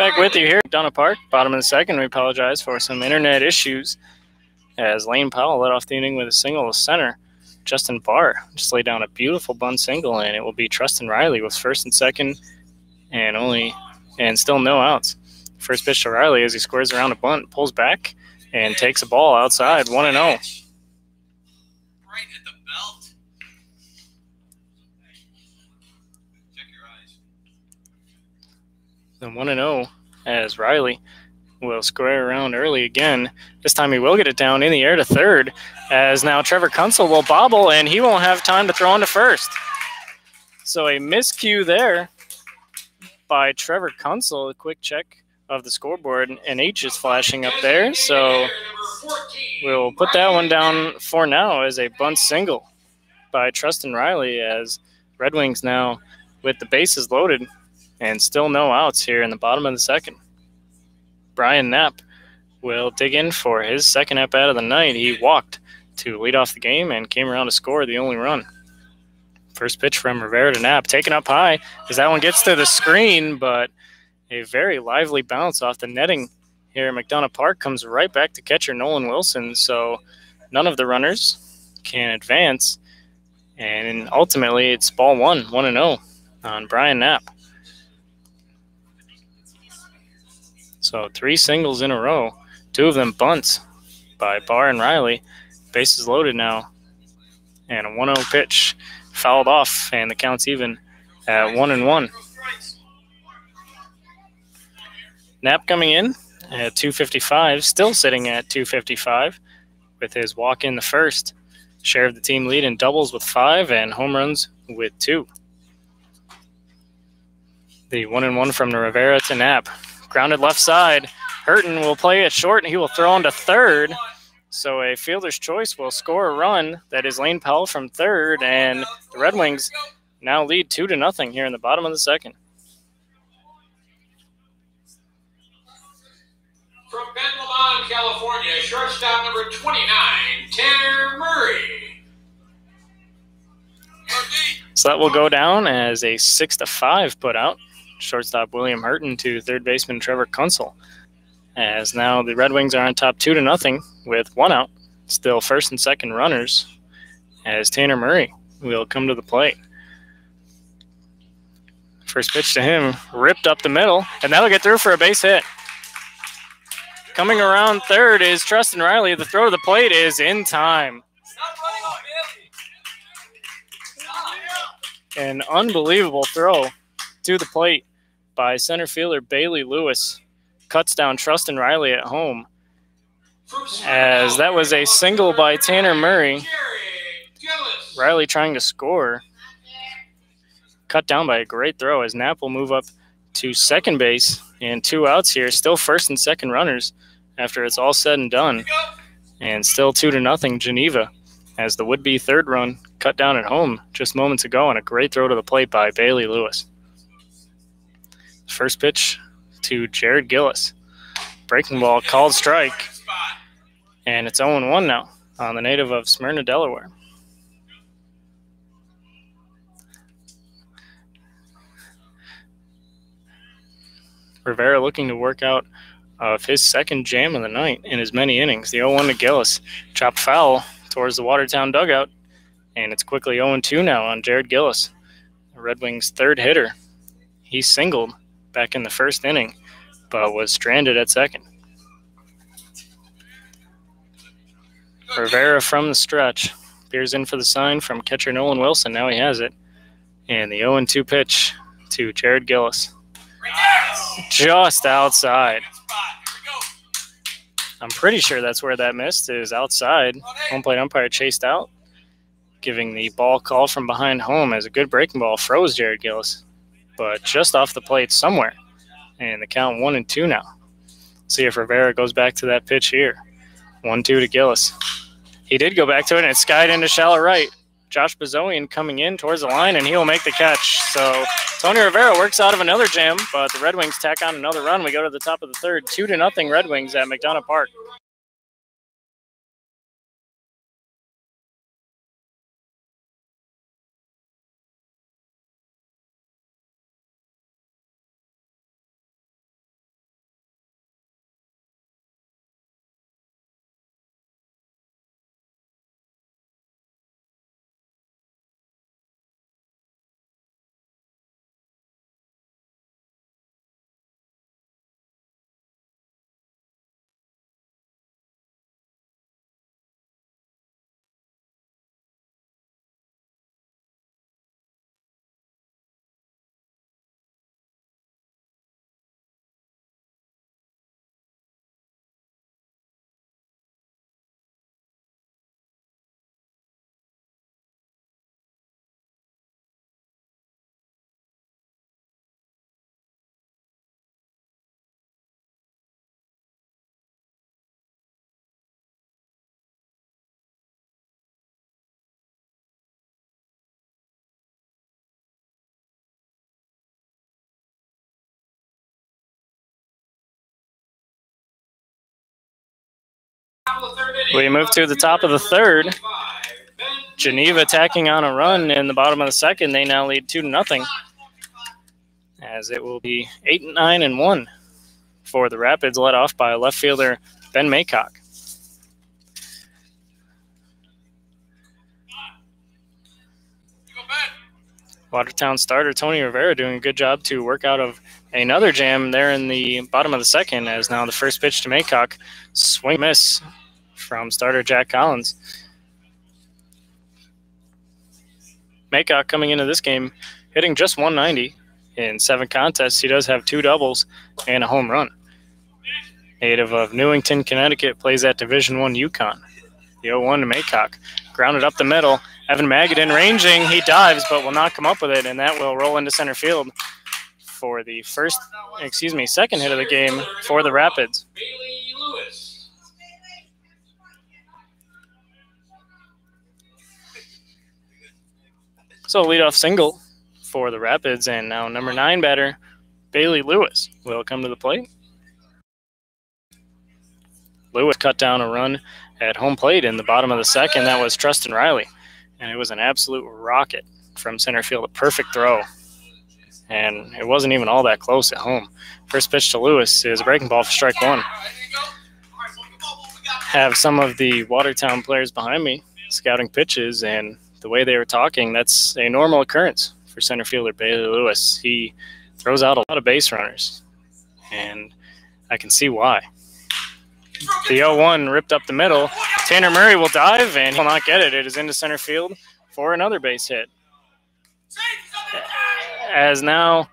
back with you here at McDonough Park, bottom of the second. We apologize for some internet issues as Lane Powell led off the inning with a single to center. Justin Barr just laid down a beautiful bunt single, and it will be Trustin Riley with first and second and still no outs. First pitch to Riley as he squares around a bunt, pulls back, and takes a ball outside, 1-0. Right at the belt. Check your eyes. The 1-0 as Riley will square around early again. This time he will get it down in the air to third, as now Trevor Kunsel will bobble, and he won't have time to throw on to first. So a miscue there by Trevor Kunsel. A quick check of the scoreboard, and H is flashing up there. So we'll put that one down for now as a bunt single by Trustin Riley, as Red Wings now with the bases loaded and still no outs here in the bottom of the second. Brian Knapp will dig in for his second at-bat of the night. He walked to lead off the game and came around to score the only run. First pitch from Rivera to Knapp, taken up high as that one gets to the screen, but a very lively bounce off the netting here at McDonough Park comes right back to catcher Nolan Wilson, so none of the runners can advance, and ultimately it's ball one, 1-0 on Brian Knapp. So 3 singles in a row, 2 of them bunts by Barr and Riley. Bases loaded now, and a 1-0 pitch fouled off, and the count's even at 1-1. Knapp coming in at 255, still sitting at 255 with his walk in the first. Share of the team lead in doubles with 5 and home runs with 2. The 1-1 from Rivera to Knapp. Grounded left side. Hurton will play it short, and he will throw on to third. So a fielder's choice will score a run. That is Lane Powell from third, and the Red Wings now lead 2-0 here in the bottom of the second. From Ben Lamont, California, shortstop number 29, Tanner Murray. So that will go down as a 6-5 put out. Shortstop William Hurton to third baseman Trevor Kunsel. As now the Red Wings are on top 2-0 with 1 out. Still first and second runners as Tanner Murray will come to the plate. First pitch to him, ripped up the middle, and that'll get through for a base hit. Coming around third is Trustin Riley. The throw to the plate is in time. An unbelievable throw to the plate by center fielder Bailey Lewis. Cuts down Trustin Riley at home, as that was a single by Tanner Murray. Riley trying to score. Cut down by a great throw as Knapp will move up to second base, and 2 outs here. Still first and second runners after it's all said and done. And still 2-0 Geneva as the would-be third run cut down at home just moments ago on a great throw to the plate by Bailey Lewis. First pitch to Jared Gillis. Breaking ball, called strike. And it's 0-1 now on the native of Smyrna, Delaware. Rivera looking to work out of his second jam of the night in as many innings. The 0-1 to Gillis. Chopped foul towards the Watertown dugout. And it's quickly 0-2 now on Jared Gillis, the Red Wings' third hitter. He singled back in the first inning, but was stranded at second. Rivera from the stretch. Peers in for the sign from catcher Nolan Wilson. Now he has it. And the 0-2 pitch to Jared Gillis. Just outside. I'm pretty sure that's where that missed, is outside. Home plate umpire chased out, giving the ball call from behind home as a good breaking ball froze Jared Gillis, but just off the plate somewhere. And the count 1-2 now. See if Rivera goes back to that pitch here. 1-2 to Gillis. He did go back to it, and it skied into shallow right. Josh Bazoian coming in towards the line, and he'll make the catch. So Tony Rivera works out of another jam, but the Red Wings tack on another run. We go to the top of the third, 2-0 Red Wings at McDonough Park. We move to the top of the third. Geneva tacking on a run in the bottom of the second. They now lead 2-0, as it will be 8-9-1 for the Rapids, led off by left fielder Ben Maycock. Watertown starter Tony Rivera doing a good job to work out of another jam there in the bottom of the second, as now the first pitch to Maycock. Swing miss from starter Jack Collins. Maycock coming into this game hitting just 190 in 7 contests. He does have 2 doubles and a home run. Native of Newington, Connecticut, plays at Division I UConn. The 0-1 to Maycock. Grounded up the middle. Evan Magadan ranging. He dives but will not come up with it, and that will roll into center field for the second hit of the game for the Rapids. Bailey Lewis. So leadoff single for the Rapids, and now number 9 batter Bailey Lewis will come to the plate. Lewis cut down a run at home plate in the bottom of the second. That was Trustin Riley, and it was an absolute rocket from center field, a perfect throw. And it wasn't even all that close at home. First pitch to Lewis is a breaking ball for strike 1. Have some of the Watertown players behind me scouting pitches, and the way they were talking, that's a normal occurrence for center fielder Bailey Lewis. He throws out a lot of base runners, and I can see why. The 0-1 ripped up the middle. Tanner Murray will dive, and he will not get it. It is into center field for another base hit. As now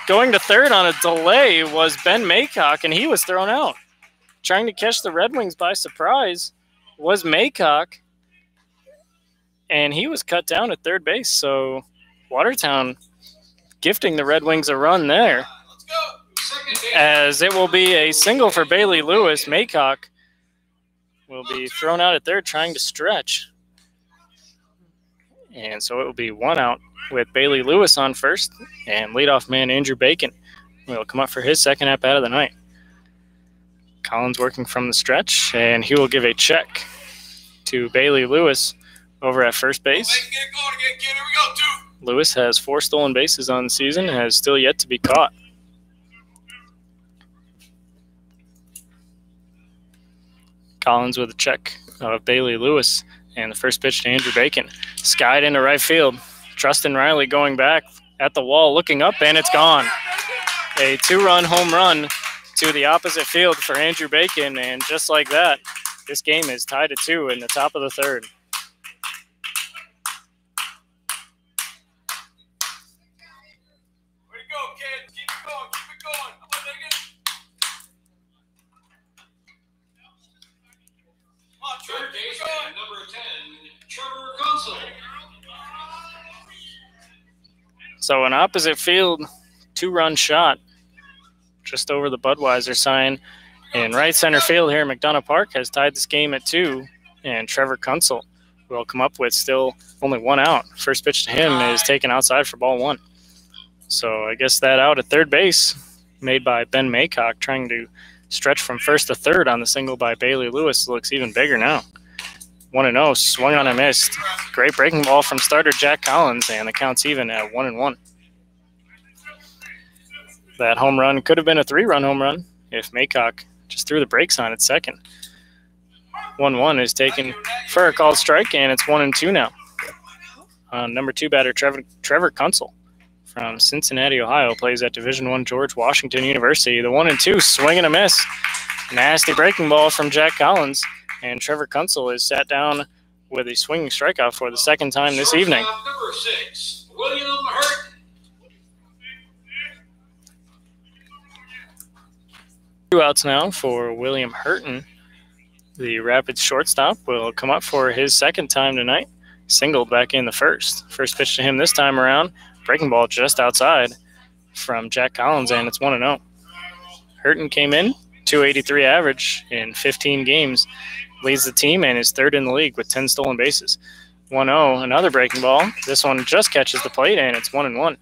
going to third on a delay was Ben Maycock, and he was thrown out. Trying to catch the Red Wings by surprise was Maycock, and he was cut down at third base. So Watertown gifting the Red Wings a run there, as it will be a single for Bailey Lewis. Maycock will be thrown out at third trying to stretch. And so it will be 1 out with Bailey Lewis on first, and leadoff man Andrew Bacon will come up for his second at-bat of the night. Collins working from the stretch, and he will give a check to Bailey Lewis over at first base. Lewis has 4 stolen bases on the season, has still yet to be caught. Collins with a check of Bailey Lewis, and the first pitch to Andrew Bacon. Skied into right field. Trustin Riley going back at the wall, looking up, and it's gone. A 2-run home run to the opposite field for Andrew Bacon, and just like that, this game is tied at 2 in the top of the third. Way to go, kids. Keep it going. Keep it going. Come on, Megan. Come on, third baseman, number 10, Trevor Gunsel. So an opposite field 2-run shot just over the Budweiser sign in right center field here at McDonough Park has tied this game at 2, and Trevor Gunsel will come up with still only 1 out. First pitch to him is taken outside for ball 1. So I guess that out at third base made by Ben Maycock trying to stretch from first to third on the single by Bailey Lewis looks even bigger now. 1-0, swung on a miss. Great breaking ball from starter Jack Collins, and the count's even at 1-1. That home run could have been a 3-run home run if Maycock just threw the brakes on at second. 1-1 is taken for a called strike, and it's 1-2 now. Number 2 batter Trevor Gunsel from Cincinnati, Ohio, plays at Division I George Washington University. The 1-2, swing and a miss. Nasty breaking ball from Jack Collins, and Trevor Gunsel is sat down with a swinging strikeout for the second time this evening. Number 6, William Hurt. 2 outs now for William Hurton. The Rapids shortstop will come up for his second time tonight. Singled back in the first. First pitch to him this time around. Breaking ball just outside from Jack Collins, and it's 1-0. Hurton came in, .283 average in 15 games. Leads the team and is third in the league with 10 stolen bases. 1-0, another breaking ball. This one just catches the plate, and it's 1-1.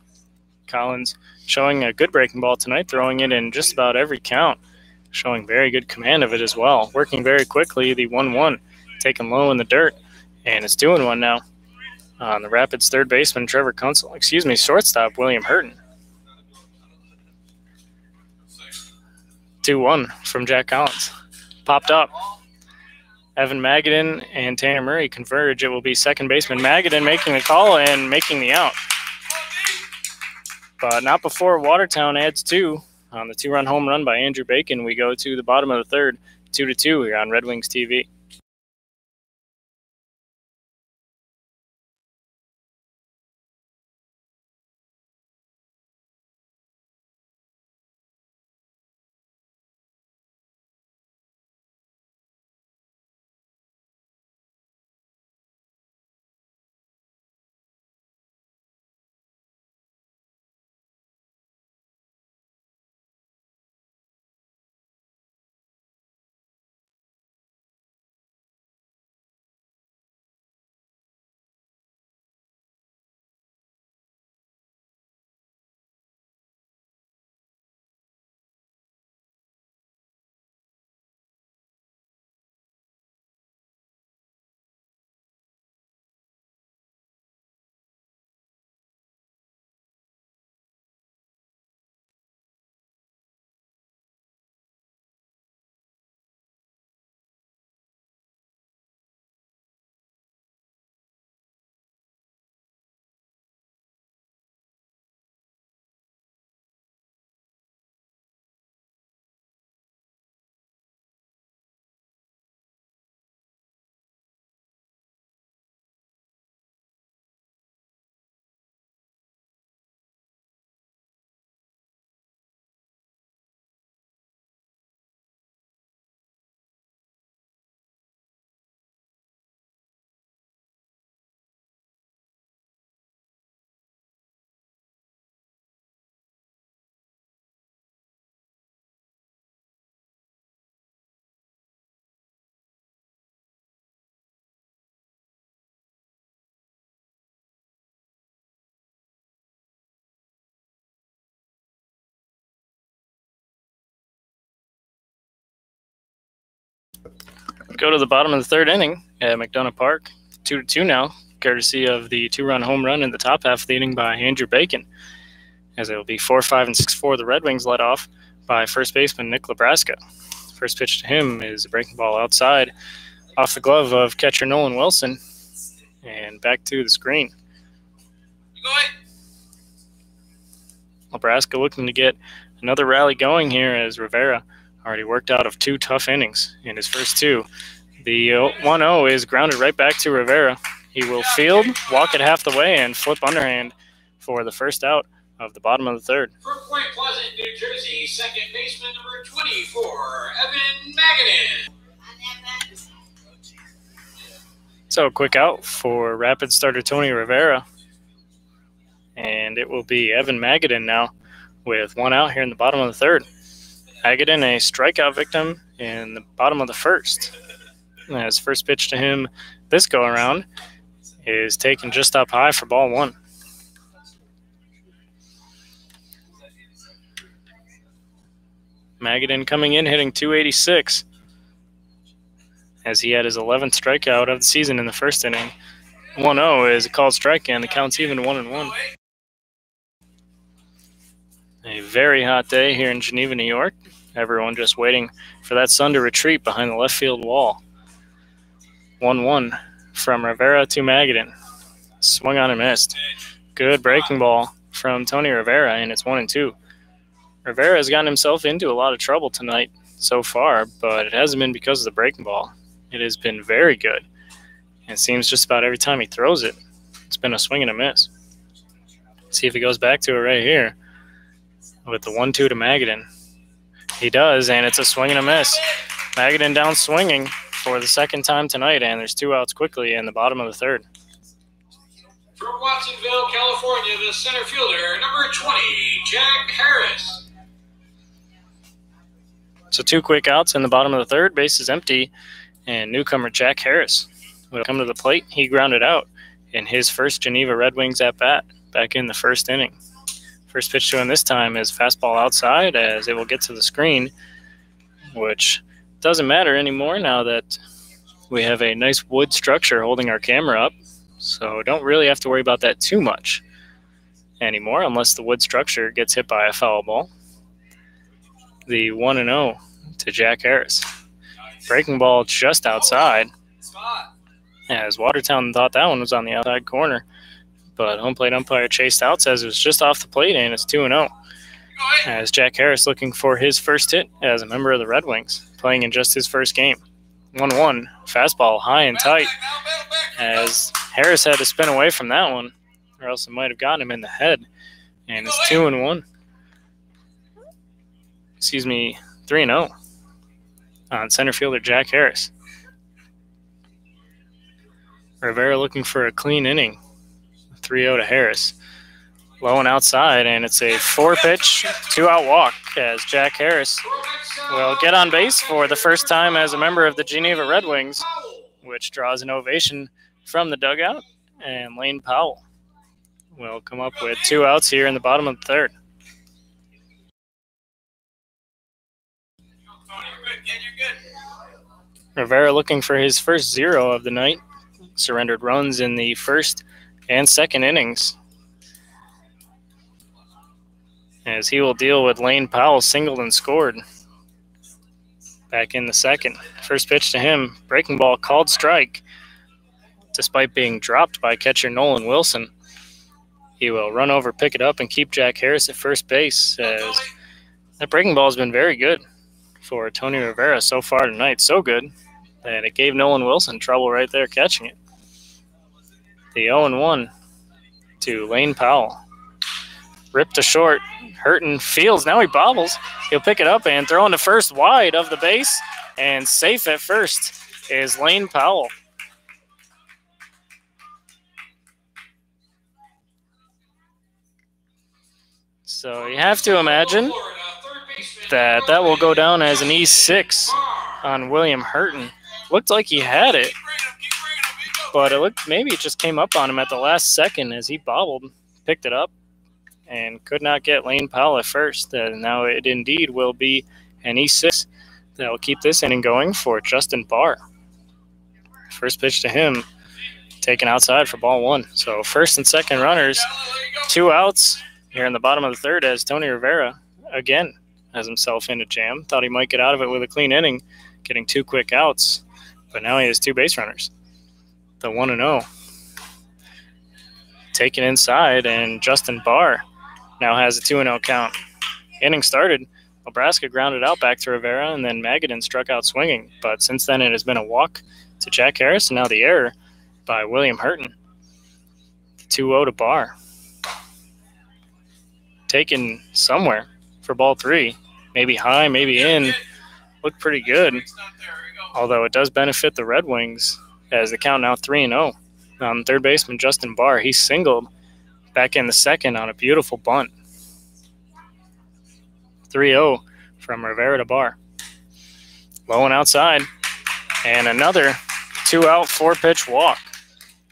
Collins showing a good breaking ball tonight, throwing it in just about every count. showing very good command of it as well. Working very quickly, the 1-1, taken low in the dirt, and it's 2-1 now on the Rapids third baseman, Trevor Kunsel. Shortstop, William Hurton. 2-1 from Jack Collins. Popped up. Evan Magadan and Tanner Murray converge. It will be second baseman Magadan making the call and making the out. But not before Watertown adds 2 on the 2-run home run by Andrew Bacon. We go to the bottom of the third, 2-2 here on Red Wings TV. Go to the bottom of the third inning at McDonough Park. 2-2 now, courtesy of the 2-run home run in the top half of the inning by Andrew Bacon. As it will be 4-5 and 6-4, the Red Wings led off by first baseman Nick Lebraska. First pitch to him is a breaking ball outside off the glove of catcher Nolan Wilson and back to the screen. Lebraska looking to get another rally going here as Rivera already worked out of 2 tough innings in his first 2. The 1-0 is grounded right back to Rivera. He will field, walk it half the way, and flip underhand for the first out of the bottom of the third. From Point Pleasant, New Jersey, second baseman number 24, Evan Magadan. So a quick out for Rapid starter Tony Rivera. And it will be Evan Magadan now with 1 out here in the bottom of the third. Magadan, a strikeout victim in the bottom of the first. As first pitch to him this go-around is taken just up high for ball 1. Magadan coming in hitting .286 as he had his 11th strikeout of the season in the first inning. 1-0 is a called strike and the count's even 1-1. A very hot day here in Geneva, New York. Everyone just waiting for that sun to retreat behind the left field wall. 1-1 from Rivera to Magadan. Swung on and missed. Good breaking ball from Tony Rivera, and it's 1-2. Rivera has gotten himself into a lot of trouble tonight so far, but it hasn't been because of the breaking ball. It has been very good. It seems just about every time he throws it, it's been a swing and a miss. See if he goes back to it right here with the 1-2 to Magadan. He does, and it's a swing and a miss. Magadan down swinging for the second time tonight, and there's 2 outs quickly in the bottom of the third. From Watsonville, California, the center fielder, number 20, Jack Harris. So 2 quick outs in the bottom of the third. Base is empty, and newcomer Jack Harris will come to the plate. He grounded out in his first Geneva Red Wings at-bat back in the first inning. First pitch to him this time is fastball outside as it will get to the screen. which doesn't matter anymore now that we have a nice wood structure holding our camera up. So don't really have to worry about that too much anymore unless the wood structure gets hit by a foul ball. The 1-0 to Jack Harris. Breaking ball just outside, as Watertown thought that one was on the outside corner. But home plate umpire chased out, says it was just off the plate, and it's 2-0. As Jack Harris looking for his first hit as a member of the Red Wings, playing in just his first game. 1-1, fastball high and tight, as Harris had to spin away from that one, or else it might have gotten him in the head. And it's 2-1. 3-0 on center fielder Jack Harris. Rivera looking for a clean inning. 3-0 to Harris. Low and outside, and it's a 4-pitch, 2-out walk as Jack Harris will get on base for the first time as a member of the Geneva Red Wings, which draws an ovation from the dugout, and Lane Powell will come up with 2 outs here in the bottom of the third. Rivera looking for his first 0 of the night. Surrendered runs in the first and second innings, as he will deal with Lane Powell, singled and scored back in the second. First pitch to him, breaking ball called strike, despite being dropped by catcher Nolan Wilson. He will run over, pick it up, and keep Jack Harris at first base, as that breaking ball has been very good for Tony Rivera so far tonight. So good that it gave Nolan Wilson trouble right there catching it. The 0-1 to Lane Powell. Ripped to short. Hurton fields. Now he bobbles. He'll pick it up and throw into first wide of the base. And safe at first is Lane Powell. So you have to imagine that will go down as an E6 on William Hurton. Looked like he had it, but it looked maybe it just came up on him at the last second as he bobbled, picked it up, and could not get Lane Powell at first. Now it indeed will be an E6 that will keep this inning going for Justin Barr. First pitch to him, taken outside for ball 1. So first and second runners, 2 outs here in the bottom of the third, as Tony Rivera again has himself in a jam. Thought he might get out of it with a clean inning, getting 2 quick outs, but now he has 2 base runners. The 1-0 taken inside, and Justin Barr now has a 2-0 count. Inning started, Nebraska grounded out back to Rivera, and then Magadan struck out swinging. But since then, it has been a walk to Jack Harris, and now the error by William Hurton. 2-0 to Barr. Taken somewhere for ball 3. Maybe high, maybe in. Looked pretty good, although it does benefit the Red Wings, as the count now 3-0. Third baseman Justin Barr, he singled back in the second on a beautiful bunt. 3-0 from Rivera to Barr. Low and outside, and another 2-out, 4-pitch walk.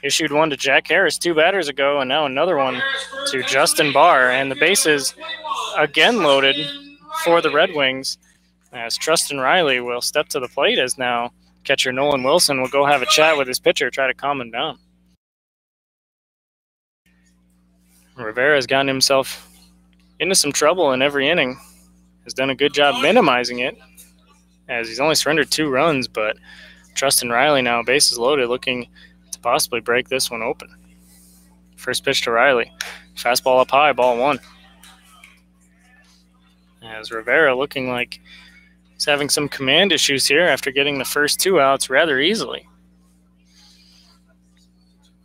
Issued one to Jack Harris 2 batters ago, and now another one to Justin Barr. And the bases again loaded for the Red Wings, as Trustin Riley will step to the plate, as now catcher Nolan Wilson will go have a chat with his pitcher, try to calm him down. Rivera has gotten himself into some trouble in every inning. Has done a good job minimizing it, as he's only surrendered 2 runs, but Trustin Riley now, bases loaded, looking to possibly break this one open. First pitch to Riley. Fastball up high, ball 1. As Rivera looking like he's having some command issues here after getting the first 2 outs rather easily.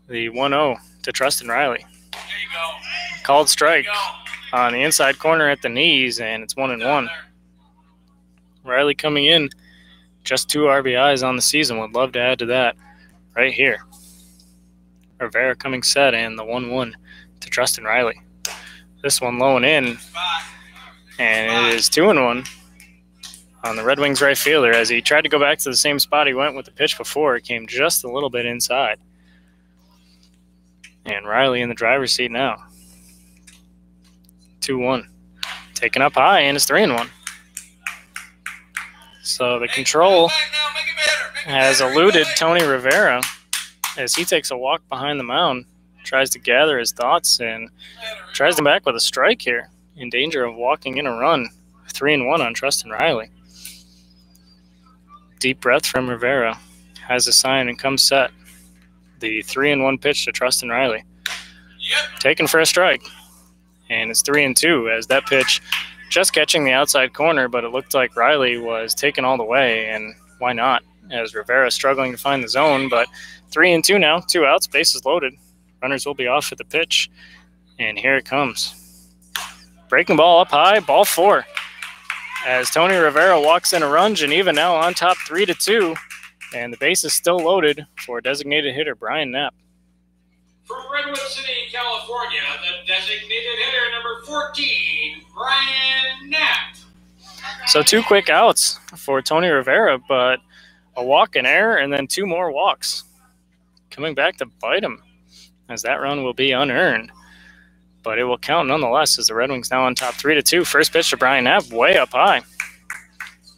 The 1-0 to Trustin Riley. Called strike on the inside corner at the knees, and it's 1-1. Riley coming in, just 2 RBIs on the season. Would love to add to that right here. Rivera coming set, and the 1-1 to Trustin Riley. This one low and in, and it is 2-1 on the Red Wings right fielder, as he tried to go back to the same spot he went with the pitch before. It came just a little bit inside. And Riley in the driver's seat now. 2-1. Taken up high, and it's 3-1. So the control has eluded Tony Rivera as he takes a walk behind the mound, tries to gather his thoughts, and tries to come back with a strike here, in danger of walking in a run. 3-1 on Trustin Riley. Deep breath from Rivera. Has a sign and comes set. The 3-1 pitch to Trustin Riley. Taken for a strike. And it's 3-2 as that pitch just catching the outside corner, but it looked like Riley was taken all the way, and why not? As Rivera struggling to find the zone, but 3-2 now, 2 outs, bases loaded. Runners will be off at the pitch, and here it comes. Breaking ball up high, ball 4. As Tony Rivera walks in a run, Geneva now on top 3-2, and the base is still loaded for designated hitter Brian Knapp. From Redwood City, California, the designated hitter number 14, Brian Knapp. So 2 quick outs for Tony Rivera, but a walk, an error, and then 2 more walks. Coming back to bite him, as that run will be unearned. But it will count nonetheless, as the Red Wings now on top 3-2. First pitch to Brian Knapp, way up high.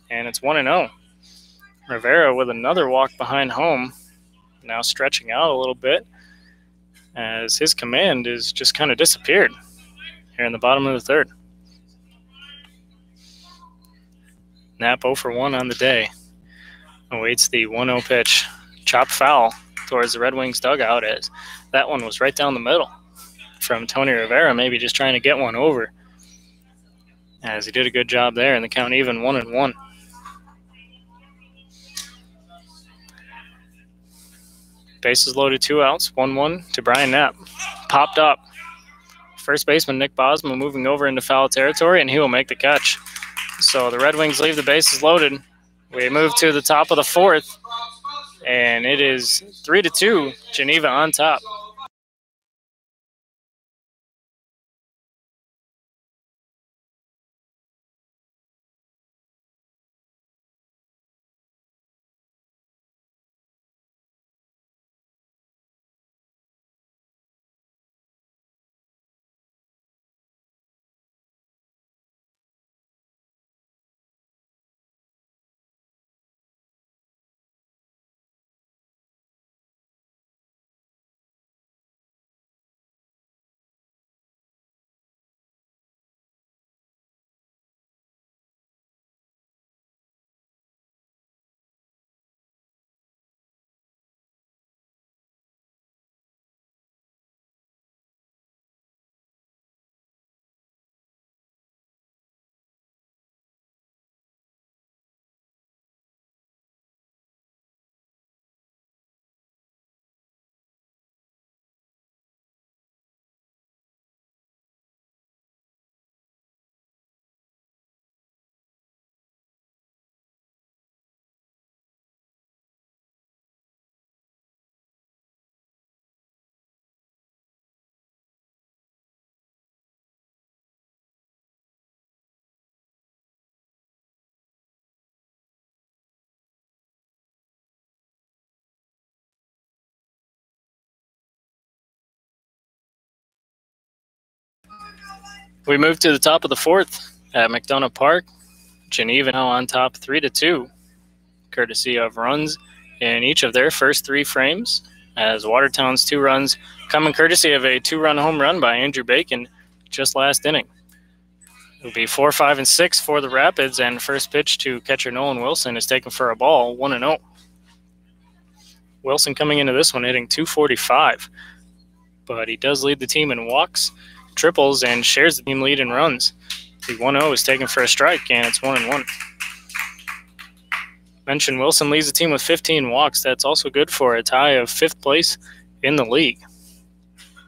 And it's 1-0. Rivera with another walk behind home, now stretching out a little bit, as his command is just kind of disappeared here in the bottom of the third. Knapp 0 for 1 on the day. Awaits the 1-0 pitch. Chopped foul towards the Red Wings dugout, as that one was right down the middle from Tony Rivera, maybe just trying to get one over, as he did a good job there, and the count even 1-1. Bases loaded, 2 outs, 1-1 to Brian Knapp. Popped up. First baseman Nick Bosma moving over into foul territory, and he will make the catch. So the Red Wings leave the bases loaded. We move to the top of the 4th, and it is 3-2, Geneva on top. We move to the top of the 4th at McDonough Park. Geneva now on top 3-2, courtesy of runs in each of their first 3 frames, as Watertown's 2 runs coming courtesy of a 2-run home run by Andrew Bacon just last inning. It will be 4, 5, and 6 for the Rapids, and first pitch to catcher Nolan Wilson is taken for a ball, 1-0. Wilson coming into this one hitting .245, but he does lead the team in walks, triples, and shares the team lead in runs. The 1-0 is taken for a strike, and it's 1-1. Mentioned Wilson leads the team with 15 walks. That's also good for a tie of 5th place in the league.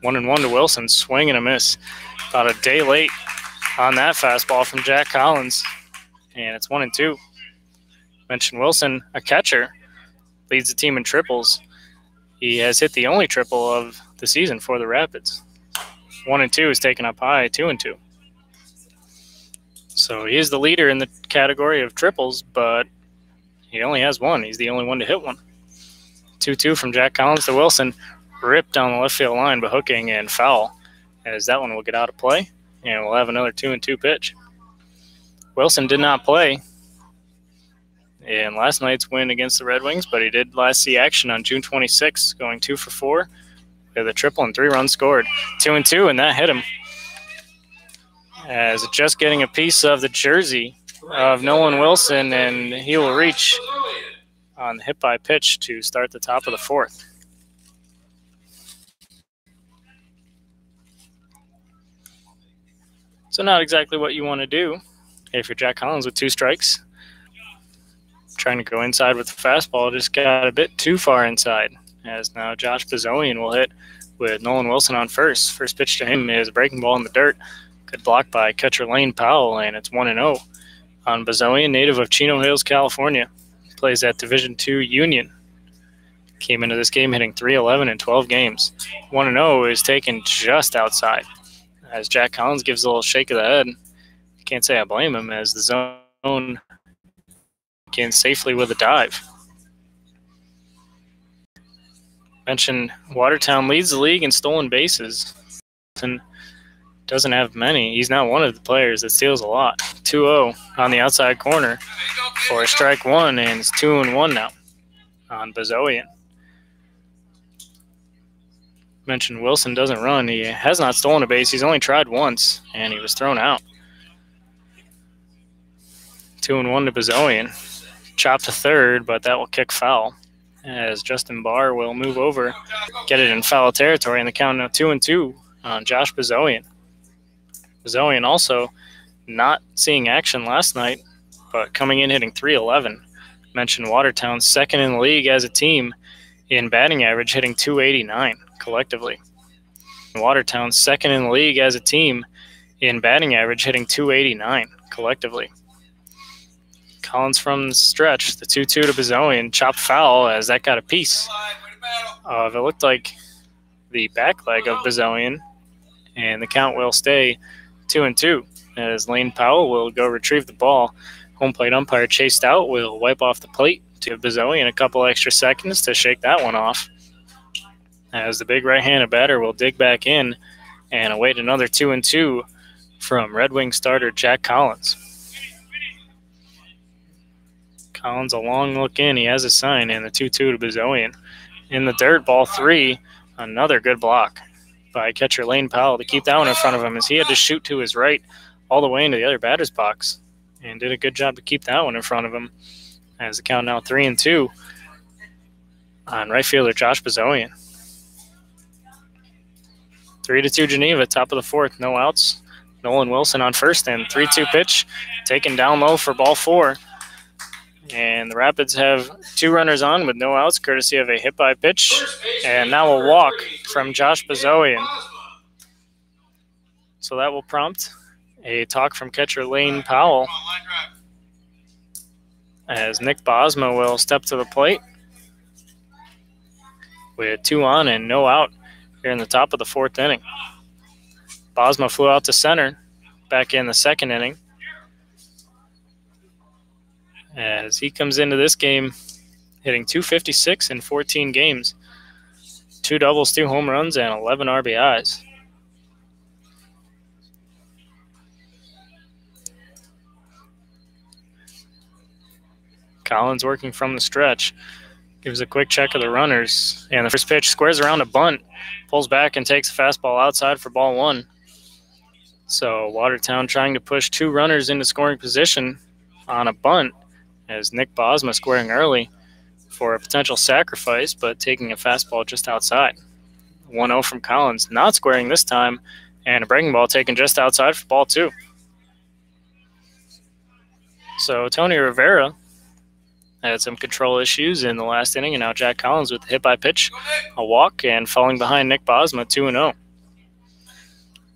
1-1 to Wilson, swing and a miss. About a day late on that fastball from Jack Collins, and it's 1-2. Mentioned Wilson, a catcher, leads the team in triples. He has hit the only triple of the season for the Rapids. 1-2 is taken up high, 2-2. So he is the leader in the category of triples, but he only has 1. He's the only one to hit one. 2-2 from Jack Collins to Wilson. Ripped down the left field line, but hooking and foul, as that one will get out of play, and we'll have another 2-2 pitch. Wilson did not play. in last night's win against the Red Wings, but he did last see action on June 26th, going 2 for 4 with a triple and 3 runs scored. 2-2, and that hit him. As just getting a piece of the jersey of Nolan Wilson, and he will reach on the hit by pitch to start the top of the fourth. So not exactly what you want to do if you're Jack Collins with 2 strikes. Trying to go inside with the fastball, just got a bit too far inside. As now Josh Bazonian will hit with Nolan Wilson on first. First pitch to him is a breaking ball in the dirt. Good block by catcher Lane Powell, and it's 1-0 on Bazonian, native of Chino Hills, California. Plays at Division II Union. Came into this game hitting .311 in 12 games. 1-0 is taken just outside. As Jack Collins gives a little shake of the head. Can't say I blame him, as the zone can safely with a dive. Mentioned Watertown leads the league in stolen bases. And doesn't have many. He's not one of the players that steals a lot. 2-0 on the outside corner for strike one, and it's 2-1 now on Bazonian. Mentioned Wilson doesn't run. He has not stolen a base. He's only tried once, and he was thrown out. 2-1 to Bazonian. Chop to third, but that will kick foul, as Justin Barr will move over, get it in foul territory, and the count now 2-2 on Josh Bazonian. Bazonian also not seeing action last night, but coming in hitting .311. Mentioned Watertown's second in the league as a team in batting average, hitting .289 collectively. Watertown's second in the league as a team in batting average, hitting .289 collectively. Collins from the stretch, the 2-2 to Bazonian, chopped foul, as that got a piece of, it looked like, the back leg of Bazonian, and the count will stay 2-2 as Lane Powell will go retrieve the ball. Home plate umpire Chase Stout will wipe off the plate to give Bazonian a couple extra seconds to shake that one off, as the big right-handed batter will dig back in and await another 2-2 from Red Wing starter Jack Collins. Collins a long look in. He has a sign, and the 2-2 to Bazonian. In the dirt, ball 3, another good block by catcher Lane Powell to keep that one in front of him, as he had to shoot to his right all the way into the other batter's box, and did a good job to keep that one in front of him, as the count now 3-2 on right fielder Josh Bazonian. 3-2 Geneva, top of the fourth, no outs. Nolan Wilson on first, and 3-2 pitch taken down low for ball 4. And the Rapids have 2 runners on with no outs, courtesy of a hit by pitch. And now a walk from Josh Bazonian. So that will prompt a talk from catcher Lane Powell, as Nick Bosma will step to the plate with 2 on and no out here in the top of the 4th inning. Bosma flew out to center back in the 2nd inning, as he comes into this game hitting .256 in 14 games, 2 doubles, 2 home runs, and 11 RBIs. Collins working from the stretch, gives a quick check of the runners, and the first pitch squares around a bunt, pulls back and takes a fastball outside for ball 1. So Watertown trying to push 2 runners into scoring position on a bunt, as Nick Bosma squaring early for a potential sacrifice, but taking a fastball just outside. 1-0 from Collins, not squaring this time, and a breaking ball taken just outside for ball 2. So Tony Rivera had some control issues in the last inning, and now Jack Collins with the hit by pitch, a walk, and falling behind Nick Bosma, 2-0.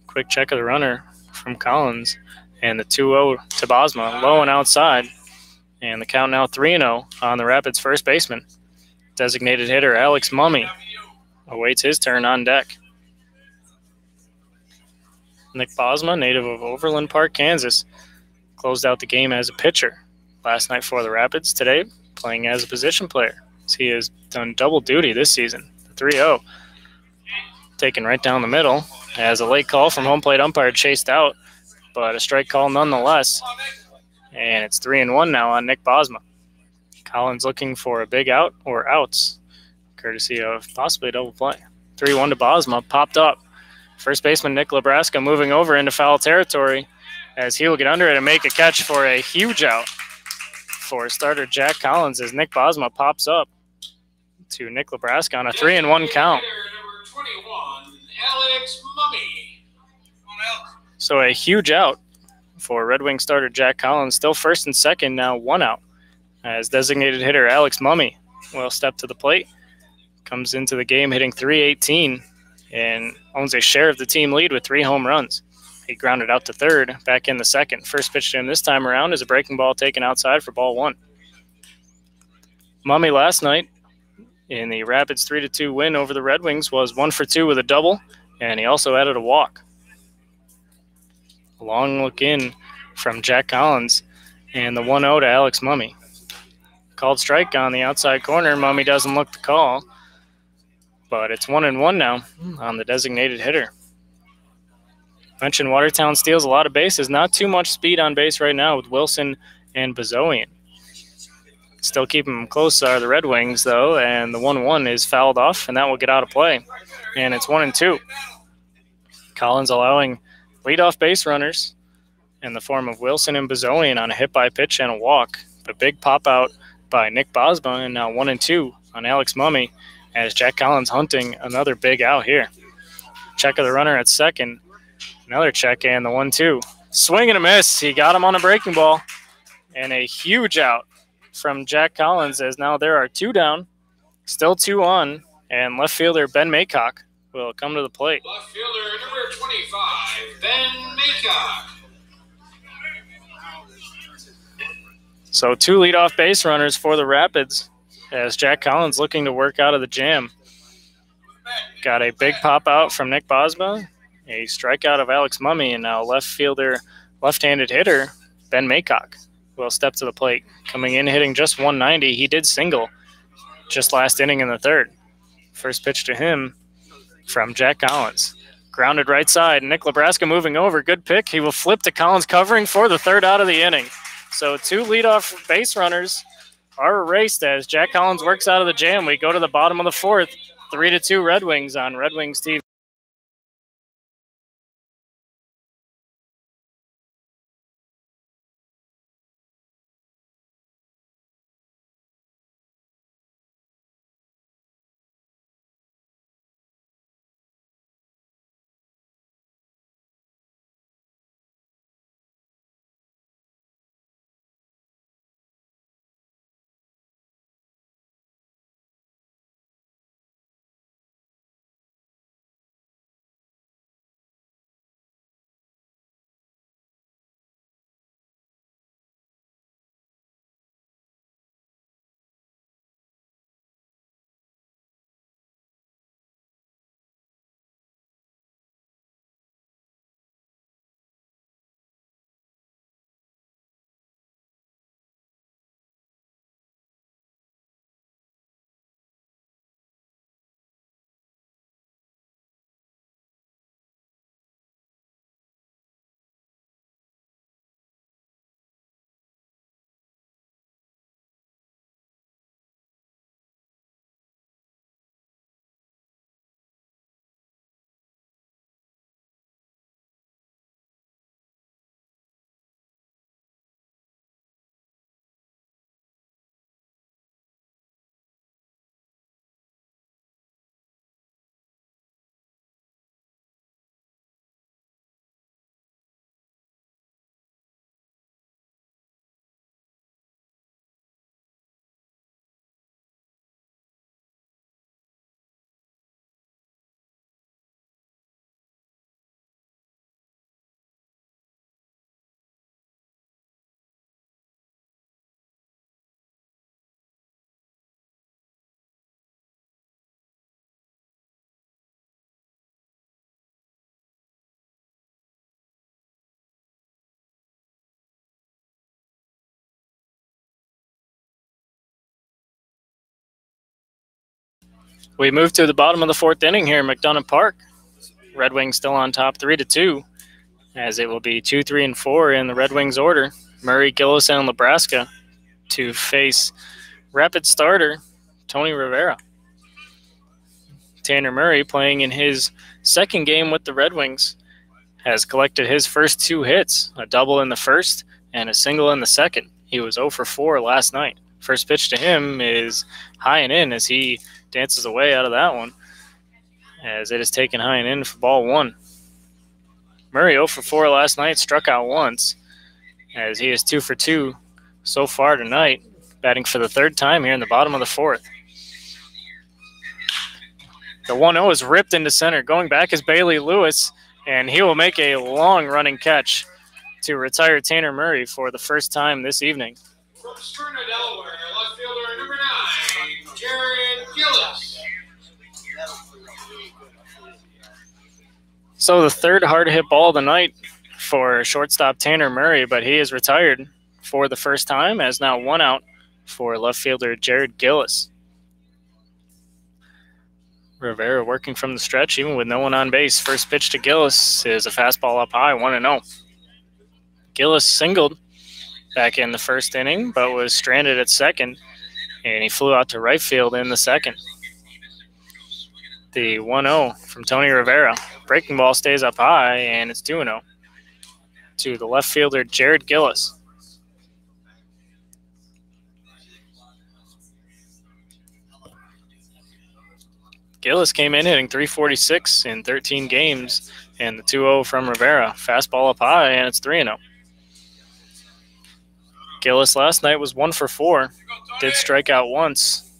Quick check of the runner from Collins, and the 2-0 to Bosma, low and outside. And the count now 3-0 on the Rapids' first baseman. Designated hitter Alex Mummy awaits his turn on deck. Nick Bosma, native of Overland Park, Kansas, closed out the game as a pitcher last night for the Rapids. Today, playing as a position player. He has done double duty this season. The 3-0 taken right down the middle as a late call from home plate umpire chased out, but a strike call nonetheless. And it's 3-1 now on Nick Bosma. Collins looking for a big out or outs, courtesy of possibly a double play. 3-1 to Bosma, popped up. First baseman Nick Lebraska moving over into foul territory as he will get under it and make a catch for a huge out for starter Jack Collins as Nick Bosma pops up to Nick Lebraska on a 3-1 count. Number 21, Alex Mummy. So a huge out for Red Wing starter Jack Collins. Still first and second, now 1 out. As designated hitter Alex Mummy will step to the plate. Comes into the game hitting .318 and owns a share of the team lead with 3 home runs. He grounded out to third, back in the second. First pitch to him this time around is a breaking ball taken outside for ball 1. Mummy last night in the Rapids 3-2 win over the Red Wings was 1 for 2 with a double, and he also added a walk. A long look in from Jack Collins and the 1-0 to Alex Mummy. Called strike on the outside corner. Mummy doesn't look the call, but it's 1-1 now on the designated hitter. Mentioned Watertown steals a lot of bases. Not too much speed on base right now with Wilson and Bazoian. Still keeping them close are the Red Wings, though, and the 1-1 is fouled off, and that will get out of play. And it's 1-2. Collins allowing leadoff base runners in the form of Wilson and Bazoian on a hit by pitch and a walk. A big pop out by Nick Bosma, and now 1-2 on Alex Mummy as Jack Collins hunting another big out here. Check of the runner at second. Another check and the 1-2. Swing and a miss. He got him on a breaking ball. And a huge out from Jack Collins as now there are 2 down, still 2 on, and left fielder Ben Maycock will come to the plate. Left fielder number 25, Ben Maycock. So 2 leadoff base runners for the Rapids as Jack Collins looking to work out of the jam. Got a big pop out from Nick Bosma, a strikeout of Alex Mummy, and now left-handed hitter Ben Maycock will step to the plate. Coming in hitting just 190. He did single just last inning in the third. First pitch to him from Jack Collins. Grounded right side. Nick Lebraska moving over. Good pick. He will flip to Collins covering for the third out of the inning. So 2 leadoff base runners are erased as Jack Collins works out of the jam. We go to the bottom of the 4th. 3-2 Red Wings on Red Wings TV. We move to the bottom of the 4th inning here in McDonough Park. Red Wings still on top 3-2, as it will be 2, 3, and 4 in the Red Wings order. Murray, Gillis, and Lebraska to face Rapid starter, Tony Rivera. Tanner Murray, playing in his second game with the Red Wings, has collected his first 2 hits, a double in the first and a single in the second. He was 0 for 4 last night. First pitch to him is high and in as he dances away out of that one, as it is taken high and in for ball 1. Murray 0 for 4 last night, struck out once, as he is 2 for 2 so far tonight, batting for the 3rd time here in the bottom of the 4th. The 1-0 is ripped into center. Going back is Bailey Lewis, and he will make a long running catch to retire Tanner Murray for the first time this evening. From Smyrna, Delaware, left fielder number 9, Jared Gillis. So the 3rd hard hit ball of the night for shortstop Tanner Murray, but he is retired for the first time, as now 1 out for left fielder Jared Gillis. Rivera working from the stretch, even with no one on base. First pitch to Gillis is a fastball up high, 1-0. Gillis singled back in the first inning, but was stranded at second, and he flew out to right field in the second. The 1-0 from Tony Rivera. Breaking ball stays up high, and it's 2-0 to the left fielder Jared Gillis. Gillis came in hitting .346 in 13 games, and the 2-0 from Rivera. Fastball up high, and it's 3-0. Gillis last night was 1 for 4, did strike out once,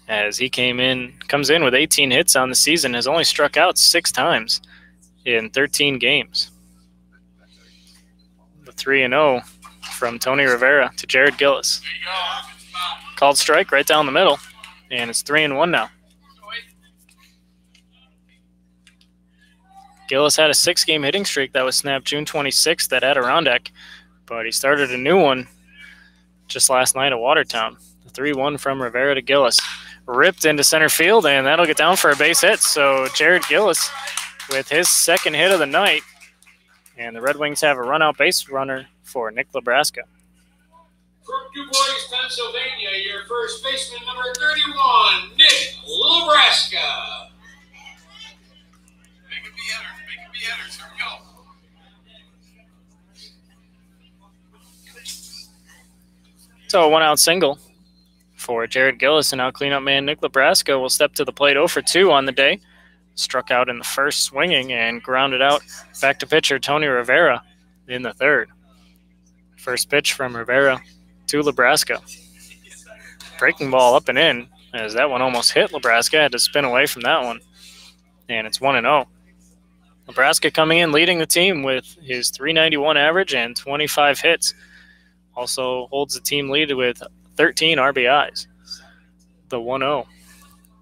as he comes in with 18 hits on the season, has only struck out 6 times in 13 games. The 3-0 from Tony Rivera to Jared Gillis. Called strike right down the middle, and it's 3-1 now. Gillis had a 6-game hitting streak that was snapped June 26th at Adirondack, but he started a new one just last night at Watertown. The 3-1 from Rivera to Gillis. Ripped into center field, and that'll get down for a base hit. So Jared Gillis with his 2nd hit of the night, and the Red Wings have a run-out base runner for Nick Lebraska. From DuBois, Pennsylvania, your first baseman, number 31, Nick Lebraska. Make it be hitters. Here we go. So a 1-out single for Jared Gillis, and now cleanup man Nick Lebraska will step to the plate 0 for 2 on the day. Struck out in the first swinging and grounded out back to pitcher Tony Rivera in the 3rd. First pitch from Rivera to Lebraska. Breaking ball up and in, as that one almost hit Lebraska. Had to spin away from that one, and it's 1-0. Lebraska coming in leading the team with his .391 average and 25 hits. Also holds the team lead with 13 RBIs. The 1-0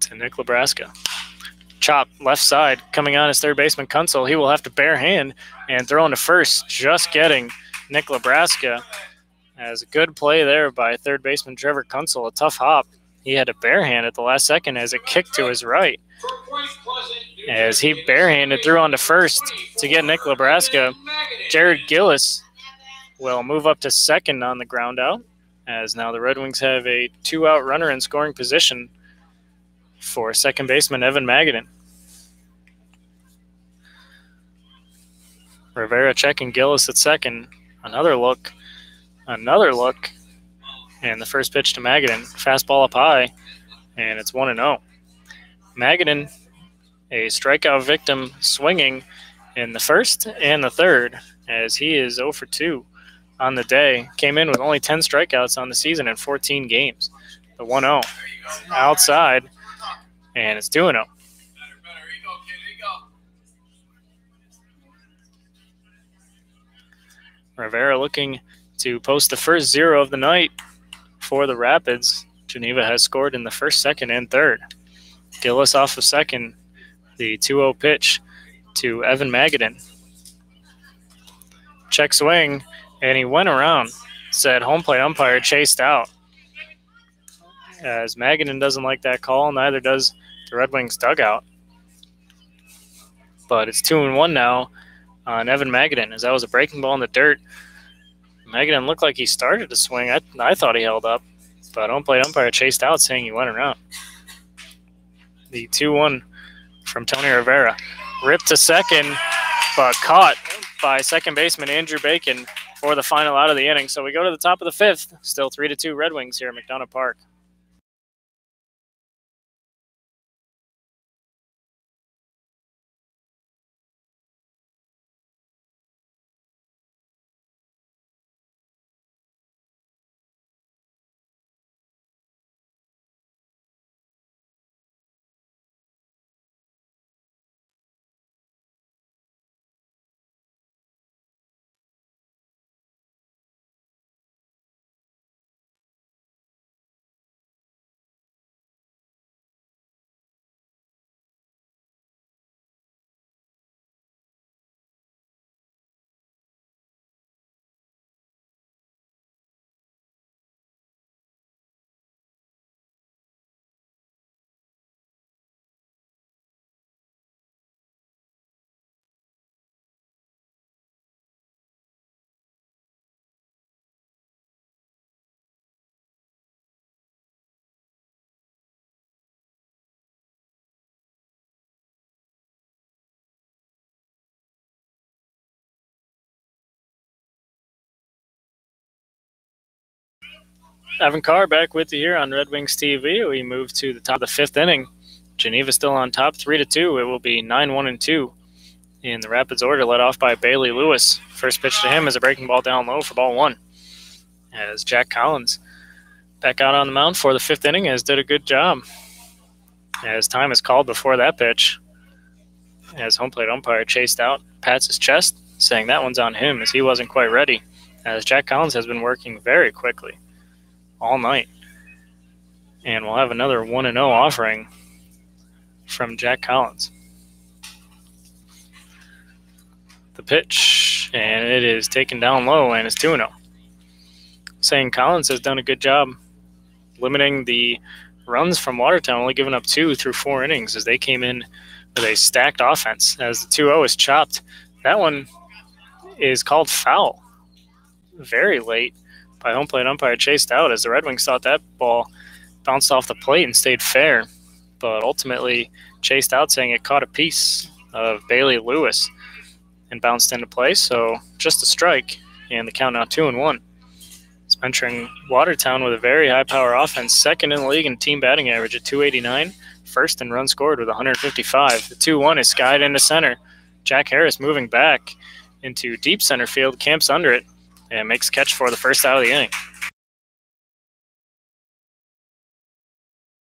to Nick Lebraska. Chop left side, coming on his third baseman Kunzel. He will have to barehand and throw into first, just getting Nick Lebraska. As a good play there by third baseman Trevor Kunzel. A tough hop. He had to barehand at the last second as it kicked to his right. As he barehanded through onto first to get Nick Lebraska, Jared Gillis will move up to second on the ground out, as now the Red Wings have a 2-out runner in scoring position for second baseman Evan Magadan. Rivera checking Gillis at second. Another look, and the first pitch to Magadan. Fastball up high, and it's 1-0. Magadan, a strikeout victim, swinging in the first and the third, as he is 0 for 2 on the day. Came in with only 10 strikeouts on the season in 14 games. The 1-0 outside, and it's 2-0. Rivera looking to post the first 0 of the night for the Rapids. Geneva has scored in the first, second, and third. Gillis off of second. The 2-0 pitch to Evan Magadan. Check swing, and he went around. Said home plate umpire chased out. As Magadan doesn't like that call, neither does the Red Wings dugout. But it's 2-1 now on Evan Magadan, as that was a breaking ball in the dirt. Megadon looked like he started to swing. I thought he held up, but home plate umpire chased out saying he went around. The 2-1 from Tony Rivera. Ripped to second, but caught by second baseman Andrew Bacon for the final out of the inning. So we go to the top of the fifth. Still 3-2 Red Wings here at McDonough Park. Evan Carr back with you here on Red Wings TV. We move to the top of the fifth inning. Geneva still on top, 3-2. It will be 9-1-2 in the Rapids order, led off by Bailey Lewis. First pitch to him is a breaking ball down low for ball one. As Jack Collins back out on the mound for the fifth inning has did a good job. As time is called before that pitch, as home plate umpire chased out, pats his chest, saying that one's on him as he wasn't quite ready. As Jack Collins has been working very quickly all night. And we'll have another 1-0 offering from Jack Collins. The pitch, and it is taken down low, and it's 2-0. Saying Collins has done a good job limiting the runs from Watertown, only giving up 2 through 4 innings as they came in with a stacked offense. As the 2-0 is chopped, that one is called foul very late by home plate umpire chased out as the Red Wings thought that ball bounced off the plate and stayed fair, but ultimately chased out saying it caught a piece of Bailey Lewis and bounced into play. So just a strike, and the count now 2-1. It's entering Watertown with a very high power offense, second in the league in team batting average at 289, first in runs scored with 155. The 2-1 is skied into center. Jack Harris moving back into deep center field, camps under it, and makes a catch for the first out of the inning.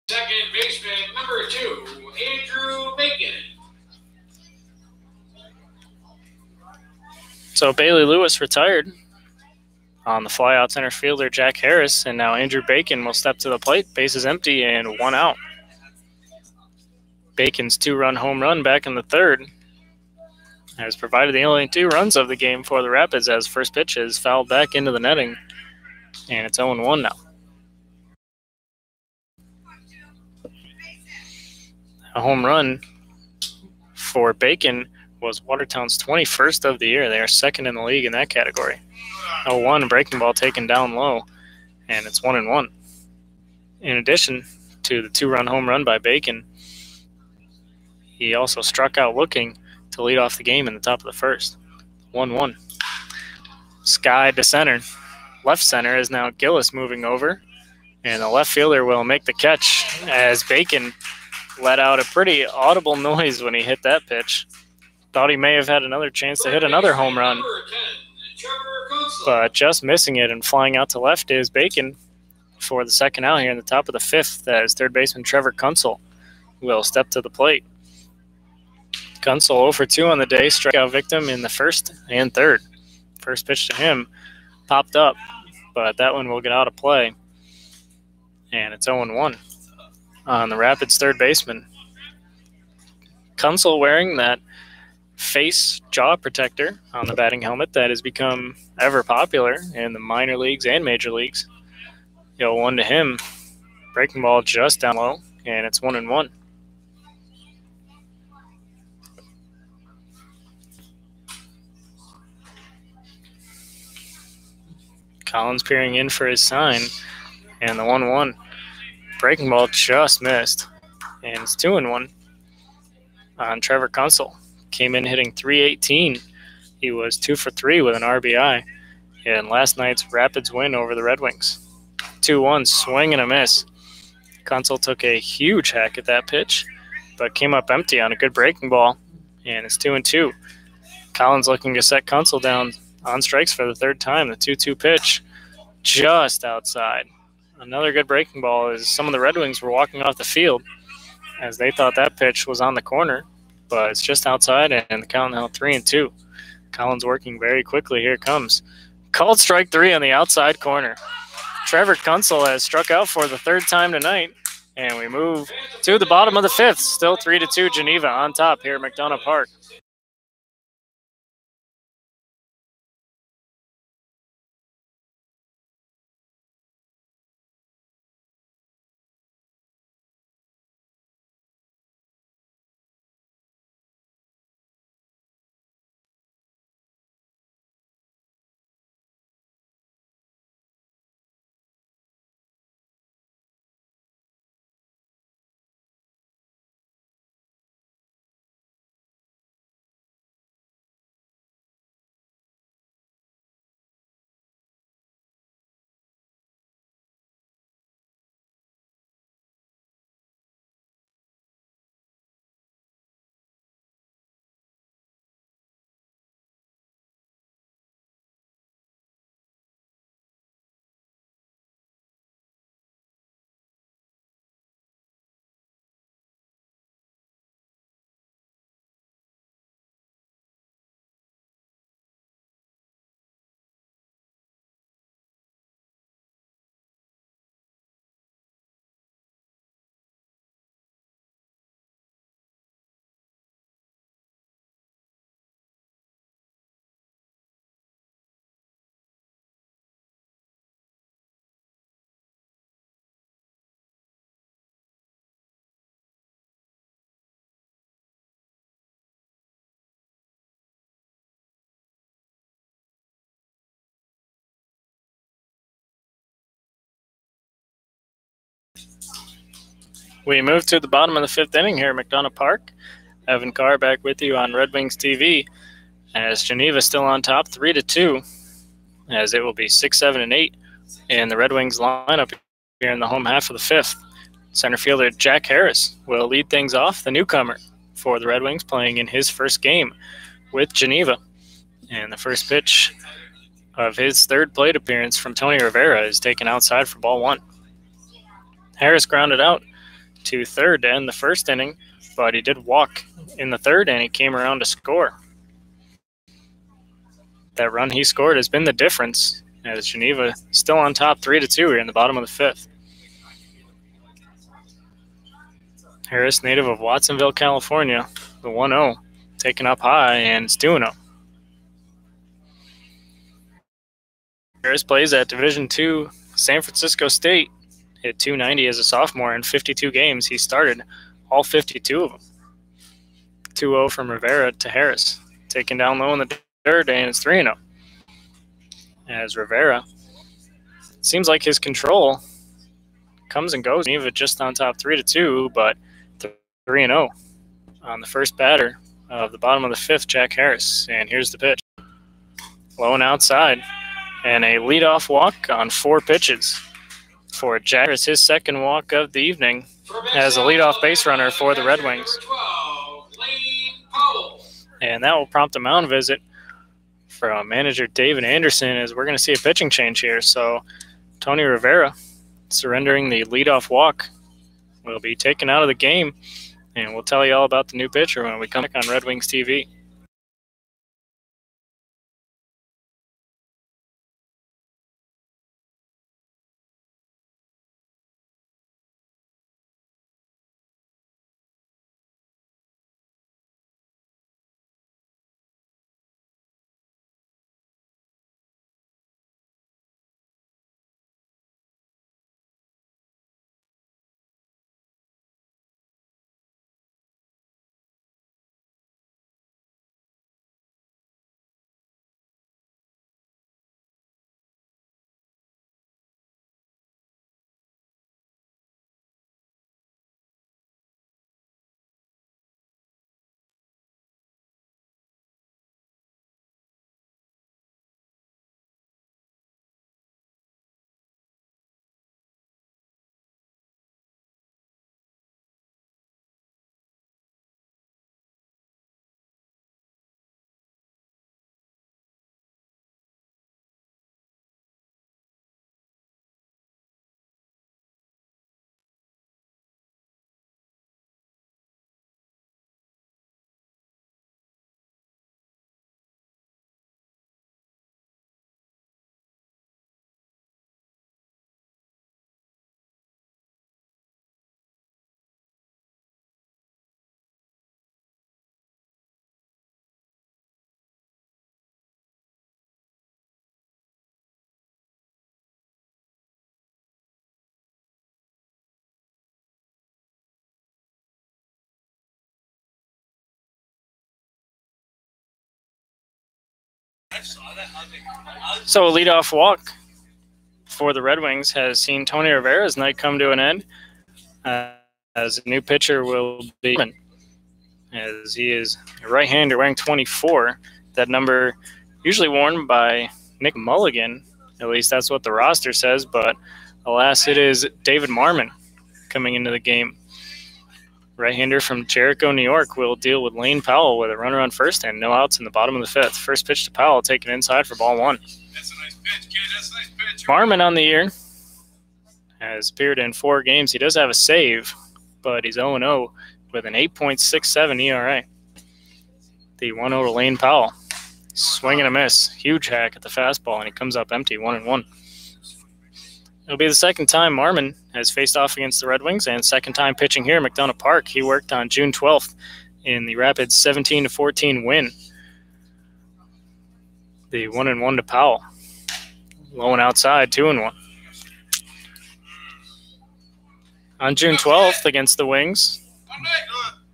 Second baseman, number 2, Andrew Bacon. So Bailey Lewis retired on the flyout center fielder Jack Harris, and now Andrew Bacon will step to the plate, bases empty, and 1 out. Bacon's 2-run home run back in the third has provided the only 2 runs of the game for the Rapids as first pitch is fouled back into the netting, and it's 0-1 now. A home run for Bacon was Watertown's 21st of the year. They are second in the league in that category. 0-1, breaking ball taken down low, and it's 1-1. In addition to the 2-run home run by Bacon, he also struck out looking to lead off the game in the top of the first. 1-1. Sky to center. Left center is now Gillis moving over, and the left fielder will make the catch as Bacon let out a pretty audible noise when he hit that pitch. Thought he may have had another chance to hit another home run, but just missing it and flying out to left is Bacon for the second out here in the top of the fifth as third baseman Trevor Kunsel will step to the plate. Kunsel 0 for 2 on the day, strikeout victim in the first and third. First pitch to him popped up, but that one will get out of play, and it's 0-1 on the Rapids third baseman. Kunsel wearing that face jaw protector on the batting helmet that has become ever popular in the minor leagues and major leagues. 0-1 to him. Breaking ball just down low, and it's 1-1. Collins peering in for his sign, and the 1-1 breaking ball just missed, and it's 2-1 on Trevor Kunsel. Came in hitting .318. He was 2 for 3 with an RBI in last night's Rapids win over the Red Wings. 2-1 swing and a miss. Kunsel took a huge hack at that pitch, but came up empty on a good breaking ball, and it's 2-2. Collins looking to set Kunsel down on strikes for the third time. The 2-2 pitch just outside. Another good breaking ball as some of the Red Wings were walking off the field as they thought that pitch was on the corner, but it's just outside, and the count now 3-2. Collins working very quickly. Here it comes. Called strike 3 on the outside corner. Trevor Kunsel has struck out for the third time tonight, and we move to the bottom of the fifth. Still 3-2 Geneva on top here at McDonough Park. We move to the bottom of the fifth inning here at McDonough Park. Evan Carr back with you on Red Wings TV as Geneva still on top 3-2, as it will be 6, 7, and 8 in the Red Wings lineup here in the home half of the fifth. Center fielder Jack Harris will lead things off, the newcomer for the Red Wings, playing in his first game with Geneva. And the first pitch of his third plate appearance from Tony Rivera is taken outside for ball 1. Harris grounded out to third to end the first inning, but he did walk in the third, and he came around to score. That run he scored has been the difference, as Geneva still on top 3-2 here in the bottom of the fifth. Harris, native of Watsonville, California, the 1-0, taken up high, and it's 2-0. Harris plays at Division II San Francisco State. Hit .290 as a sophomore in 52 games. He started all 52 of them. 2-0 from Rivera to Harris. Taken down low in the dirt, and it's 3-0. As Rivera, seems like his control comes and goes. Geneva just on top 3-2, but 3-0 on the first batter of the bottom of the fifth, Jack Harris. And here's the pitch. Low and outside, and a leadoff walk on 4 pitches for Jack Harris, his second walk of the evening as a leadoff base runner for the Red Wings. And that will prompt a mound visit from manager David Anderson, as we're going to see a pitching change here. So Tony Rivera, surrendering the leadoff walk, will be taken out of the game, and we'll tell you all about the new pitcher when we come back on Red Wings TV. So a leadoff walk for the Red Wings has seen Tony Rivera's night come to an end, as a new pitcher will be, as he is a right-hander wearing 24. That number usually worn by Nick Mulligan. At least that's what the roster says, but alas, it is David Marmon coming into the game. Right-hander from Jericho, New York, will deal with Lane Powell with a runner on first and no outs in the bottom of the fifth. First pitch to Powell, taken inside for ball one. That's a nice pitch, kid. That's a nice pitch. Marmon on the year has appeared in 4 games. He does have a save, but he's 0-0 with an 8.67 ERA. The 1-0 to Lane Powell. Swing and a miss. Huge hack at the fastball, and he comes up empty, 1-1. It'll be the second time Marmon has faced off against the Red Wings, and second time pitching here at McDonough Park. He worked on June 12th in the Rapids 17-14 win. The 1-1 to Powell. Low and outside, 2-1. On June 12th against the Wings,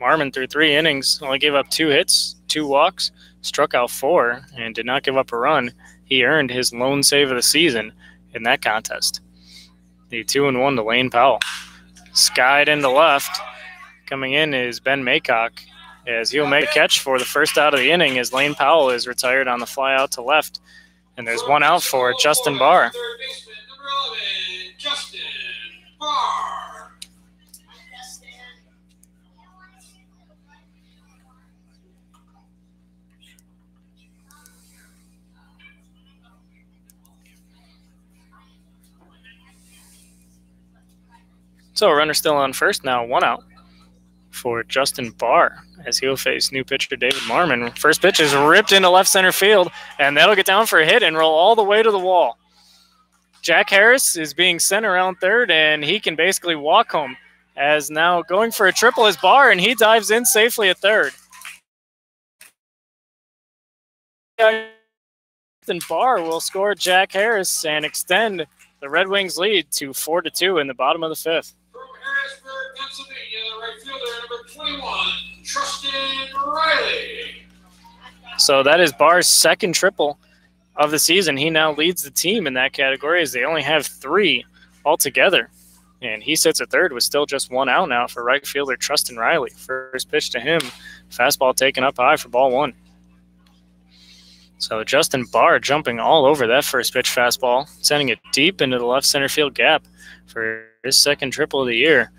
Marmon threw 3 innings, only gave up 2 hits, 2 walks, struck out 4, and did not give up a run. He earned his lone save of the season in that contest. The 2-1 to Lane Powell. Skied into left. Coming in is Ben Maycock, as he'll make a catch for the first out of the inning as Lane Powell is retired on the fly out to left. And there's 1 out for Justin Barr. Third baseman, number 11, Justin Barr. So a runner still on first now, 1 out for Justin Barr as he'll face new pitcher David Marmon. First pitch is ripped into left center field, and that'll get down for a hit and roll all the way to the wall. Jack Harris is being sent around third, and he can basically walk home, as now going for a triple is Barr, and he dives in safely at third. Justin Barr will score Jack Harris and extend the Red Wings lead to 4-2 in the bottom of the fifth. From Harrisburg, Pennsylvania, the right fielder, number 21, Trustin Riley. So that is Barr's second triple of the season. He now leads the team in that category as they only have 3 altogether. And he sits at third with still just 1 out now for right fielder Trustin Riley. First pitch to him, fastball taken up high for ball 1. So Justin Barr jumping all over that first pitch fastball, sending it deep into the left center field gap for his second triple of the year.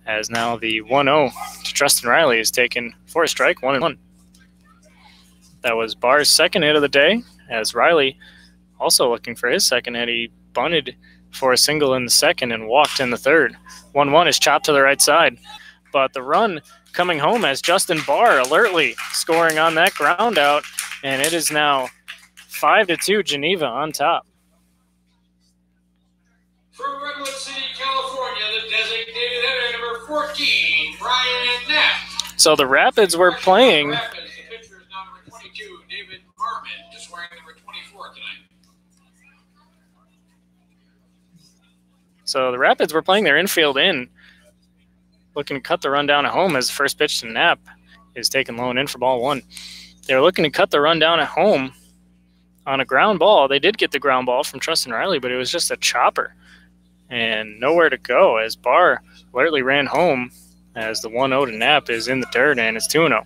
As now the 1-0 to Trustin Riley is taken for a strike, 1-1. That was Barr's second hit of the day, as Riley also looking for his second hit. He bunted for a single in the second and walked in the third. 1-1 is chopped to the right side, but the run coming home as Justin Barr alertly scoring on that ground out, and it is now 5-2 Geneva on top. From Redwood City, California, the designated hitter, number 14, Brian Knapp. So the Rapids were playing. Rapids, the pitcher is now number 22, David Marmon, just wearing number 24 tonight. So the Rapids were playing their infield in, looking to cut the run down at home as the first pitch to Knapp is taken low and in for ball 1. They were looking to cut the run down at home on a ground ball. They did get the ground ball from Trustin Riley, but it was just a chopper and nowhere to go as Barr alertly ran home as the 1-0 to Knapp is in the dirt, and it's 2-0.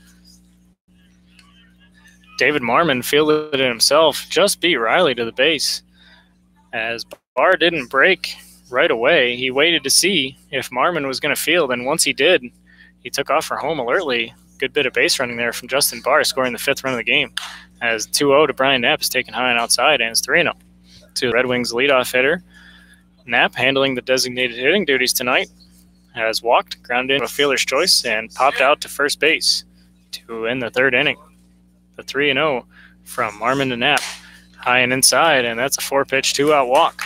David Marmon fielded it himself, just beat Riley to the base. As Barr didn't break right away, he waited to see if Marmon was going to field, and once he did, he took off for home alertly. Good bit of base running there from Justin Barr, scoring the 5th run of the game. As 2-0 to Brian Knapp is taken high and outside, and it's 3-0 to the Red Wings leadoff hitter. Knapp handling the designated hitting duties tonight has walked, grounded in a fielder's choice, and popped out to first base to end the 3rd inning. The 3-0 from Marmon to Knapp, high and inside, and that's a 4-pitch, 2-out walk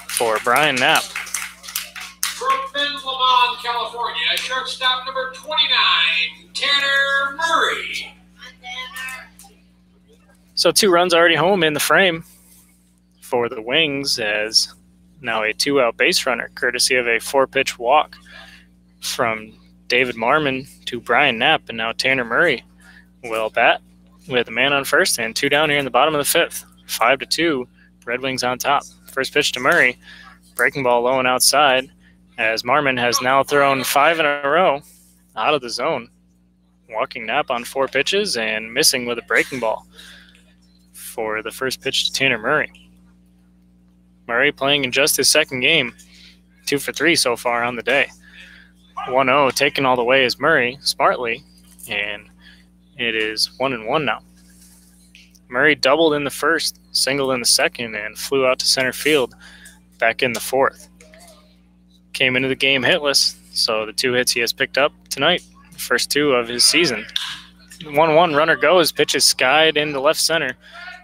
for Brian Knapp. From Ben Lamont, California, shortstop number 29, Tanner Murray. So 2 runs already home in the frame for the Wings, as now a 2-out base runner, courtesy of a 4-pitch walk from David Marmon to Brian Knapp, and now Tanner Murray will bat with a man on first and 2 down here in the bottom of the 5th. 5-2, Red Wings on top. First pitch to Murray. Breaking ball low and outside, as Marmon has now thrown 5 in a row out of the zone. Walking Knapp on 4 pitches and missing with a breaking ball for the first pitch to Tanner Murray. Murray playing in just his second game. 2 for 3 so far on the day. 1-0 taken all the way is Murray smartly, and it is 1-1 now. Murray doubled in the first, singled in the second, and flew out to center field back in the 4th. Came into the game hitless, so the 2 hits he has picked up tonight, the first 2 of his season. 1-1 runner goes, pitch is skied into left center.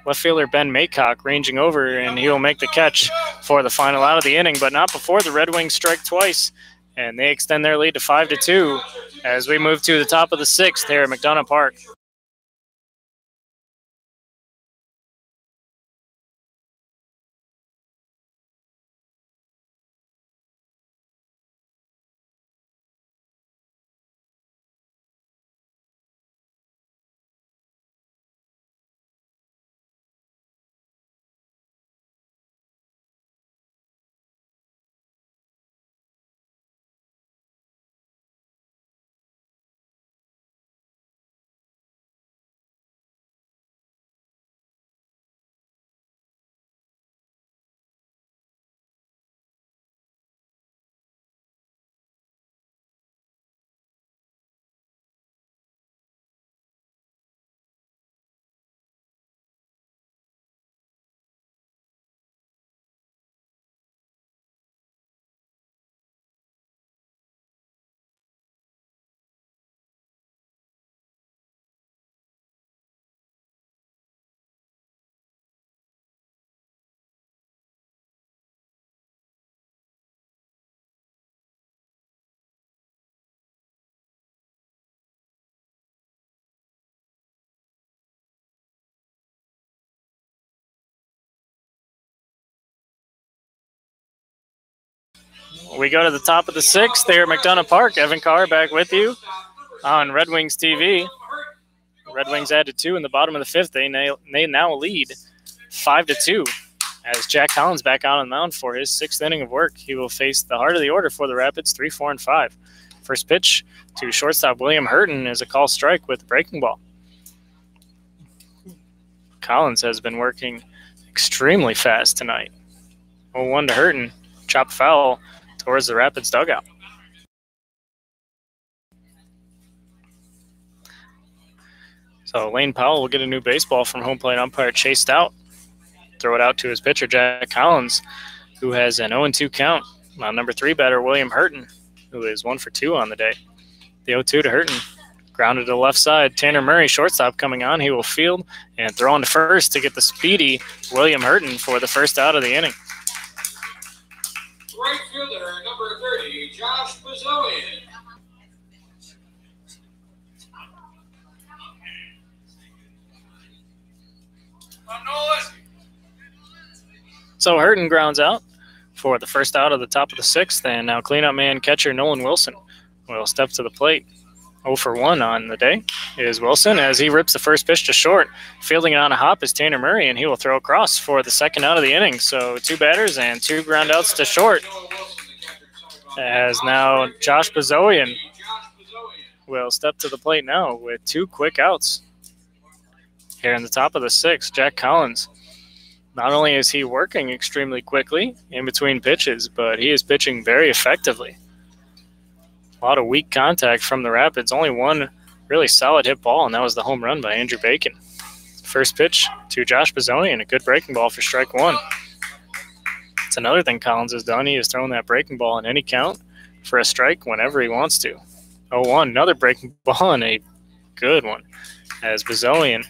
Left fielder Ben Maycock ranging over, and he will make the catch for the final out of the inning, but not before the Red Wings strike twice, and they extend their lead to 5-2 as we move to the top of the 6th here at McDonough Park. We go to the top of the 6th there at McDonough Park. Evan Carr back with you on Red Wings TV. Red Wings added 2 in the bottom of the 5th. They now lead 5-2 as Jack Collins back out on the mound for his 6th inning of work. He will face the heart of the order for the Rapids, 3, 4, and 5. First pitch to shortstop William Hurton is a call strike with the breaking ball. Collins has been working extremely fast tonight. 0-1 to Hurton. Chop foul towards the Rapids dugout. So Lane Powell will get a new baseball from home plate umpire Chase Stout. Throw it out to his pitcher, Jack Collins, who has an 0-2 count on number 3 batter, William Hurton, who is 1 for 2 on the day. The 0-2 to Hurton. Grounded to the left side. Tanner Murray, shortstop, coming on. He will field and throw on to first to get the speedy William Hurton for the first out of the inning. Right fielder, number 30, Josh Bazoian. So Hurton grounds out for the first out of the top of the 6th, and now cleanup man catcher Nolan Wilson will step to the plate. 0 for 1 on the day is Wilson as he rips the first pitch to short. Fielding it on a hop is Tanner Murray, and he will throw across for the second out of the inning. So 2 batters and 2 ground outs to short. As now Josh Bazoian will step to the plate now with 2 quick outs. Here in the top of the 6th, Jack Collins. Not only is he working extremely quickly in between pitches, but he is pitching very effectively. A lot of weak contact from the Rapids. Only one really solid hit ball, and that was the home run by Andrew Bacon. First pitch to Josh Bazoian, a good breaking ball for strike 1. It's another thing Collins has done. He has thrown that breaking ball in any count for a strike whenever he wants to. 0-1, another breaking ball, and a good one. As Bazoian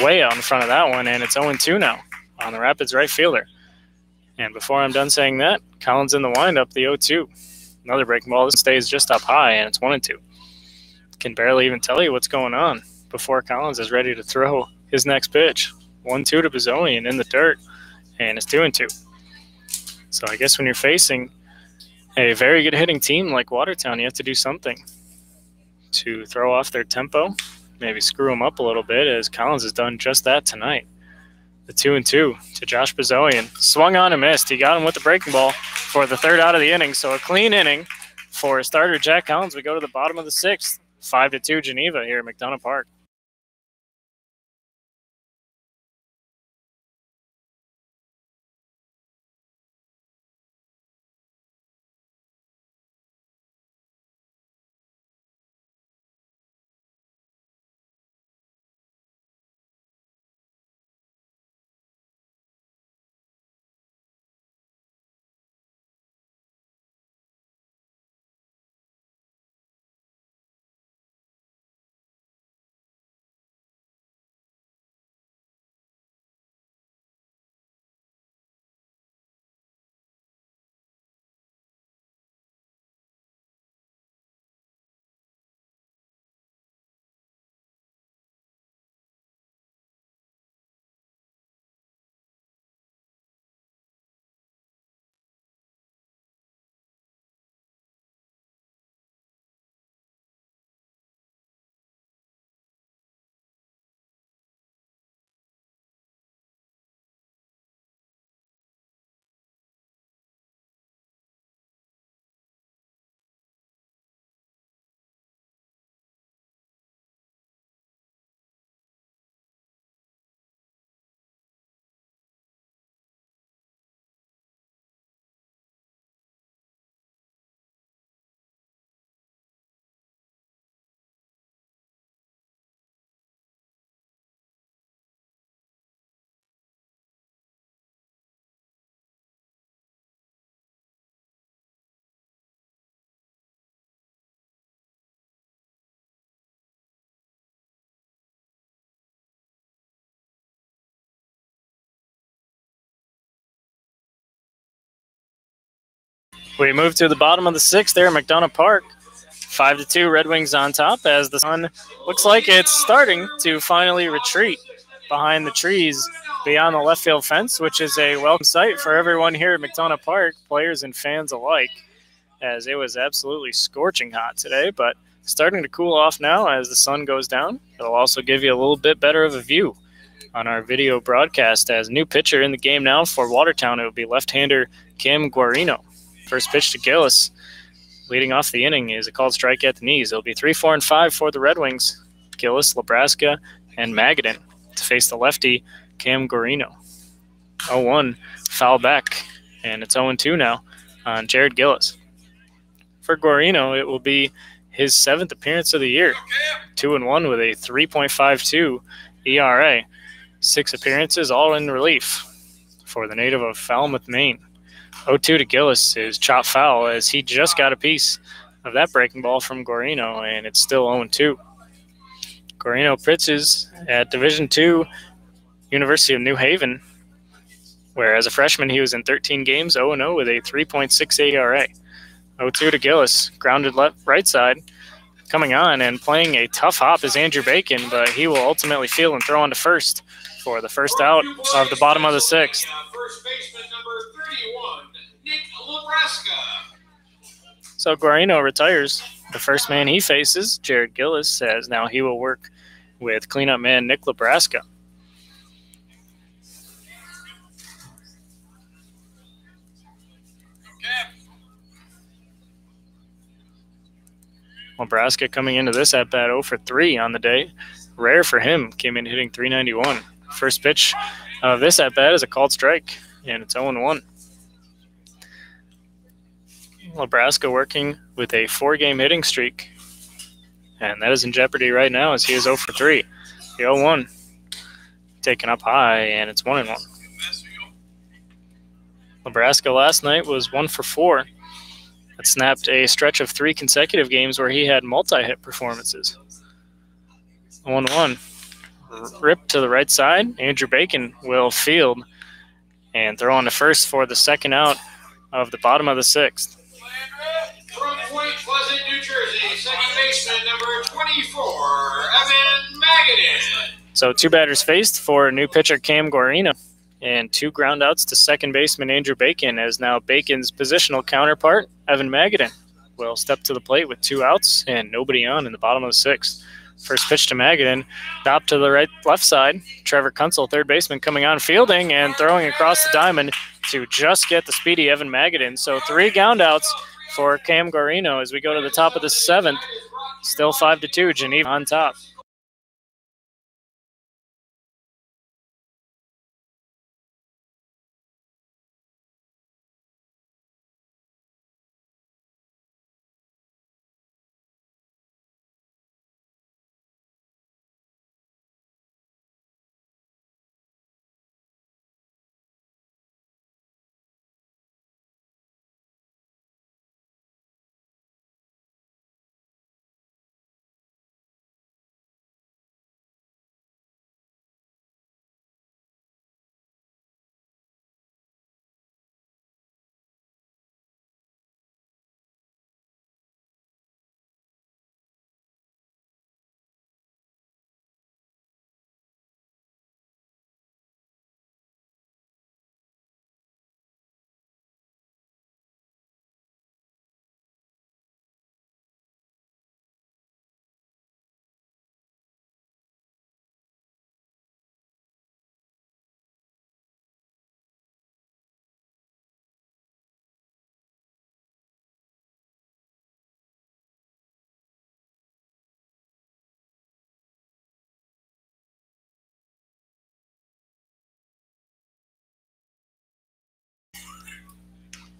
way out in front of that one, and it's 0-2 now on the Rapids right fielder. And before I'm done saying that, Collins in the windup, the 0-2. Another breaking ball. This stays just up high, and it's 1-2. Can barely even tell you what's going on before Collins is ready to throw his next pitch. 1-2 to Bazoian in the dirt, and it's 2-2. So I guess when you're facing a very good hitting team like Watertown, you have to do something to throw off their tempo maybe screw him up a little bit, as Collins has done just that tonight. The 2-2 to Josh Bazoian. Swung on and missed. He got him with the breaking ball for the third out of the inning. So a clean inning for starter Jack Collins. We go to the bottom of the sixth. 5-2 Geneva here at McDonough Park. We move to the bottom of the sixth there at McDonough Park. 5-2 Red Wings on top, as the sun looks like it's starting to finally retreat behind the trees beyond the left field fence, which is a welcome sight for everyone here at McDonough Park, players and fans alike, as it was absolutely scorching hot today, but starting to cool off now as the sun goes down. It'll also give you a little bit better of a view on our video broadcast, as new pitcher in the game now for Watertown. It will be left-hander Cam Guarino. First pitch to Gillis. Leading off the inning is a called strike at the knees. It'll be 3, 4, and 5 for the Red Wings. Gillis, Nebraska, and Magadan to face the lefty, Cam Guarino. 0-1, foul back, and it's 0-2 now on Jared Gillis. For Guarino, it will be his 7th appearance of the year. 2-1 with a 3.52 ERA. 6 appearances, all in relief for the native of Falmouth, Maine. 0-2 to Gillis is chop foul, as he just got a piece of that breaking ball from Guarino, and it's still 0-2. Guarino pitches at Division II, University of New Haven, where as a freshman he was in 13 games, 0-0 with a 3.68 ERA. 0-2 to Gillis, grounded right side. Coming on and playing a tough hop is Andrew Bacon, but he will ultimately field and throw on to first for the first out of the bottom of the sixth. First baseman number 31, Nick Nebraska. So Guarino retires. The first man he faces, Jared Gillis, says now he will work with cleanup man Nick Nebraska. Nebraska coming into this at-bat 0 for 3 on the day. Rare for him, came in hitting .391. First pitch of this at-bat is a called strike, and it's 0-1. Nebraska working with a 4-game hitting streak, and that is in jeopardy right now as he is 0 for 3. The 0-1 taken up high, and it's 1-1. Nebraska last night was 1 for 4. That snapped a stretch of 3 consecutive games where he had multi-hit performances. 1-1. Rip to the right side. Andrew Bacon will field and throw on to first for the second out of the bottom of the sixth. From Point Pleasant, New Jersey, second baseman number 24, Evan Magadan. So 2 batters faced for new pitcher Cam Guarino, and 2 groundouts to second baseman Andrew Bacon, as now Bacon's positional counterpart, Evan Magadan, will step to the plate with 2 outs and nobody on in the bottom of the sixth. First pitch to Magadan, top to the left side. Trevor Kunsel, third baseman, coming on, fielding and throwing across the diamond to just get the speedy Evan Magadan. So 3 ground outs for Cam Guarino as we go to the top of the 7th. Still 5-2, Geneva on top.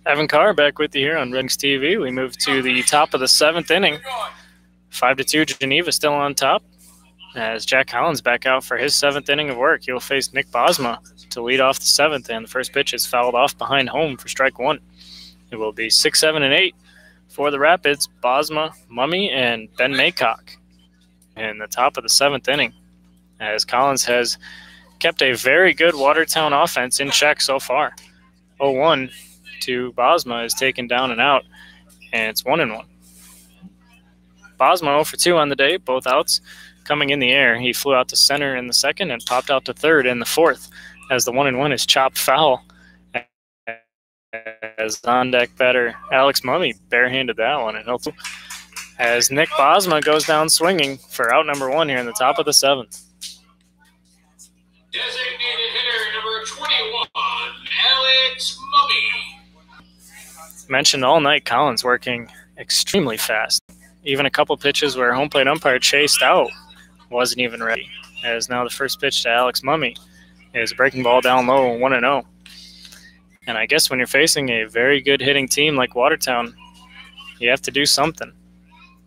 Evan Carr back with you here on Red Wings TV. We move to the top of the 7th inning. 5-2, Geneva still on top. As Jack Collins back out for his 7th inning of work, he'll face Nick Bosma to lead off the 7th, and the first pitch is fouled off behind home for strike 1. It will be 6, 7, and 8 for the Rapids, Bosma, Mummy, and Ben Maycock in the top of the 7th inning, as Collins has kept a very good Watertown offense in check so far. 0-1 to Bosma is taken down and out, and it's 1-1. Bosma 0 for 2 on the day, both outs coming in the air. He flew out to center in the 2nd and popped out to 3rd in the 4th, as the 1-1 is chopped foul. As on-deck batter Alex Mummy barehanded that one, and as Nick Bosma goes down swinging for out number 1 here in the top of the 7th. Designated hitter number 21, Alex Mummy. Mentioned all night, Collins working extremely fast. Even a couple pitches where home plate umpire chased out wasn't even ready. As now the first pitch to Alex Mummy is a breaking ball down low, 1-0. And I guess when you're facing a very good hitting team like Watertown, you have to do something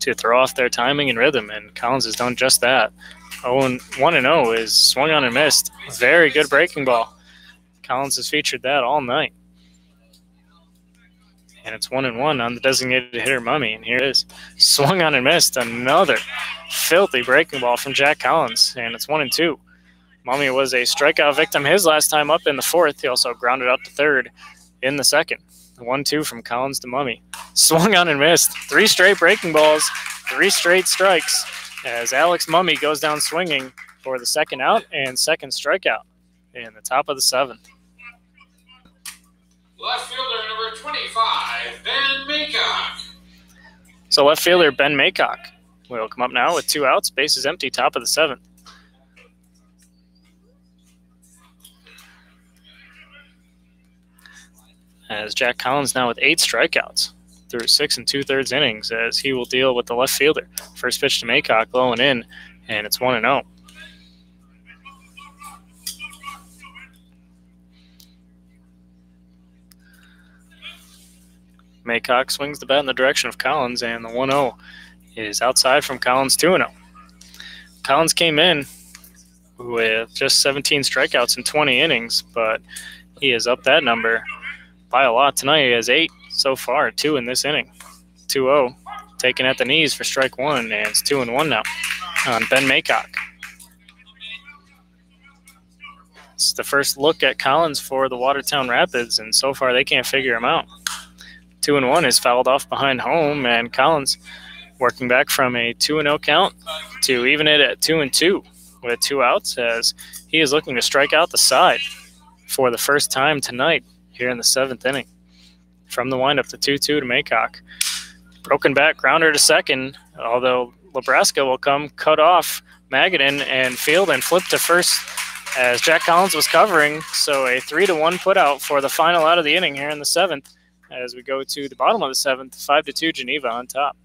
to throw off their timing and rhythm, and Collins has done just that. 1-0 is swung on and missed. Very good breaking ball. Collins has featured that all night. And it's 1-1 on the designated hitter Mummy, and here it is. Swung on and missed. Another filthy breaking ball from Jack Collins, and it's 1-2. Mummy was a strikeout victim his last time up in the 4th. He also grounded out to 3rd in the 2nd. 1-2 from Collins to Mummy. Swung on and missed. 3 straight breaking balls, 3 straight strikes, as Alex Mummy goes down swinging for the 2nd out and 2nd strikeout in the top of the 7th. Left fielder number 25, Ben Maycock. So left fielder Ben Maycock will come up now with 2 outs, bases empty, top of the 7th. As Jack Collins now with 8 strikeouts through 6 2/3 innings, as he will deal with the left fielder. First pitch to Maycock, low and in, and it's 1-0. Maycock swings the bat in the direction of Collins, and the 1-0 is outside from Collins, 2-0. Collins came in with just 17 strikeouts in 20 innings, but he has upped that number by a lot tonight. He has 8 so far, 2 in this inning. 2-0, taken at the knees for strike 1, and it's 2-1 now on Ben Maycock. It's the first look at Collins for the Watertown Rapids, and so far they can't figure him out. 2-1 is fouled off behind home, and Collins working back from a 2-0 count to even it at 2-2 with 2 outs, as he is looking to strike out the side for the first time tonight here in the 7th inning. From the windup, the 2-2 to Maycock. Broken back, grounder to 2nd, although Nebraska will come, cut off Magadan and field and flip to first as Jack Collins was covering. So a 3-1 put out for the final out of the inning here in the 7th as we go to the bottom of the 7th, 5-2 Geneva on top.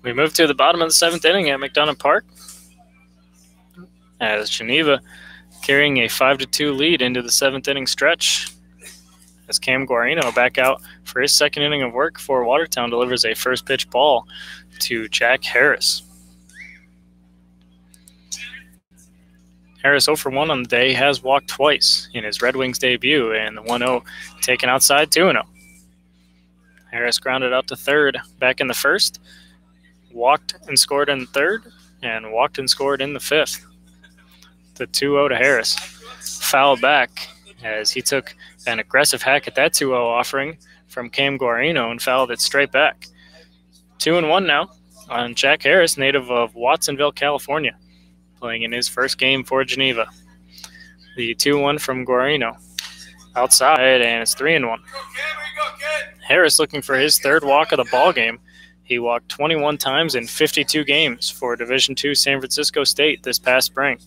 We move to the bottom of the 7th inning at McDonough Park as Geneva carrying a 5-2 lead into the 7th inning stretch as Cam Guarino back out for his 2nd inning of work for Watertown delivers a first pitch ball to Jack Harris. Harris 0 for 1 on the day, has walked twice in his Red Wings debut, and the 1-0 taken outside 2-0. Harris grounded out to third back in the 1st. Walked and scored in the 3rd, and walked and scored in the 5th. The 2-0 to Harris. Fouled back as he took an aggressive hack at that 2-0 offering from Cam Guarino and fouled it straight back. 2-1 now on Jack Harris, native of Watsonville, California, playing in his first game for Geneva. The 2-1 from Guarino. Outside, and it's 3-1. Harris looking for his 3rd walk of the ball game. He walked 21 times in 52 games for Division II San Francisco State this past spring.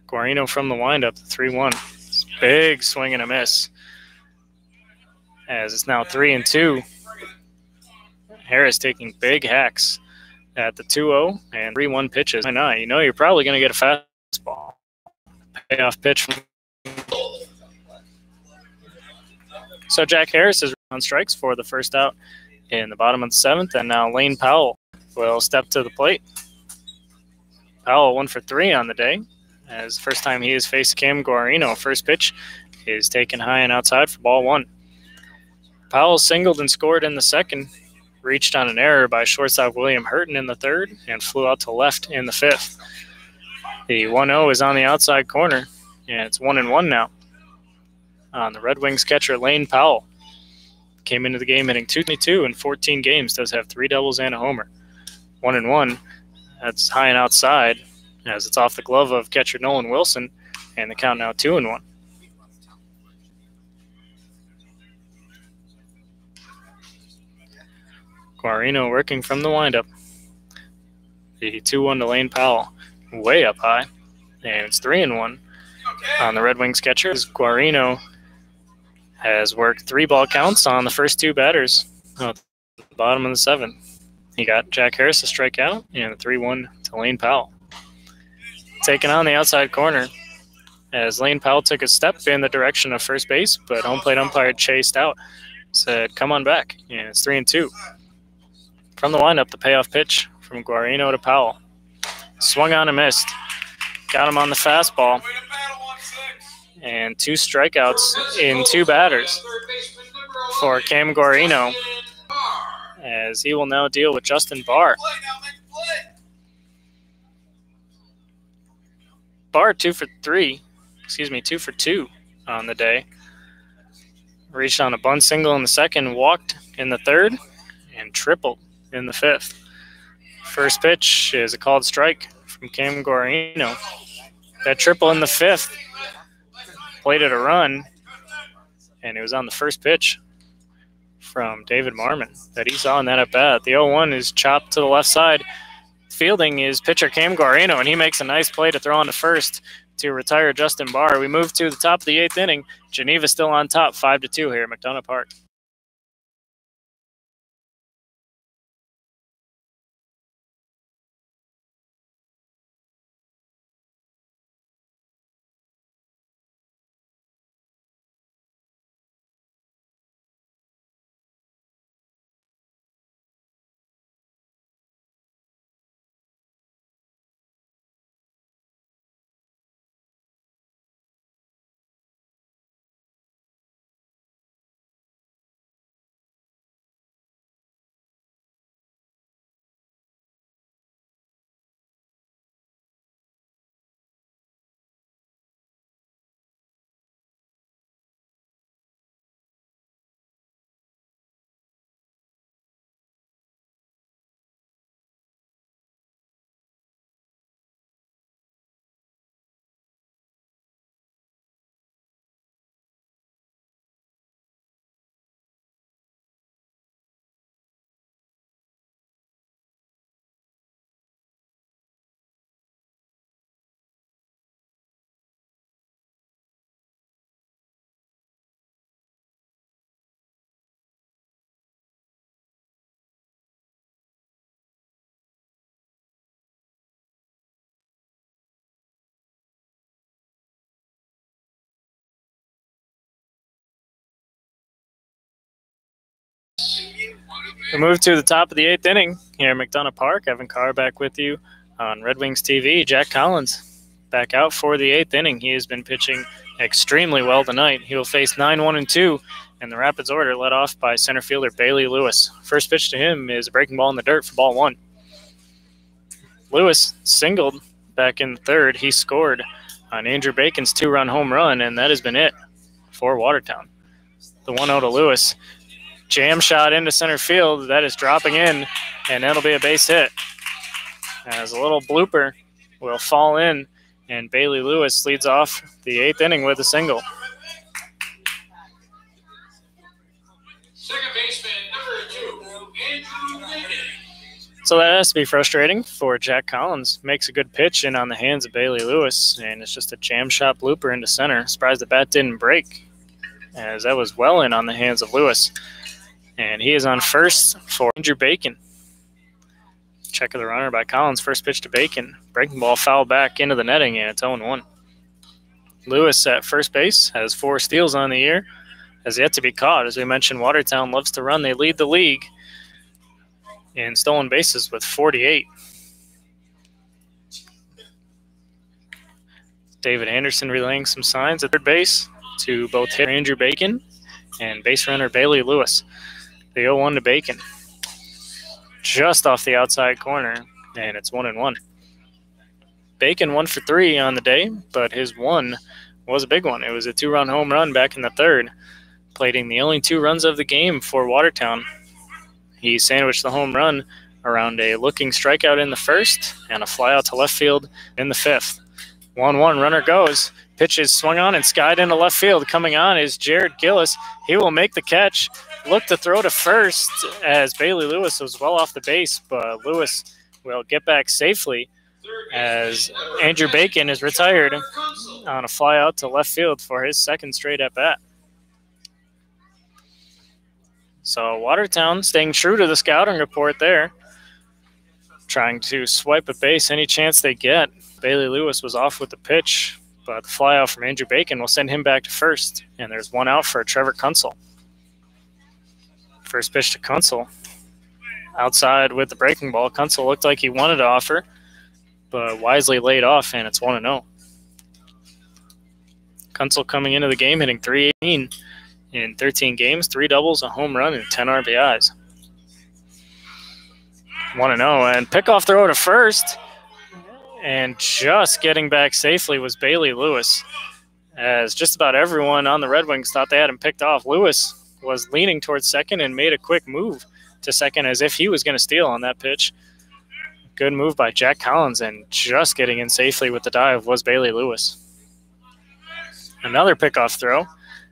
Guarino from the windup, 3-1. Big swing and a miss. As it's now 3-2. Harris taking big hacks at the 2-0 and 3-1 pitches. Why not? You know you're probably going to get a fastball. Payoff pitch. So Jack Harris is on strikes for the first out in the bottom of the 7th, and now Lane Powell will step to the plate. Powell 1 for 3 on the day, as the first time he has faced Cam Guarino. First pitch is taken high and outside for ball 1. Powell singled and scored in the 2nd, reached on an error by shortstop William Hurton in the 3rd, and flew out to left in the 5th. The 1-0 is on the outside corner, and it's 1-1 now on the Red Wings catcher Lane Powell. Came into the game hitting .222 in 14 games, does have 3 doubles and a homer. 1-1, that's high and outside as it's off the glove of catcher Nolan Wilson, and the count now 2-1. Guarino working from the windup. The 2-1 to Lane Powell, way up high, and it's 3-1 on the Red Wings catcher. Guarino has worked 3 ball counts on the first 2 batters at the bottom of the 7th. He got Jack Harris to strike out, and a 3-1 to Lane Powell. Taken on the outside corner as Lane Powell took a step in the direction of first base, but home plate umpire chased out, said, "Come on back," and it's 3-2. From the windup, the payoff pitch from Guarino to Powell. Swung on and missed. Got him on the fastball. And 2 strikeouts in 2 batters for Cam Guarino, as he will now deal with Justin Barr. Barr 2 for 2 on the day. Reached on a bunt single in the 2nd, walked in the 3rd, and tripled in the 5th. First pitch is a called strike from Cam Guarino. That triple in the 5th plated a run, and it was on the first pitch from David Marmon that he saw in that at-bat. The 0-1 is chopped to the left side. Fielding is pitcher Cam Guarino, and he makes a nice play to throw on to first to retire Justin Barr. We move to the top of the 8th inning. Geneva still on top, 5-2 here at McDonough Park. We move to the top of the 8th inning here at McDonough Park. Evan Carr back with you on Red Wings TV. Jack Collins back out for the 8th inning. He has been pitching extremely well tonight. He will face 9-1-2, and the Rapids order led off by center fielder Bailey Lewis. First pitch to him is a breaking ball in the dirt for ball 1. Lewis singled back in the 3rd. He scored on Andrew Bacon's 2-run home run, and that has been it for Watertown. The 1-0 to Lewis. Jam shot into center field. That is dropping in, and that'll be a base hit. As a little blooper will fall in, and Bailey Lewis leads off the 8th inning with a single. Second baseman, number 2, Andrew Bacon. So that has to be frustrating for Jack Collins. Makes a good pitch in on the hands of Bailey Lewis, and it's just a jam shot blooper into center. Surprised the bat didn't break, as that was well in on the hands of Lewis. And he is on first for Andrew Bacon. Check of the runner by Collins. First pitch to Bacon. Breaking ball fouled back into the netting, and it's 0-1. Lewis at first base has 4 steals on the year. Has yet to be caught. As we mentioned, Watertown loves to run. They lead the league in stolen bases with 48. David Anderson relaying some signs at third base to both Andrew Bacon and base runner Bailey Lewis. The 0-1 to Bacon. Just off the outside corner, and it's 1-1. Bacon 1 for 3 on the day, but his 1 was a big one. It was a 2-run home run back in the 3rd, plating the only 2 runs of the game for Watertown. He sandwiched the home run around a looking strikeout in the 1st and a fly out to left field in the 5th. 1-1, runner goes. Pitch is swung on and skied into left field. Coming on is Jared Gillis. He will make the catch. Look to throw to first as Bailey Lewis was well off the base, but Lewis will get back safely as Andrew Bacon is retired on a fly out to left field for his 2nd straight at bat. So Watertown staying true to the scouting report there, trying to swipe a base any chance they get. Bailey Lewis was off with the pitch, but the fly out from Andrew Bacon will send him back to first, and there's 1 out for Trevor Kunsel. First pitch to Kunsel. Outside with the breaking ball. Kunsel looked like he wanted to offer, but wisely laid off, and it's 1-0. Kunsel coming into the game hitting .318 in 13 games, 3 doubles, a home run, and 10 RBIs. 1-0, and pickoff throw to first, and just getting back safely was Bailey Lewis, as just about everyone on the Red Wings thought they had him picked off. Lewis was leaning towards second and made a quick move to second as if he was going to steal on that pitch. Good move by Jack Collins, and just getting in safely with the dive was Bailey Lewis. Another pickoff throw.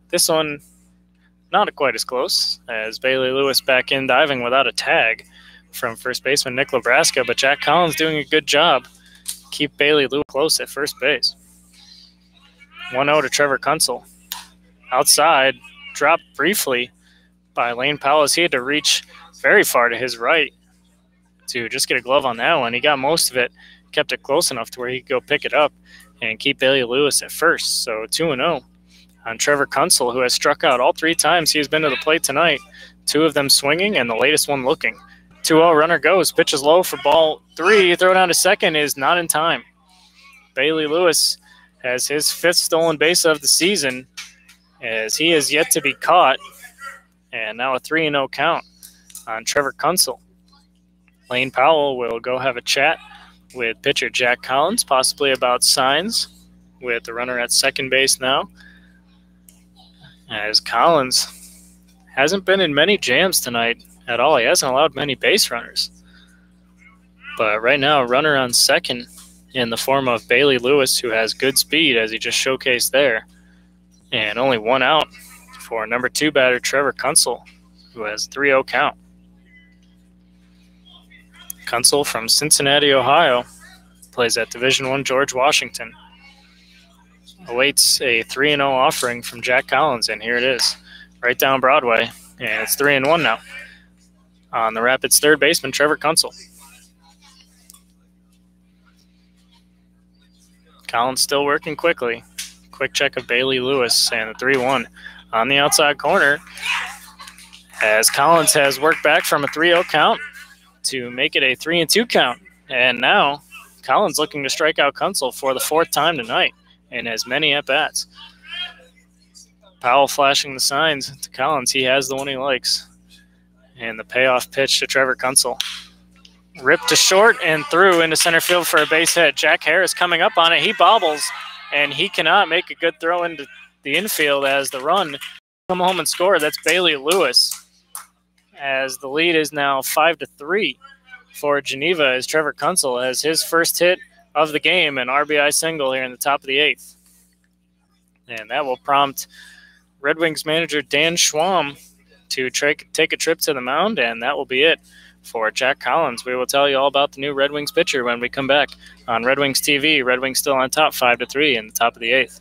This one not quite as close, as Bailey Lewis back in diving without a tag from first baseman Nick Lebraska, but Jack Collins doing a good job. Keep Bailey Lewis close at first base. 1-0 to Trevor Kunsel. Outside, dropped briefly by Lane Powell as he had to reach very far to his right to just get a glove on that one. He got most of it, kept it close enough to where he could go pick it up and keep Bailey Lewis at first. So 2-0 on Trevor Kunsel, who has struck out all 3 times he has been to the plate tonight. 2 of them swinging and the latest one looking. 2-0, runner goes. Pitches low for ball 3. Throw down to second is not in time. Bailey Lewis has his 5th stolen base of the season, as he is yet to be caught. And now a 3-0 count on Trevor Kunsel. Lane Powell will go have a chat with pitcher Jack Collins, possibly about signs, with the runner at second base now. As Collins hasn't been in many jams tonight at all. He hasn't allowed many base runners. But right now, a runner on second in the form of Bailey Lewis, who has good speed, as he just showcased there. And only 1 out for number 2 batter Trevor Kunsel, who has 3-0 count. Kunsel from Cincinnati, Ohio, plays at Division I George Washington. Awaits a 3-0 offering from Jack Collins, and here it is, right down Broadway, and it's 3-1 now on the Rapids third baseman Trevor Kunsel. Collins still working quickly. Quick check of Bailey Lewis, and the 3-1 on the outside corner, as Collins has worked back from a 3-0 count to make it a 3-2 count. And now Collins looking to strike out Kunsel for the 4th time tonight and has many at-bats. Powell flashing the signs to Collins. He has the one he likes. And the payoff pitch to Trevor Kunsel. Ripped to short and through into center field for a base hit. Jack Harris coming up on it. He bobbles, and he cannot make a good throw into the infield as the run come home and score. That's Bailey Lewis, as the lead is now 5-3 for Geneva, as Trevor Kunsel has his first hit of the game, an RBI single here in the top of the 8th. And that will prompt Red Wings manager Dan Schwam to take a trip to the mound, and that will be it for Jack Collins. We will tell you all about the new Red Wings pitcher when we come back on Red Wings TV. Red Wings still on top 5-3 in the top of the 8th.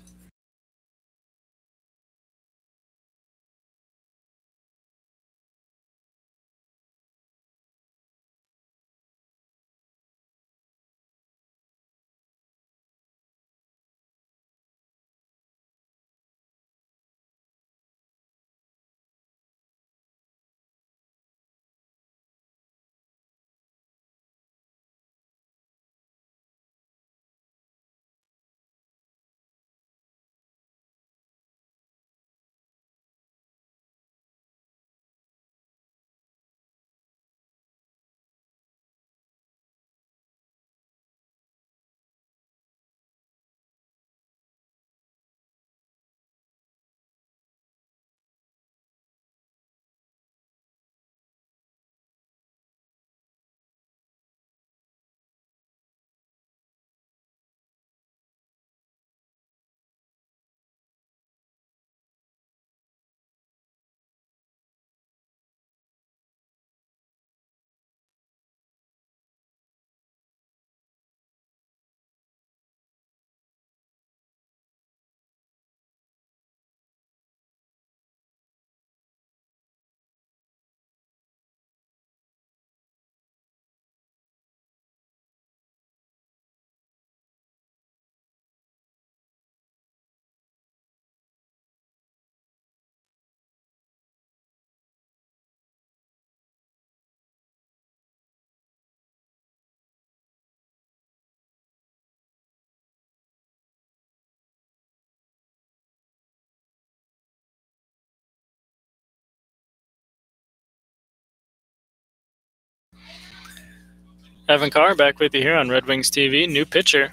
Evan Carr back with you here on Red Wings TV. New pitcher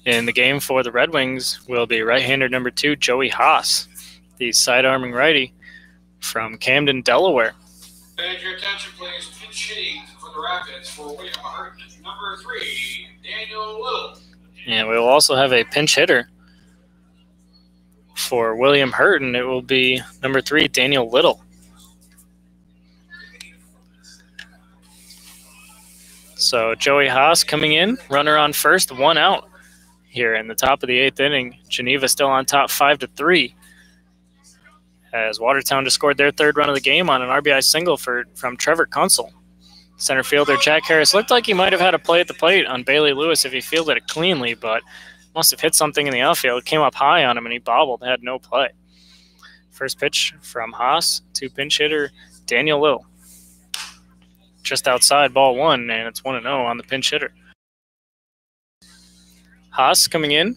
in the game for the Red Wings will be right-hander number 2, Joey Haas, the side-arming righty from Camden, Delaware. And your attention, please. Pinch hitting for the Rapids for William Hurton, number 3, Daniel Little. And we will also have a pinch hitter for William Hurton. It will be number 3, Daniel Little. So Joey Haas coming in, runner on first, 1 out here in the top of the 8th inning. Geneva still on top 5-3. As Watertown just scored their 3rd run of the game on an RBI single from Trevor Kunsel. Center fielder Jack Harris looked like he might have had a play at the plate on Bailey Lewis if he fielded it cleanly, but must have hit something in the outfield. It came up high on him and he bobbled, had no play. First pitch from Haas to pinch hitter Daniel Little. Just outside, ball 1, and it's 1-0 on the pinch hitter. Haas coming in,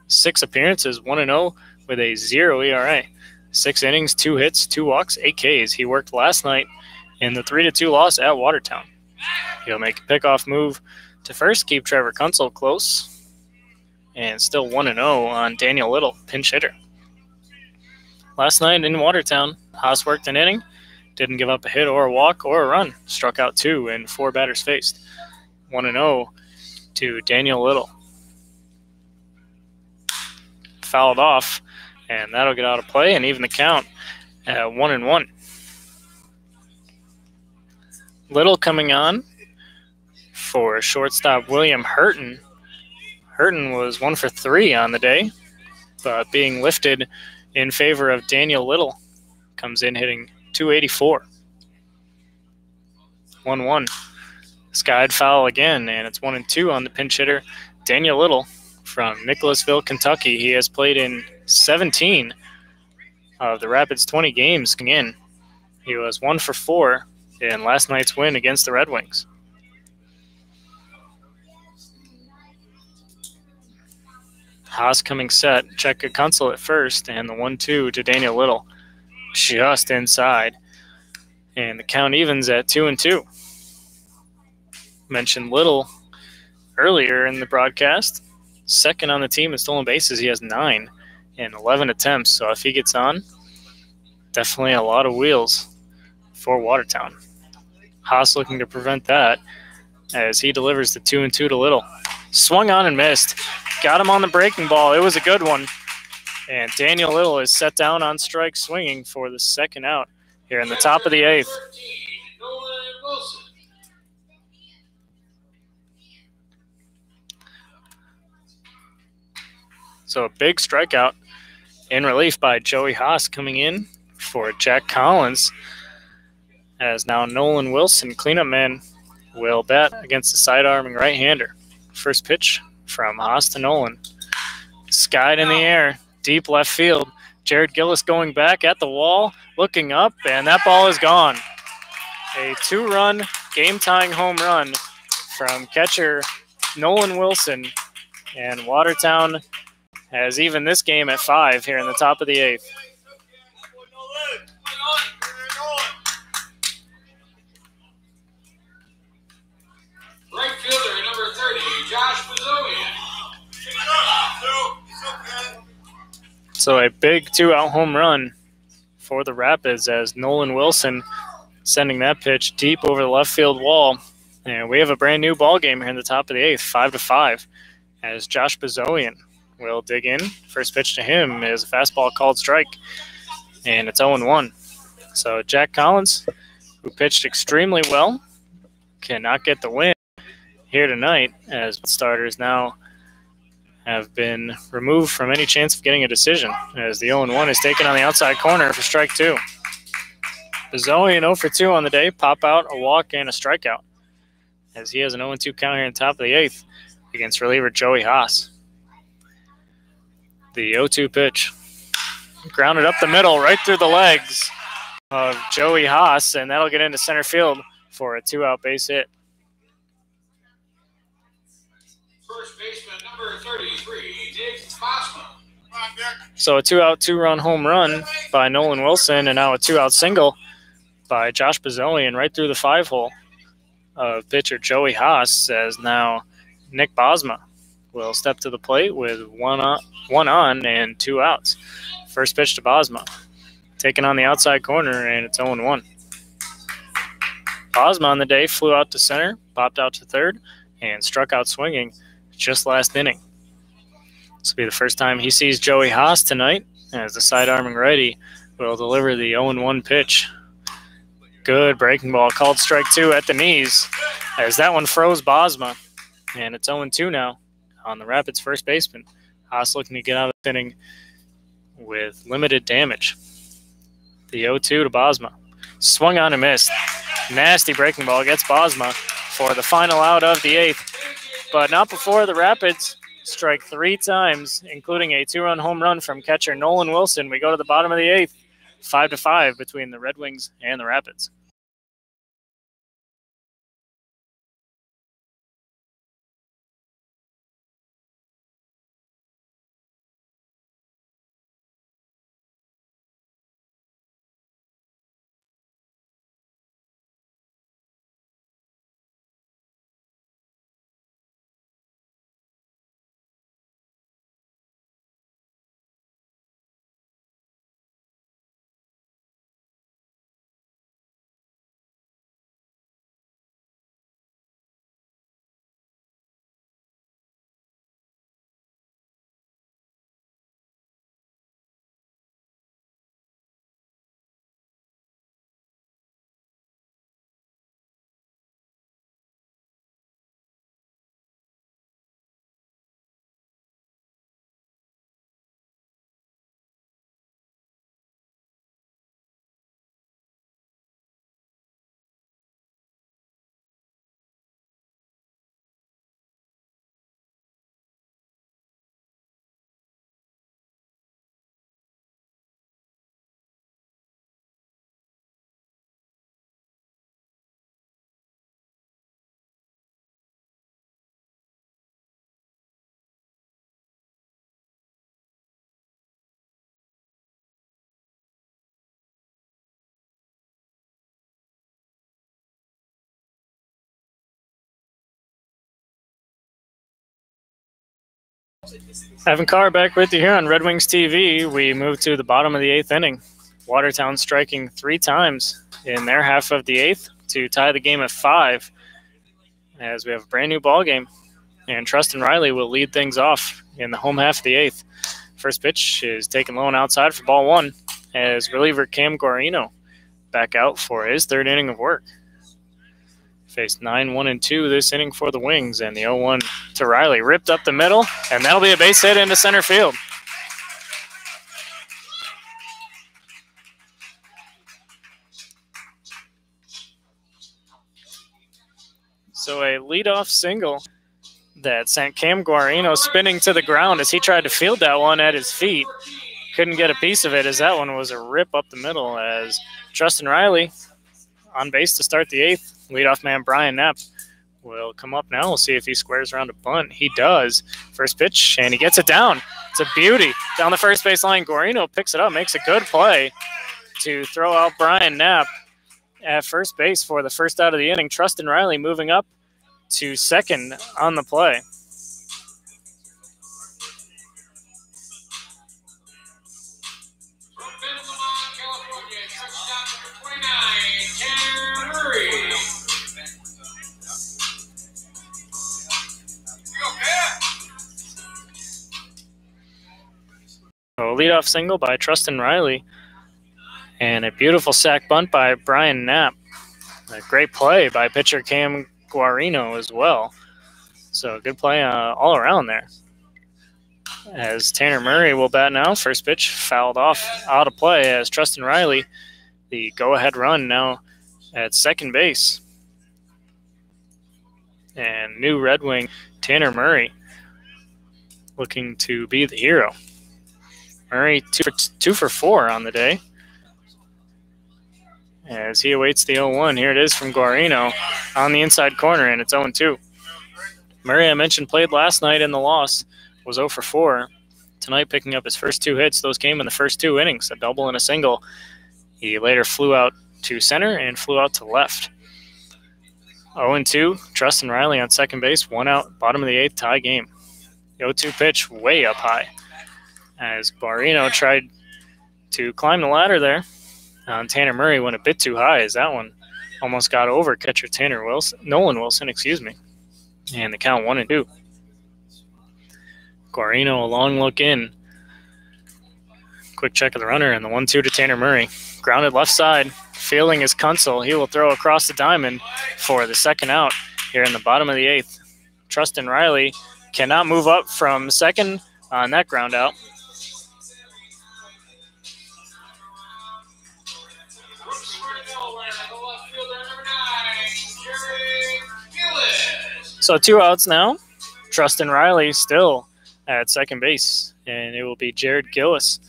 6 appearances, 1-0 with a 0 ERA. 6 innings, 2 hits, 2 walks, 8 Ks. He worked last night in the 3-2 loss at Watertown. He'll make a pickoff move to first, keep Trevor Kunsel close, and still 1-0 on Daniel Little, pinch hitter. Last night in Watertown, Haas worked an inning, didn't give up a hit or a walk or a run, struck out 2 and 4 batters faced. 1-0 to Daniel Little. Fouled off, and that'll get out of play and even the count at 1-1. Little coming on for shortstop William Hurton. Hurton was 1 for 3 on the day, but being lifted in favor of Daniel Little. Comes in hitting .284. 1-1. Skied foul again, and it's 1-2 on the pinch hitter Daniel Little from Nicholasville, Kentucky. He has played in 17 of the Rapids' 20 games coming in. He was 1 for 4 in last night's win against the Red Wings. Haas coming set, check a Kunsel at first, and the 1-2 to Daniel Little just inside. And the count evens at 2-2. Mentioned Little earlier in the broadcast. Second on the team in stolen bases. He has 9 in 11 attempts. So if he gets on, definitely a lot of wheels for Watertown. Haas looking to prevent that as he delivers the 2-2 to Little. Swung on and missed. Got him on the breaking ball. It was a good one. And Daniel Little is set down on strike swinging for the second out here in the top of the 8th. So a big strikeout in relief by Joey Haas coming in for Jack Collins. As now Nolan Wilson, cleanup man, will bat against the side-arming right-hander. First pitch from Haas to Nolan. Skied in the air, deep left field. Jared Gillis going back at the wall, looking up, and that ball is gone. A 2-run, game-tying home run from catcher Nolan Wilson. And Watertown has even this game at 5 here in the top of the 8th. Right fielder, number 30, Josh Bazovian. So a big 2-out home run for the Rapids as Nolan Wilson sending that pitch deep over the left field wall. And we have a brand new ball game here in the top of the 8th, 5-5, as Josh Bazovian will dig in. First pitch to him is a fastball called strike, and it's 0-1. So Jack Collins, who pitched extremely well, cannot get the win here tonight as starters now have been removed from any chance of getting a decision as the 0-1 is taken on the outside corner for strike 2. Bazovian 0 for 2 on the day, pop out, a walk, and a strikeout as he has an 0-2 count here in the top of the 8th against reliever Joey Haas. The 0-2 pitch grounded up the middle right through the legs of Joey Haas, and that'll get into center field for a 2-out base hit. First baseman, number 33, Nick Bosma. So a 2-out, 2-run home run by Nolan Wilson, and now a 2-out single by Josh Bazovian right through the 5-hole of pitcher Joey Haas, as now Nick Bosma will step to the plate with one on and 2 outs. First pitch to Bosma, taken on the outside corner, and it's 0-1. Bosma on the day flew out to center, popped out to third, and struck out swinging just last inning. This will be the first time he sees Joey Haas tonight, as the side-arming righty will deliver the 0-1 pitch. Good breaking ball, called strike 2 at the knees, as that one froze Bosma. And it's 0-2 now on the Rapids first baseman. Haas looking to get out of the inning with limited damage. The 0-2 to Bosma. Swung on and missed. Nasty breaking ball gets Bosma for the final out of the 8th. But not before the Rapids strike 3 times, including a 2-run home run from catcher Nolan Wilson. We go to the bottom of the 8th, 5-5 between the Red Wings and the Rapids. Evan Carr back with you here on Red Wings TV. We move to the bottom of the 8th inning. Watertown striking 3 times in their half of the 8th to tie the game at 5, as we have a brand new ball game. And Trustin Riley will lead things off in the home half of the 8th. First pitch is taken low and outside for ball 1, as reliever Cam Guarino back out for his 3rd inning of work. Faced 9-1-2 this inning for the Wings, and the 0-1 to Riley ripped up the middle, and that'll be a base hit into center field. So a leadoff single that sent Cam Guarino spinning to the ground as he tried to field that one at his feet. Couldn't get a piece of it, as that one was a rip up the middle, as Trustin Riley on base to start the 8th. Leadoff man Brian Knapp will come up now. We'll see if he squares around a bunt. He does. First pitch, and he gets it down. It's a beauty. Down the first base line, Guarino picks it up, makes a good play to throw out Brian Knapp at first base for the first out of the inning. Trustin Riley moving up to second on the play. A leadoff single by Trustin Riley, and a beautiful sac bunt by Brian Knapp. A great play by pitcher Cam Guarino as well. So good play all around there. As Tanner Murray will bat now. First pitch fouled off out of play, as Trustin Riley, the go-ahead run now at second base. And new Red Wing Tanner Murray looking to be the hero. Murray 2 for 4 on the day, as he awaits the 0-1. Here it is from Guarino on the inside corner, and it's 0-2. Murray, I mentioned, played last night in the loss, was 0 for 4. Tonight picking up his first 2 hits. Those came in the first 2 innings, a double and a single. He later flew out to center and flew out to left. 0-2, Trustin Riley on second base, 1 out, bottom of the 8th, tie game. The 0-2 pitch way up high, as Guarino tried to climb the ladder there. Tanner Murray went a bit too high, as that one Almost got over catcher Nolan Wilson, excuse me. And the count 1-2. Guarino, a long look in. Quick check of the runner, and the 1-2 to Tanner Murray. Grounded left side. Fielding is Kunsel. He will throw across the diamond for the second out here in the bottom of the 8th. Trustin Riley cannot move up from second on that ground out. So 2 outs now. Trustin Riley still at second base, and it will be Jared Gillis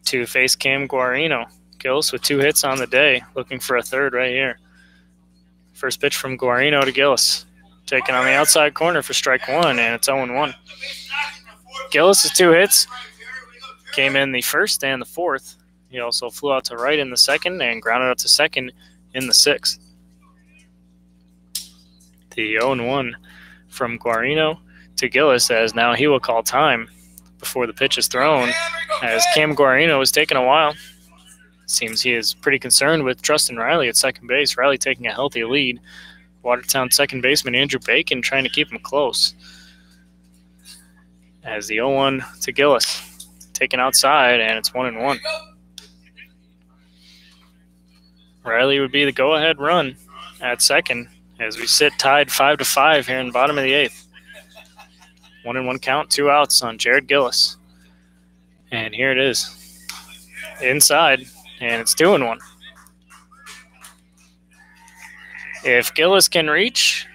to face Cam Guarino. Gillis with 2 hits on the day, looking for a third right here. First pitch from Guarino to Gillis. Taken on the outside corner for strike 1, and it's 0-1. Gillis' 2 hits came in the first and the 4th. He also flew out to right in the second and grounded out to second in the 6th. The 0-1 from Guarino to Gillis, as now he will call time before the pitch is thrown, as Cam Guarino is taking a while. Seems he is pretty concerned with Trustin Riley at second base. Riley taking a healthy lead. Watertown second baseman Andrew Bacon trying to keep him close. As the 0-1 to Gillis. Taken outside, and it's 1-1. Riley would be the go-ahead run at second as we sit tied 5-5 here in the bottom of the 8th. 1-1 count, 2 outs on Jared Gillis. And here it is. Inside. And it's 2-1. If Gillis can reach,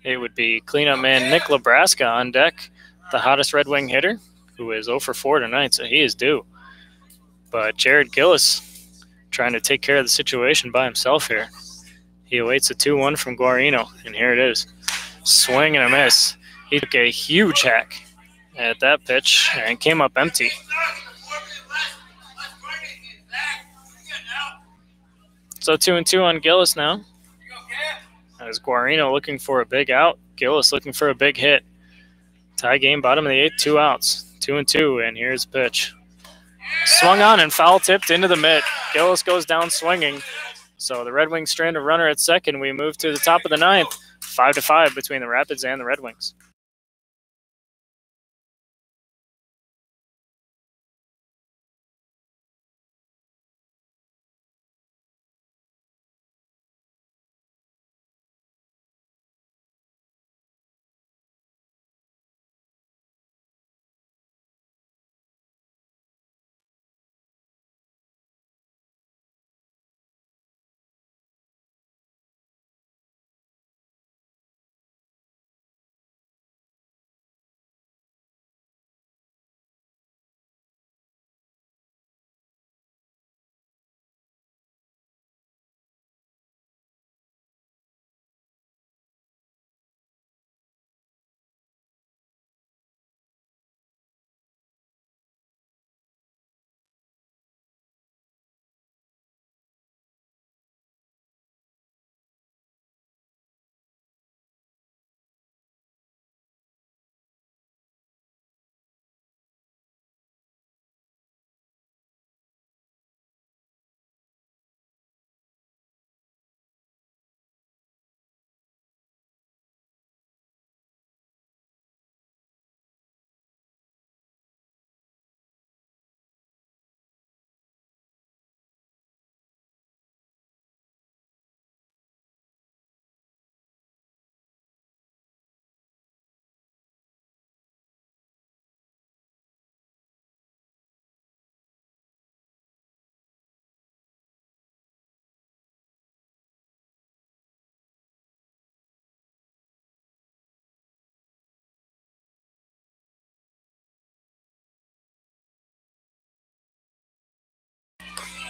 it would be cleanup man Nick Lebraska on deck, the hottest Red Wing hitter, who is 0 for 4 tonight, so he is due. But Jared Gillis trying to take care of the situation by himself here. He awaits a 2-1 from Guarino, and here it is. Swing and a miss. He took a huge hack at that pitch and came up empty. So 2-2 on Gillis now. As Guarino looking for a big out, Gillis looking for a big hit. Tie game, bottom of the 8th, 2 outs. 2-2, and here's the pitch. Swung on and foul tipped into the mitt. Gillis goes down swinging. So the Red Wings strand a runner at second. We move to the top of the 9th. 5-5 between the Rapids and the Red Wings.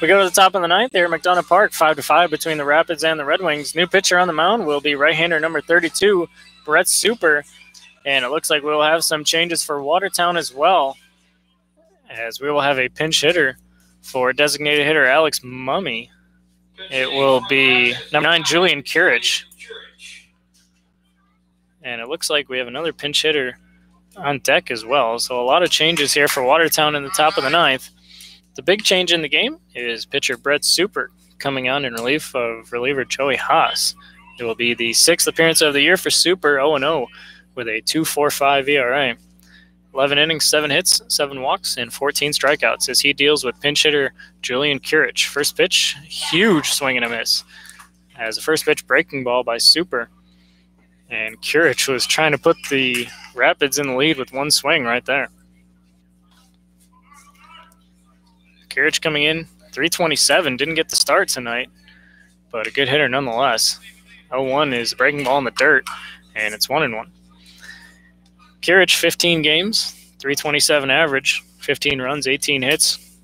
We go to the top of the 9th here at McDonough Park, 5-5 between the Rapids and the Red Wings. New pitcher on the mound will be right-hander number 32, Brett Super. And it looks like we will have some changes for Watertown as well, as we will have a pinch hitter for designated hitter Alex Mummy. It will be number 9, Julian Curich. And it looks like we have another pinch hitter on deck as well. So a lot of changes here for Watertown in the top of the 9th. The big change in the game is pitcher Brett Super coming on in relief of reliever Joey Haas. It will be the 6th appearance of the year for Super, 0-0, with a 2.45 ERA. 11 innings, 7 hits, 7 walks, and 14 strikeouts as he deals with pinch hitter Julian Kirich. First pitch, huge swing and a miss. As a first pitch breaking ball by Super. And Kirich was trying to put the Rapids in the lead with one swing right there. Kirich coming in, 327, didn't get the start tonight, but a good hitter nonetheless. 0-1 is a breaking ball in the dirt, and it's 1-1. Kirich, 15 games, 327 average, 15 runs, 18 hits,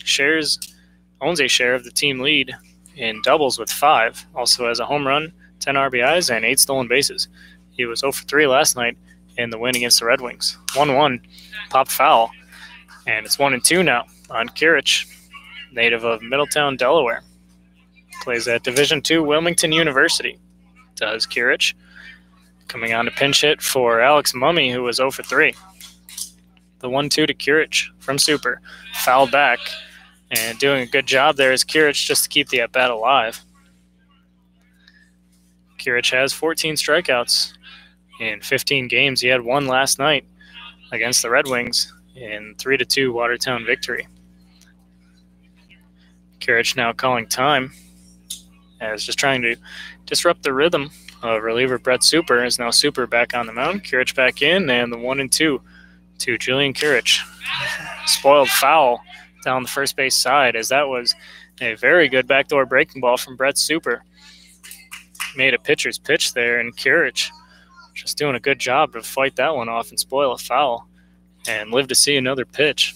owns a share of the team lead in doubles with 5, also has a home run, 10 RBIs, and 8 stolen bases. He was 0 for 3 last night in the win against the Red Wings. 1-1, popped foul, and it's 1-2 now on Kirich, native of Middletown, Delaware. Plays at Division II Wilmington University, does Kirich. Coming on to pinch hit for Alex Mummy, who was 0 for 3. The 1-2 to Kirich from Super. Fouled back, and doing a good job there is Kirich just to keep the at-bat alive. Kirich has 14 strikeouts in 15 games. He had 1 last night against the Red Wings in 3-2 Watertown victory. Kirich now calling time, as just trying to disrupt the rhythm of reliever Brett Super. Is now Super back on the mound. Kirich back in, and the 1-2 to Julian Kirich. Spoiled foul down the first base side, as that was a very good backdoor breaking ball from Brett Super. Made a pitcher's pitch there, and Kirich just doing a good job to fight that one off and spoil a foul and live to see another pitch.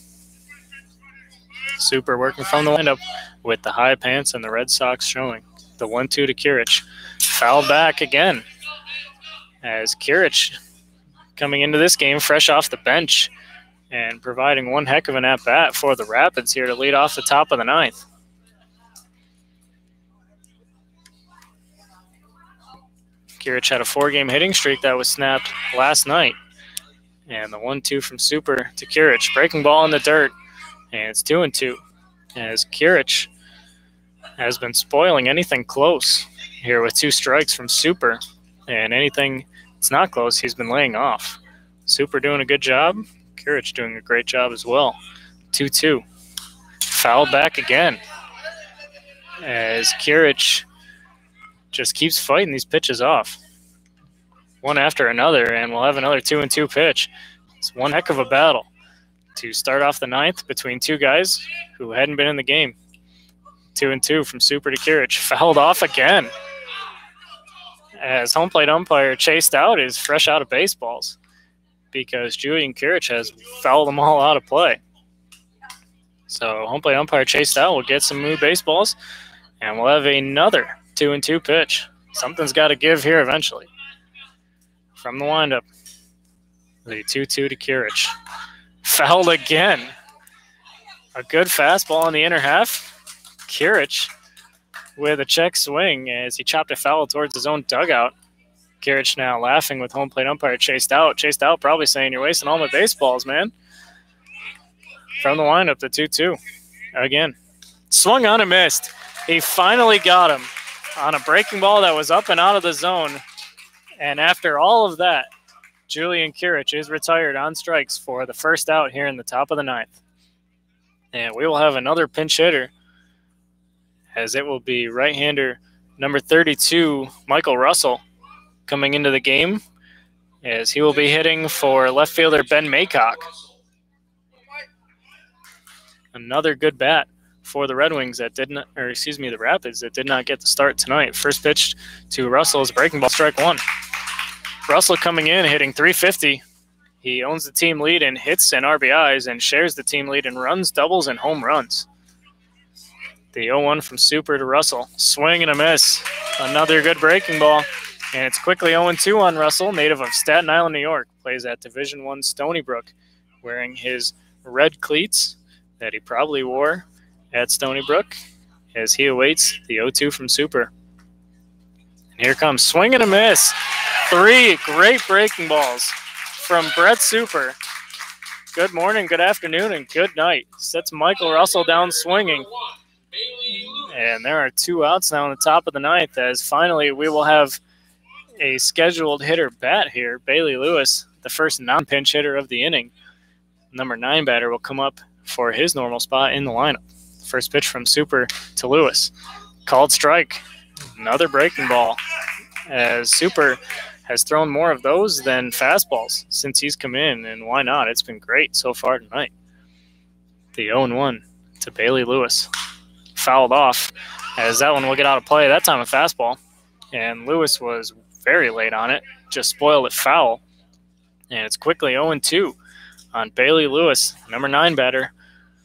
Super working from the windup with the high pants and the Red Sox showing. The 1-2 to Kirich. Fouled back again, as Kirich coming into this game fresh off the bench and providing one heck of an at-bat for the Rapids here to lead off the top of the 9th. Kirich had a 4-game hitting streak that was snapped last night. And the 1-2 from Super to Kirich. Breaking ball in the dirt, and it's 2-2, as Kirich has been spoiling anything close here with 2 strikes from Super, and anything that's not close, he's been laying off. Super doing a good job, Kirich doing a great job as well. 2-2. Fouled back again, as Kirich just keeps fighting these pitches off, one after another, and we'll have another 2-2 pitch. It's one heck of a battle to start off the 9th between 2 guys who hadn't been in the game. 2-2 from Super to Kirich. Fouled off again, as home plate umpire chased out is fresh out of baseballs because Julian Kirich has fouled them all out of play. So home plate umpire chased out. We'll get some new baseballs, and we'll have another 2-2 pitch. Something's got to give here eventually. From the windup, the 2-2 to Kirich. Fouled again. A good fastball in the inner half. Kirich with a check swing as he chopped a foul towards his own dugout. Kirich now laughing with home plate umpire chased out. Chased out, probably saying, "You're wasting all my baseballs, man." From the windup, the 2-2 again. Swung on and missed. He finally got him on a breaking ball that was up and out of the zone. And after all of that, Julian Kirich is retired on strikes for the first out here in the top of the 9th. And we will have another pinch hitter, as it will be right-hander number 32, Michael Russell, coming into the game, as he will be hitting for left fielder Ben Maycock. Another good bat for the Red Wings that the Rapids that did not get the start tonight. First pitch to Russell is a breaking ball, strike 1. Russell coming in, hitting .350. He owns the team lead in hits and RBIs and shares the team lead in runs, doubles, and home runs. The 0-1 from Super to Russell. Swing and a miss. Another good breaking ball. And it's quickly 0-2 on Russell, native of Staten Island, New York. Plays at Division I Stony Brook, wearing his red cleats that he probably wore at Stony Brook as he awaits the 0-2 from Super. And here comes swing and a miss. 3 great breaking balls from Brett Super. Good morning, good afternoon, and good night. Sets Michael Russell down swinging. And there are 2 outs now in the top of the ninth, as finally we will have a scheduled hitter bat here. Bailey Lewis, the first non-pinch hitter of the inning. Number 9 batter will come up for his normal spot in the lineup. First pitch from Super to Lewis. Called strike. Another breaking ball, as Super has thrown more of those than fastballs since he's come in, and why not? It's been great so far tonight. The 0-1 to Bailey Lewis. Fouled off, as that one will get out of play. That time a fastball, and Lewis was very late on it, just spoiled it foul. And it's quickly 0-2 on Bailey Lewis, number 9 batter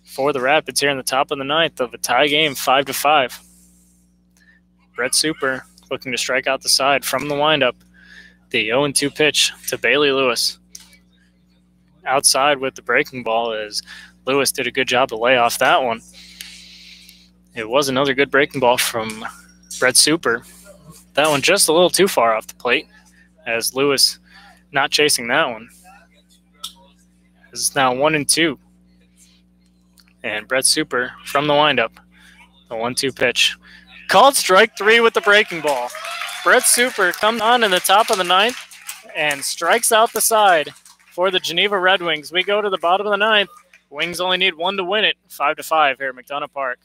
for the Rapids here in the top of the ninth of a tie game, 5-5. Brett Super looking to strike out the side from the windup. The 0-2 pitch to Bailey Lewis. Outside with the breaking ball, as Lewis did a good job to lay off that one. It was another good breaking ball from Brett Super. That one just a little too far off the plate, as Lewis not chasing that one. It's now 1-2. And Brett Super from the windup. The 1-2 pitch. Called strike 3 with the breaking ball. Brett Super comes on in the top of the ninth and strikes out the side for the Geneva Red Wings. We go to the bottom of the ninth. Wings only need 1 to win it. 5-5 here at McDonough Park.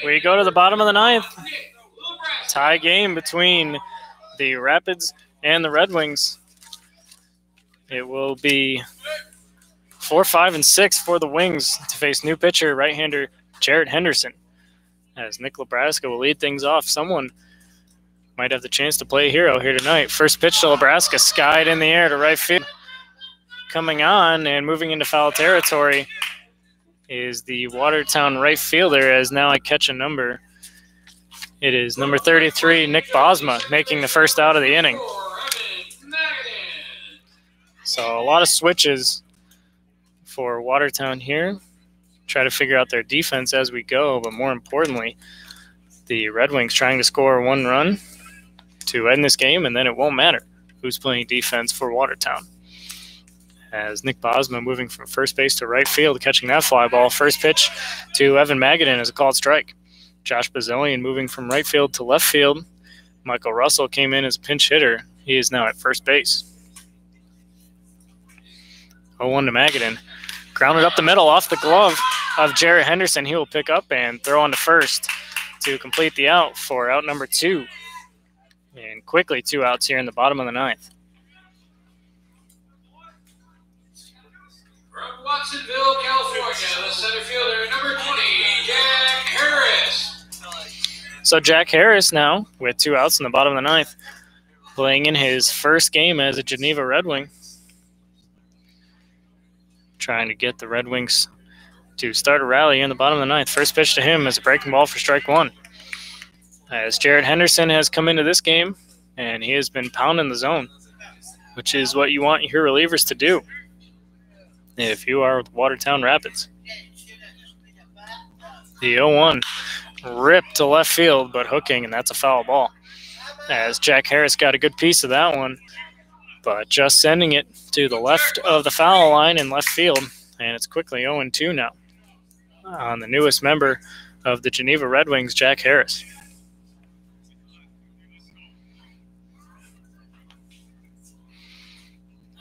We go to the bottom of the ninth. Tie game between the Rapids and the Red Wings. It will be 4, 5, and 6 for the Wings to face new pitcher, right-hander Jarrett Henderson. As Nick Lebraska will lead things off. Someone might have the chance to play a hero here tonight. First pitch to Lebraska, skied in the air to right field. Coming on and moving into foul territory is the Watertown right fielder, as now I catch a number. It is number 33, Nick Bosma, making the first out of the inning. So a lot of switches for Watertown here. Try to figure out their defense as we go, but more importantly, the Red Wings trying to score 1 run to end this game, and then it won't matter who's playing defense for Watertown. As Nick Bosma moving from first base to right field, catching that fly ball. First pitch to Evan Magadan is a called strike. Josh Bazillion moving from right field to left field. Michael Russell came in as a pinch hitter. He is now at first base. 0-1 to Magadan. Grounded up the middle off the glove of Jarrett Henderson. He will pick up and throw on to first to complete the out for out number 2. And quickly 2 outs here in the bottom of the ninth. From Watsonville, California, the center fielder, number 20, Jack Harris. So Jack Harris now with 2 outs in the bottom of the ninth, playing in his first game as a Geneva Red Wing. trying to get the Red Wings to start a rally in the bottom of the ninth. First pitch to him is a breaking ball for strike one. As Jarrett Henderson has come into this game, and he has been pounding the zone, which is what you want your relievers to do if you are with Watertown Rapids. The 0-1 ripped to left field, but hooking, and that's a foul ball. As Jack Harris got a good piece of that one, but just sending it to the left of the foul line in left field, and it's quickly 0-2 now on the newest member of the Geneva Red Wings, Jack Harris.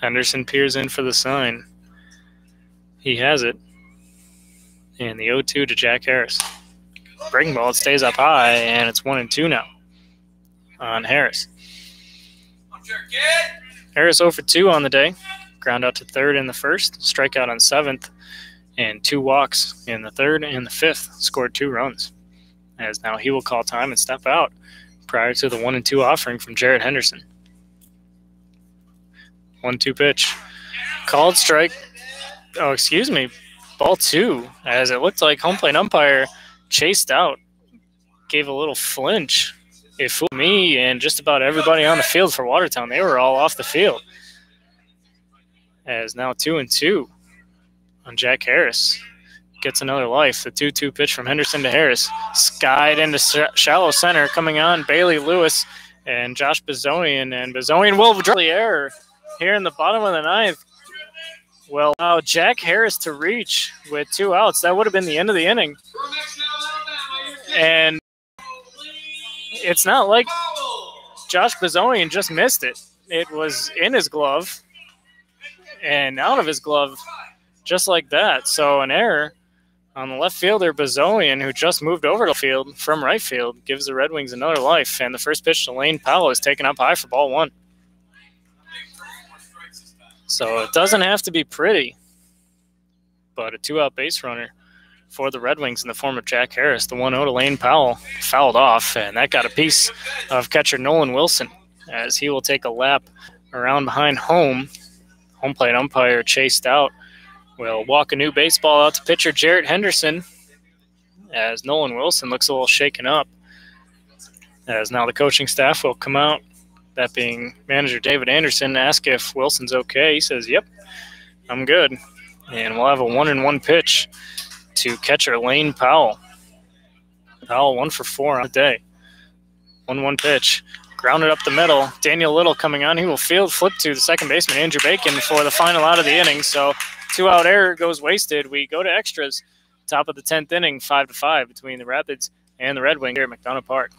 Henderson peers in for the sign. He has it. And the 0-2 to Jack Harris. Breaking ball, it stays up high, and it's 1-2 now on Harris. Harris 0 for 2 on the day. Ground out to third in the first, strikeout on seventh, and 2 walks in the third and the fifth. Scored 2 runs. As now he will call time and step out prior to the 1-2 offering from Jarrett Henderson. 1-2 pitch. Called strike. Oh, excuse me. Ball 2, as it looked like home plate umpire chased out. Gave a little flinch. It fooled me and just about everybody on the field for Watertown. They were all off the field. As now 2-2 on Jack Harris. Gets another life. The 2-2 pitch from Henderson to Harris. Skied into shallow center. Coming on, Bailey Lewis and Josh Bazonian. And Bazonian will draw the error here in the bottom of the ninth. Well, now Jack Harris to reach with 2 outs. That would have been the end of the inning. And it's not like Josh Bazonian just missed it. It was in his glove and out of his glove just like that. So an error on the left fielder, Bazonian, who just moved over to the field from right field, gives the Red Wings another life. And the first pitch to Lane Powell is taken up high for ball 1. So it doesn't have to be pretty, but a 2-out base runner for the Red Wings in the form of Jack Harris. The 1-0 to Lane Powell fouled off, and that got a piece of catcher Nolan Wilson as he will take a lap around behind home. Home plate umpire chased out. Will walk a new baseball out to pitcher Jarrett Henderson as Nolan Wilson looks a little shaken up. As now the coaching staff will come out, that being manager David Anderson, ask if Wilson's okay. He says, yep, I'm good. And we'll have a 1-1 pitch to catcher Lane Powell. Powell 1 for 4 on the day. 1-1 pitch. Grounded up the middle. Daniel Little coming on. He will field flip to the second baseman, Andrew Bacon, for the final out of the inning. So 2-out error goes wasted. We go to extras. Top of the 10th inning, 5-5 between the Rapids and the Red Wings here at McDonough Park.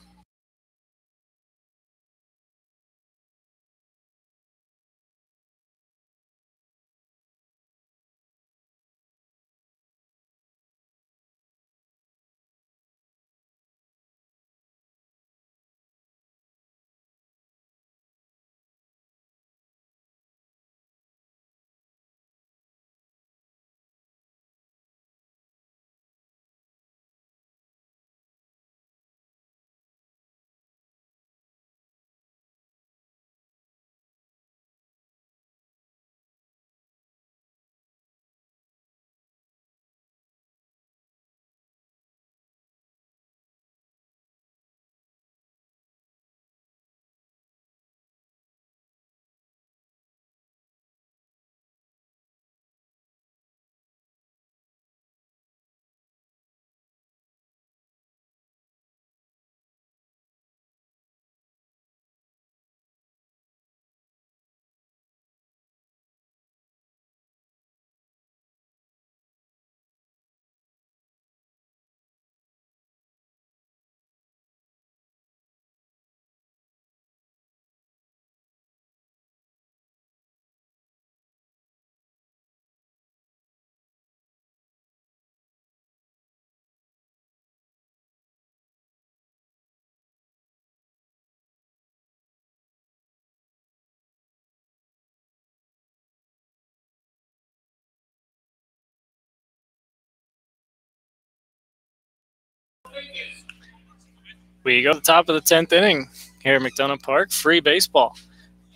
We go to the top of the 10th inning here at McDonough Park. Free baseball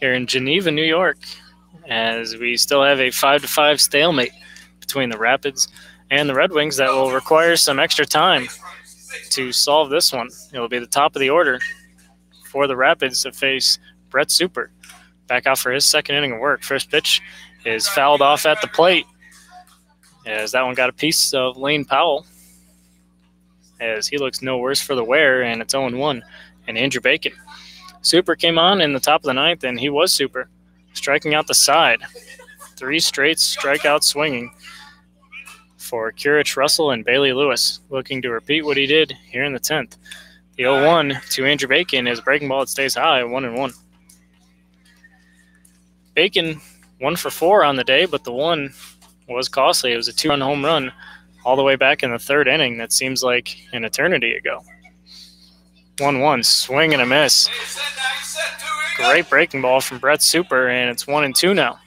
here in Geneva, New York, as we still have a 5-5 stalemate between the Rapids and the Red Wings that will require some extra time to solve this one. It will be the top of the order for the Rapids to face Brett Super. Back out for his second inning of work. First pitch is fouled off at the plate, as that one got a piece of Lane Powell, as he looks no worse for the wear, and it's 0-1. And Andrew Bacon. Super came on in the top of the ninth, and he was super, striking out the side. 3 straight strikeouts swinging for Curich Russell and Bailey Lewis, looking to repeat what he did here in the 10th. The 0-1 to Andrew Bacon is a breaking ball that stays high, 1-1. Bacon 1 for 4 on the day, but the one was costly. It was a 2-run home run all the way back in the 3rd inning. That seems like an eternity ago. 1-1, swing and a miss. Great breaking ball from Brett Super, and it's 1-2 now.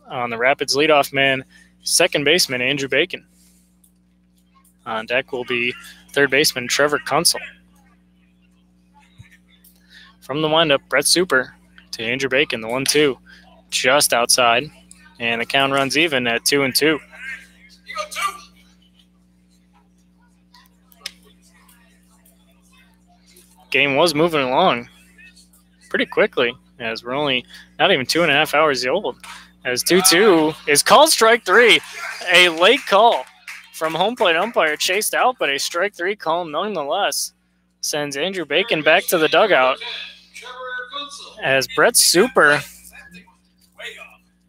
On the Rapids leadoff man, second baseman Andrew Bacon. On deck will be third baseman Trevor Kunsel. From the windup, Brett Super to Andrew Bacon, the 1-2. Just outside, and the count runs even at 2-2. Game was moving along pretty quickly, as we're only not even 2.5 hours old. As 2-2 is called strike 3, a late call from home plate umpire, chased out, but a strike 3 call nonetheless sends Andrew Bacon back to the dugout, as Brett Super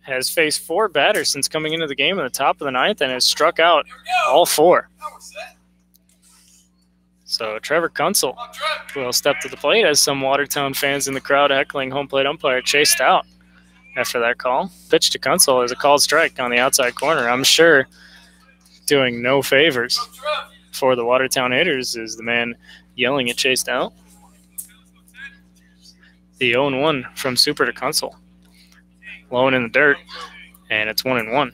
has faced 4 batters since coming into the game in the top of the 9th and has struck out all 4. So Trevor Kunsel will step to the plate, as some Watertown fans in the crowd heckling home plate umpire chased out after that call. Pitch to Kunsel is a called strike on the outside corner. I'm sure doing no favors for the Watertown hitters is the man yelling it chased out. The 0-1 from Super to Kunsel. Low in the dirt, and it's 1-1.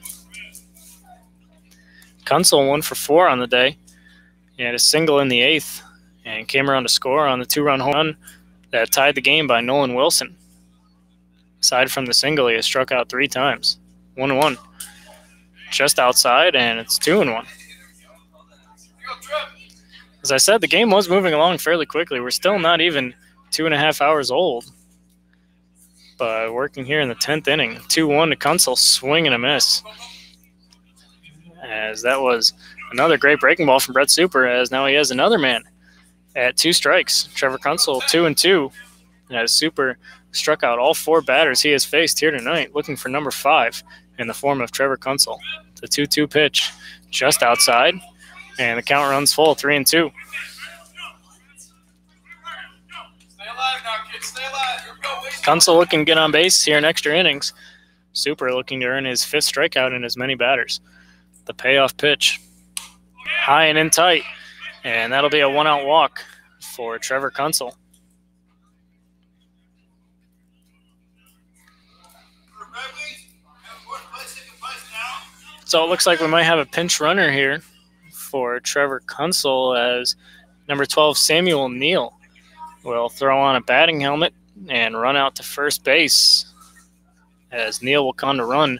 Kunsel 1 for 4 on the day. He had a single in the 8th and came around to score on the 2-run home run that tied the game by Nolan Wilson. Aside from the single, he has struck out 3 times. 1-1. Just outside, and it's 2-1. As I said, the game was moving along fairly quickly. We're still not even 2.5 hours old. But working here in the 10th inning, 2-1 to Kunsel, swing and a miss. As that was another great breaking ball from Brett Super, as now he has another man at 2 strikes. Trevor Kunsel, 2-2, as Super struck out all 4 batters he has faced here tonight, looking for number 5 in the form of Trevor Kunsel. The 2-2 pitch just outside, and the count runs full, 3-2. Kunsel looking good on base here in extra innings. Super looking to earn his 5th strikeout in as many batters. The payoff pitch, high and in tight, and that'll be a 1-out walk for Trevor Kunsel. So it looks like we might have a pinch runner here for Trevor Kunsel, as number 12 Samuel Neal will throw on a batting helmet and run out to first base, as Neal will come to run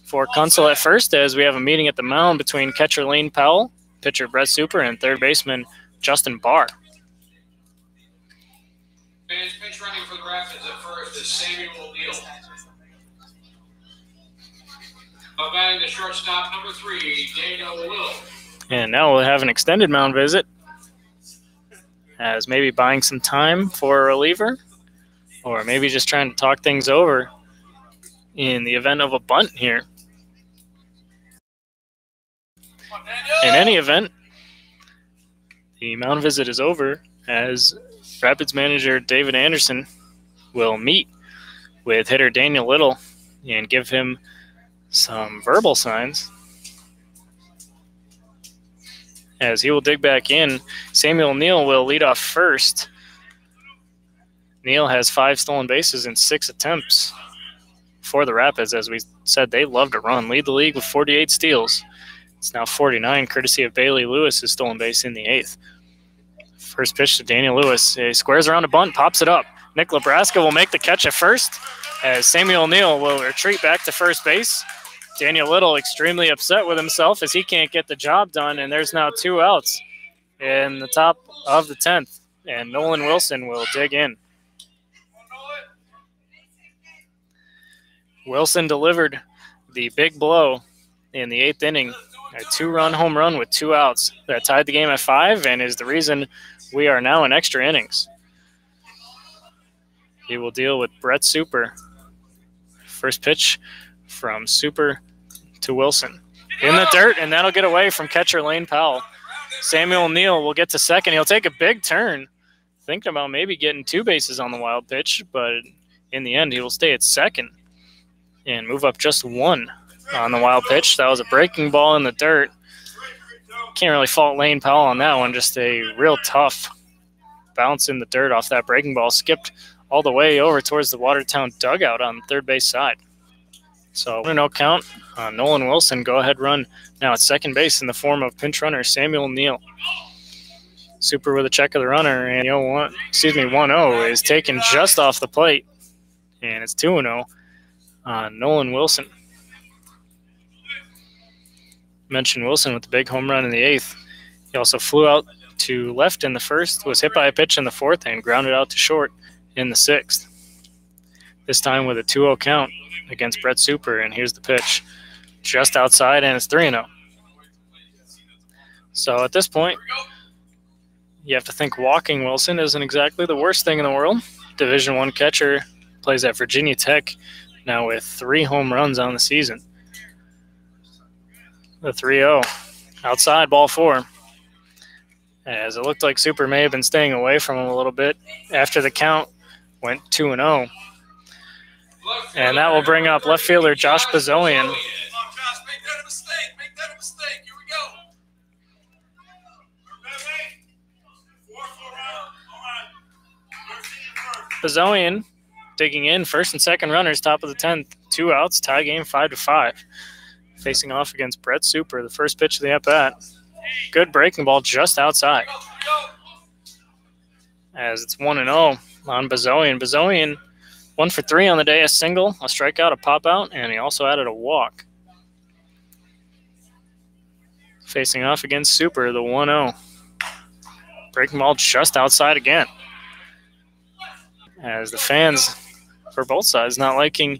for Kunsel at first, as we have a meeting at the mound between catcher Lane Powell, pitcher Brett Super, and third baseman Justin Barr. Pitch running for the Rapids at first is Samuel Neal. Batting the shortstop, number 3, Daniel Will. And now we'll have an extended mound visit, as maybe buying some time for a reliever, or maybe just trying to talk things over in the event of a bunt here. In any event, the mound visit is over, as Rapids manager David Anderson will meet with hitter Daniel Little and give him some verbal signs, as he will dig back in. Samuel Neal will lead off first. Neal has 5 stolen bases in 6 attempts for the Rapids. As we said, they love to run. Lead the league with 48 steals. It's now 49, courtesy of Bailey Lewis' stolen base in the 8th. First pitch to Daniel Lewis. He squares around a bunt, pops it up. Nick Lebraska will make the catch at first, as Samuel Neal will retreat back to first base Daniel Little extremely upset with himself as he can't get the job done, and there's now 2 outs in the top of the 10th, and Nolan Wilson will dig in. Wilson delivered the big blow in the 8th inning, a 2-run home run with 2 outs that tied the game at 5 and is the reason we are now in extra innings. He will deal with Brett Super. First pitch from Super to Wilson. In the dirt, and that'll get away from catcher Lane Powell. Samuel Neal will get to second. He'll take a big turn, thinking about maybe getting 2 bases on the wild pitch, but in the end he will stay at second and move up just 1 on the wild pitch. That was a breaking ball in the dirt. Can't really fault Lane Powell on that one. Just a real tough bounce in the dirt off that breaking ball. Skipped all the way over towards the Watertown dugout on the third base side. So 1-0 count. Nolan Wilson, go-ahead run now at second base in the form of pinch runner Samuel Neal. Super with a check of the runner, and 1-0 is taken just off the plate, and it's 2-0 on Nolan Wilson. Mentioned Wilson with the big home run in the 8th. He also flew out to left in the 1st, was hit by a pitch in the 4th, and grounded out to short in the 6th. This time with a 2-0 count against Brett Super, and here's the pitch just outside, and it's 3-0. So at this point, you have to think walking Wilson isn't exactly the worst thing in the world. Division I catcher, plays at Virginia Tech, now with 3 home runs on the season. The 3-0, outside, ball 4. As it looked like Super may have been staying away from him a little bit after the count went 2-0. And that will bring up left fielder Josh Bazoian. Bazoian digging in, first and second runners, top of the 10th, 2 outs, tie game 5-5. Facing off against Brett Super, the first pitch of the at-bat. Good breaking ball just outside. As it's 1-0 on Bazoian. Bazoian 1 for 3 on the day, a single, a strikeout, a pop-out, and he also added a walk. Facing off against Super, the 1-0. Breaking ball just outside again. As the fans for both sides not liking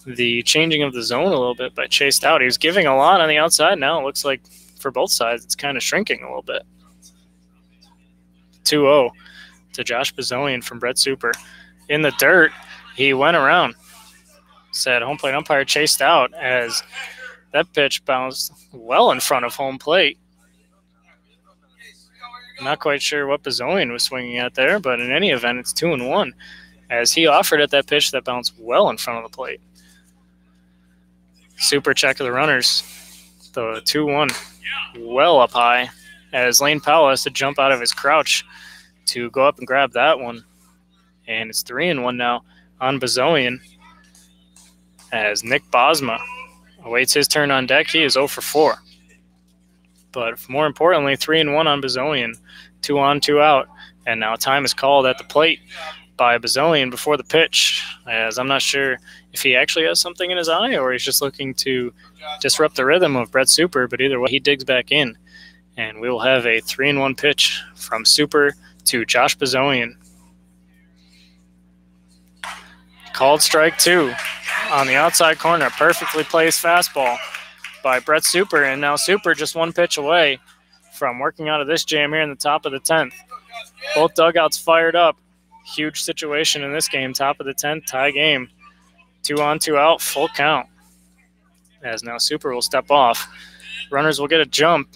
the changing of the zone a little bit by Chase Out. He was giving a lot on the outside. Now it looks like for both sides it's kind of shrinking a little bit. 2-0 to Josh Bazoian from Brett Super. In the dirt, he went around. Said home plate umpire chased out as that pitch bounced well in front of home plate. Not quite sure what Bazoian was swinging at there, but in any event, it's 2-1 as he offered at that pitch that bounced well in front of the plate. Super check of the runners. The 2-1 well up high as Lane Powell has to jump out of his crouch to go up and grab that one. And it's 3-1 now on Bazoian as Nick Bosma awaits his turn on deck. He is 0 for 4. But more importantly, 3-1 on Bazoian. 2 on, 2 out. And now time is called at the plate by Bazoian before the pitch, as I'm not sure if he actually has something in his eye or he's just looking to disrupt the rhythm of Brett Super. But either way, he digs back in. And we will have a 3-1 pitch from Super to Josh Bazoian. Called strike 2 on the outside corner. Perfectly placed fastball by Brett Super. And now Super just 1 pitch away from working out of this jam here in the top of the 10th. Both dugouts fired up. Huge situation in this game. Top of the 10th, tie game. 2 on, 2 out, full count. As now Super will step off. Runners will get a jump.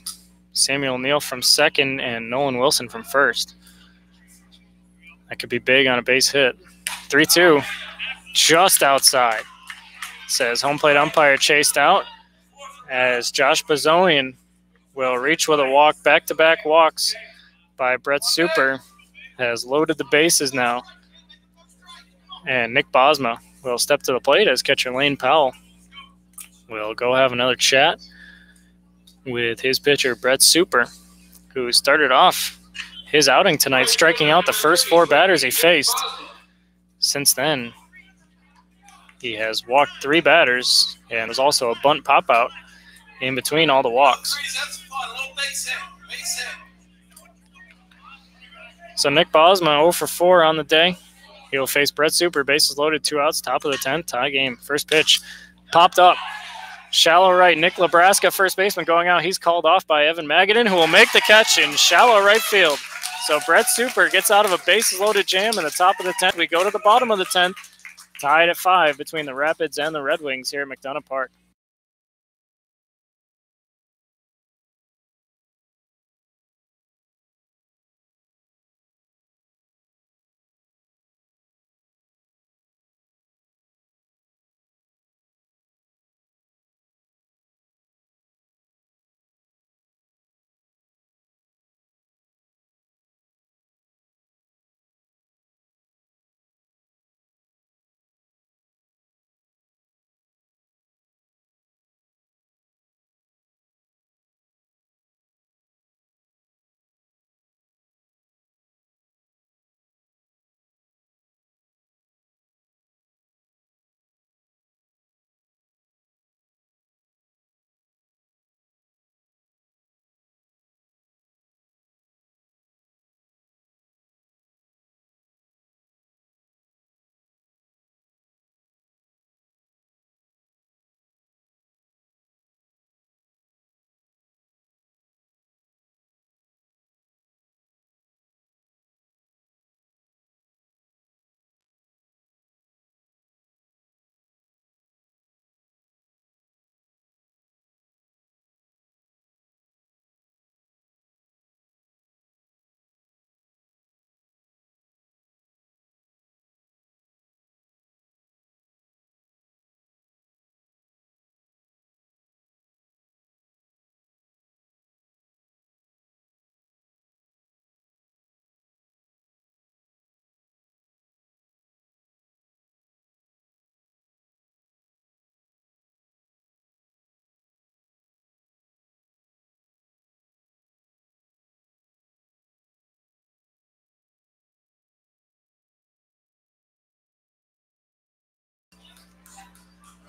Samuel Neal from second and Nolan Wilson from first. That could be big on a base hit. 3-2. Just outside, says home plate umpire chased out, as Josh Bazoian will reach with a walk. Back-to-back walks by Brett Super has loaded the bases now. And Nick Bosma will step to the plate as catcher Lane Powell will go have another chat with his pitcher Brett Super, who started off his outing tonight striking out the first 4 batters he faced. Since then, He has walked 3 batters, and there's also a bunt pop-out in between all the walks. So Nick Bosma 0 for 4 on the day. He'll face Brett Super, bases loaded, 2 outs, top of the 10th, tie game. First pitch popped up. Shallow right, Nick Nebraska, first baseman, going out. He's called off by Evan Magadan, who will make the catch in shallow right field. So Brett Super gets out of a bases-loaded jam in the top of the 10th. We go to the bottom of the 10th, tied at 5 between the Rapids and the Red Wings here at McDonough Park.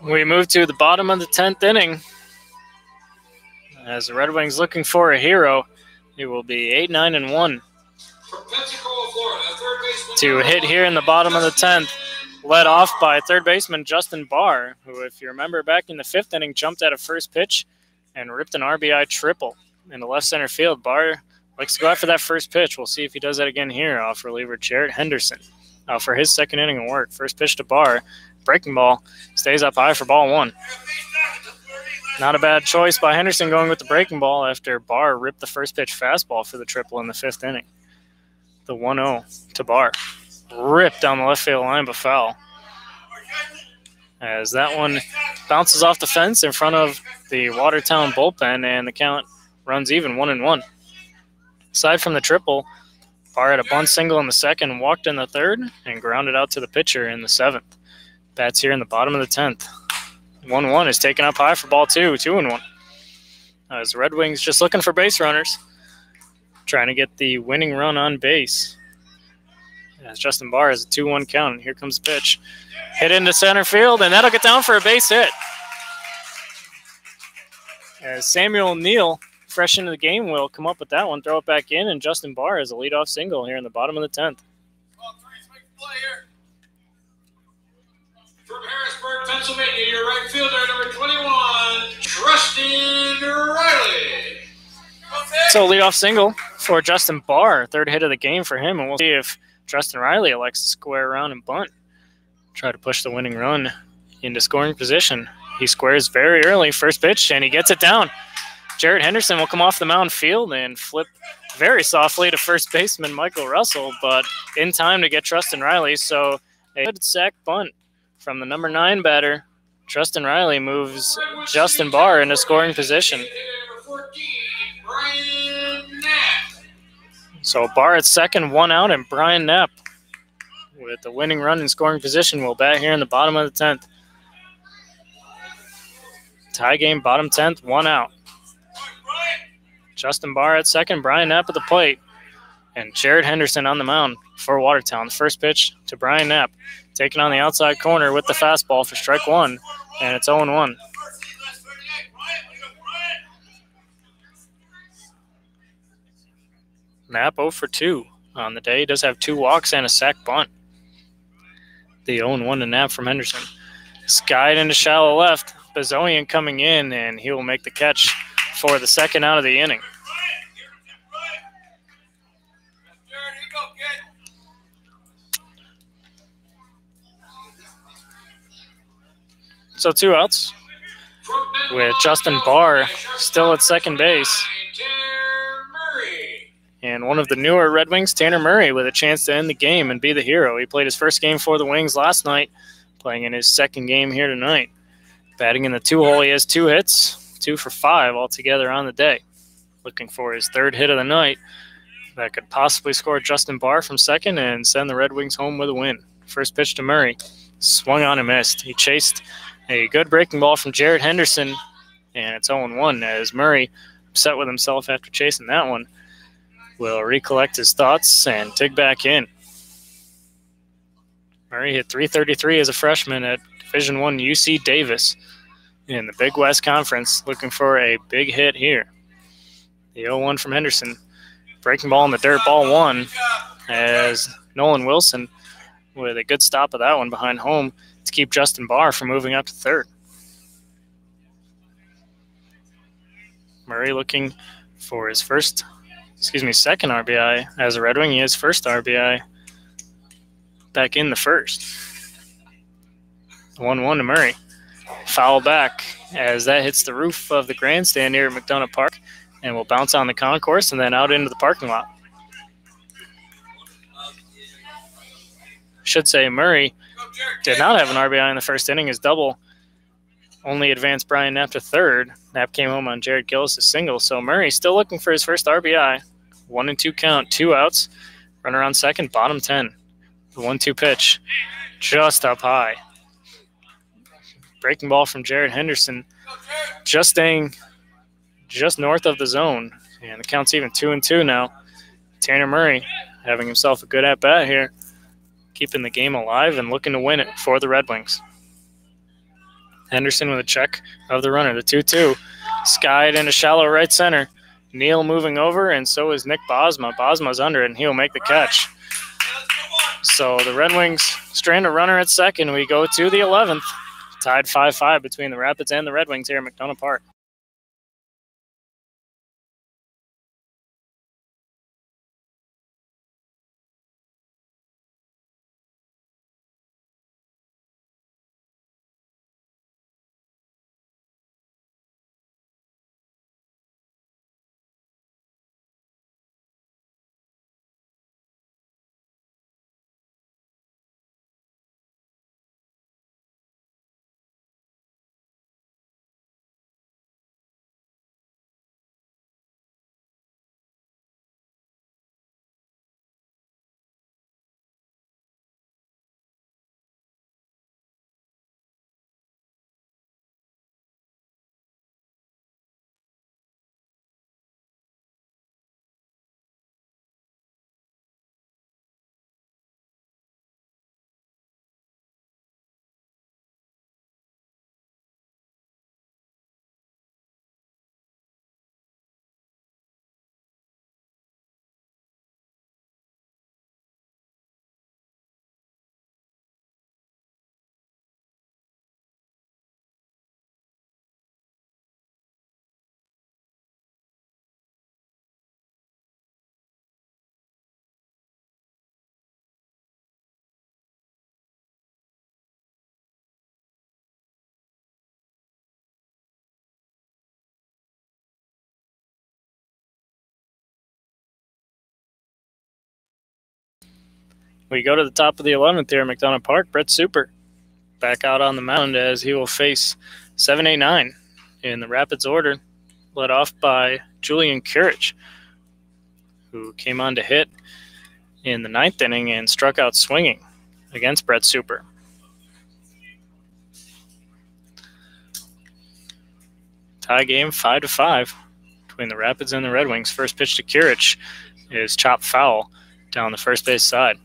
We move to the bottom of the 10th inning. As the Red Wings looking for a hero, it will be 8-9-1. To hit here in the bottom of the 10th, led off by third baseman Justin Barr, who, if you remember back in the 5th inning, jumped at a first pitch and ripped an RBI triple in the left center field. Barr likes to go after that first pitch. We'll see if he does that again here off reliever Jarrett Henderson for his second inning of work. First pitch to Barr. Breaking ball, stays up high for ball 1. Not a bad choice by Henderson going with the breaking ball after Barr ripped the first pitch fastball for the triple in the 5th inning. The 1-0 to Barr. Ripped down the left field line, but foul. As that one bounces off the fence in front of the Watertown bullpen, and the count runs even, 1-1. Aside from the triple, Barr had a bunt single in the 2nd, walked in the 3rd, and grounded out to the pitcher in the 7th. Bats here in the bottom of the 10th. 1-1 is taken up high for ball 2, 2-1. As the Red Wings just looking for base runners, trying to get the winning run on base. As Justin Barr has a 2-1 count, and here comes the pitch. Hit into center field, and that'll get down for a base hit. As Samuel Neal, fresh into the game, will come up with that one, throw it back in, and Justin Barr has a leadoff single here in the bottom of the 10th. From Harrisburg, Pennsylvania, your right fielder, number 21, Justin Riley. So leadoff single for Justin Barr, 3rd hit of the game for him, and we'll see if Justin Riley elects to square around and bunt. Try to push the winning run into scoring position. He squares very early, first pitch, and he gets it down. Jarrett Henderson will come off the mound field and flip very softly to first baseman Michael Russell, but in time to get Justin Riley, so a good sack bunt from the number 9 batter. Justin Riley moves Justin Barr into scoring position. So Barr at 2nd, 1 out, and Brian Knapp with the winning run in scoring position will bat here in the bottom of the 10th. Tie game, bottom 10th, 1 out. Justin Barr at 2nd, Brian Knapp at the plate, and Jarrett Henderson on the mound for Watertown. First pitch to Brian Knapp. taking on the outside corner with the fastball for strike one, and it's 0-1. Knapp 0 for 2 on the day. He does have 2 walks and a sac bunt. The 0-1 to Knapp from Henderson. Skied into shallow left. Bazoian coming in, and he will make the catch for the second out of the inning. So 2 outs with Justin Barr still at second base. And one of the newer Red Wings, Tanner Murray, with a chance to end the game and be the hero. He played his first game for the Wings last night, playing in his second game here tonight. Batting in the 2-hole, he has 2 hits, 2 for 5 altogether on the day. Looking for his 3rd hit of the night that could possibly score Justin Barr from second and send the Red Wings home with a win. First pitch to Murray. Swung on and missed. He chased a good breaking ball from Jared Henderson, and it's 0-1 as Murray, upset with himself after chasing that one, will recollect his thoughts and dig back in. Murray hit .333 as a freshman at Division I UC Davis in the Big West Conference, looking for a big hit here. The 0-1 from Henderson. Breaking ball in the dirt, ball 1, as Nolan Wilson with a good stop of that one behind home to keep Justin Barr from moving up to third. Murray looking for his second RBI as a Red Wing. He has first RBI back in the first. 1-1 to Murray. Foul back as that hits the roof of the grandstand here at McDonough Park and will bounce on the concourse and then out into the parking lot. Should say Murray did not have an RBI in the first inning. His double only advanced Brian Knapp to third. Knapp came home on Jared Gillis' single. So Murray still looking for his first RBI. 1-2 count, 2 outs. Runner on second, bottom 10. The 1-2 pitch, just up high. Breaking ball from Jared Henderson, just staying just north of the zone. And the count's even 2-2 now. Tanner Murray having himself a good at-bat here, keeping the game alive and looking to win it for the Red Wings. Henderson with a check of the runner, the 2-2. Skied into shallow right center. Neal moving over, and so is Nick Bosma. Bosma's under it, and he'll make the catch. So the Red Wings strand a runner at second. We go to the 11th. Tied 5-5 between the Rapids and the Red Wings here at McDonough Park. We go to the top of the 11th here at McDonough Park. Brett Super back out on the mound as he will face 7, 8, 9 in the Rapids order, led off by Julian Kurich, who came on to hit in the 9th inning and struck out swinging against Brett Super. Tie game 5-5 between the Rapids and the Red Wings. First pitch to Kurich is chopped foul down the first base side.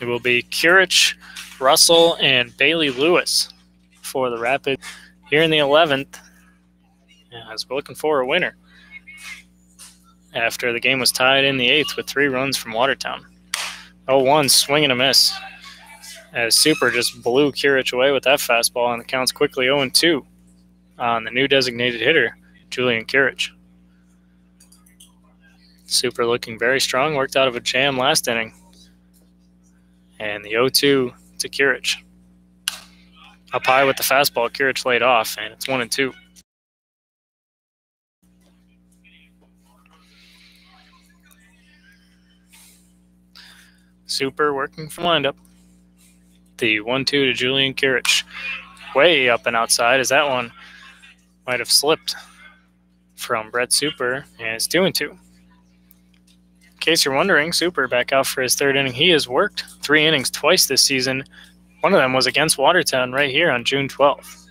It will be Kurich, Russell, and Bailey Lewis for the Rapids here in the 11th, as we're looking for a winner after the game was tied in the 8th with 3 runs from Watertown. 0-1, swing and a miss, as Super just blew Kurich away with that fastball, and the count's quickly 0-2 on the new designated hitter, Julian Kurich. Super looking very strong, worked out of a jam last inning. And the 0-2 to Kurich. Up high with the fastball, Kurich laid off, and it's 1-2. Super working from windup. The 1-2 to Julian Kurich. Way up and outside, as that one might have slipped from Brett Super, and it's 2-2. In case you're wondering, Super back out for his 3rd inning. He has worked 3 innings twice this season. One of them was against Watertown right here on June 12th.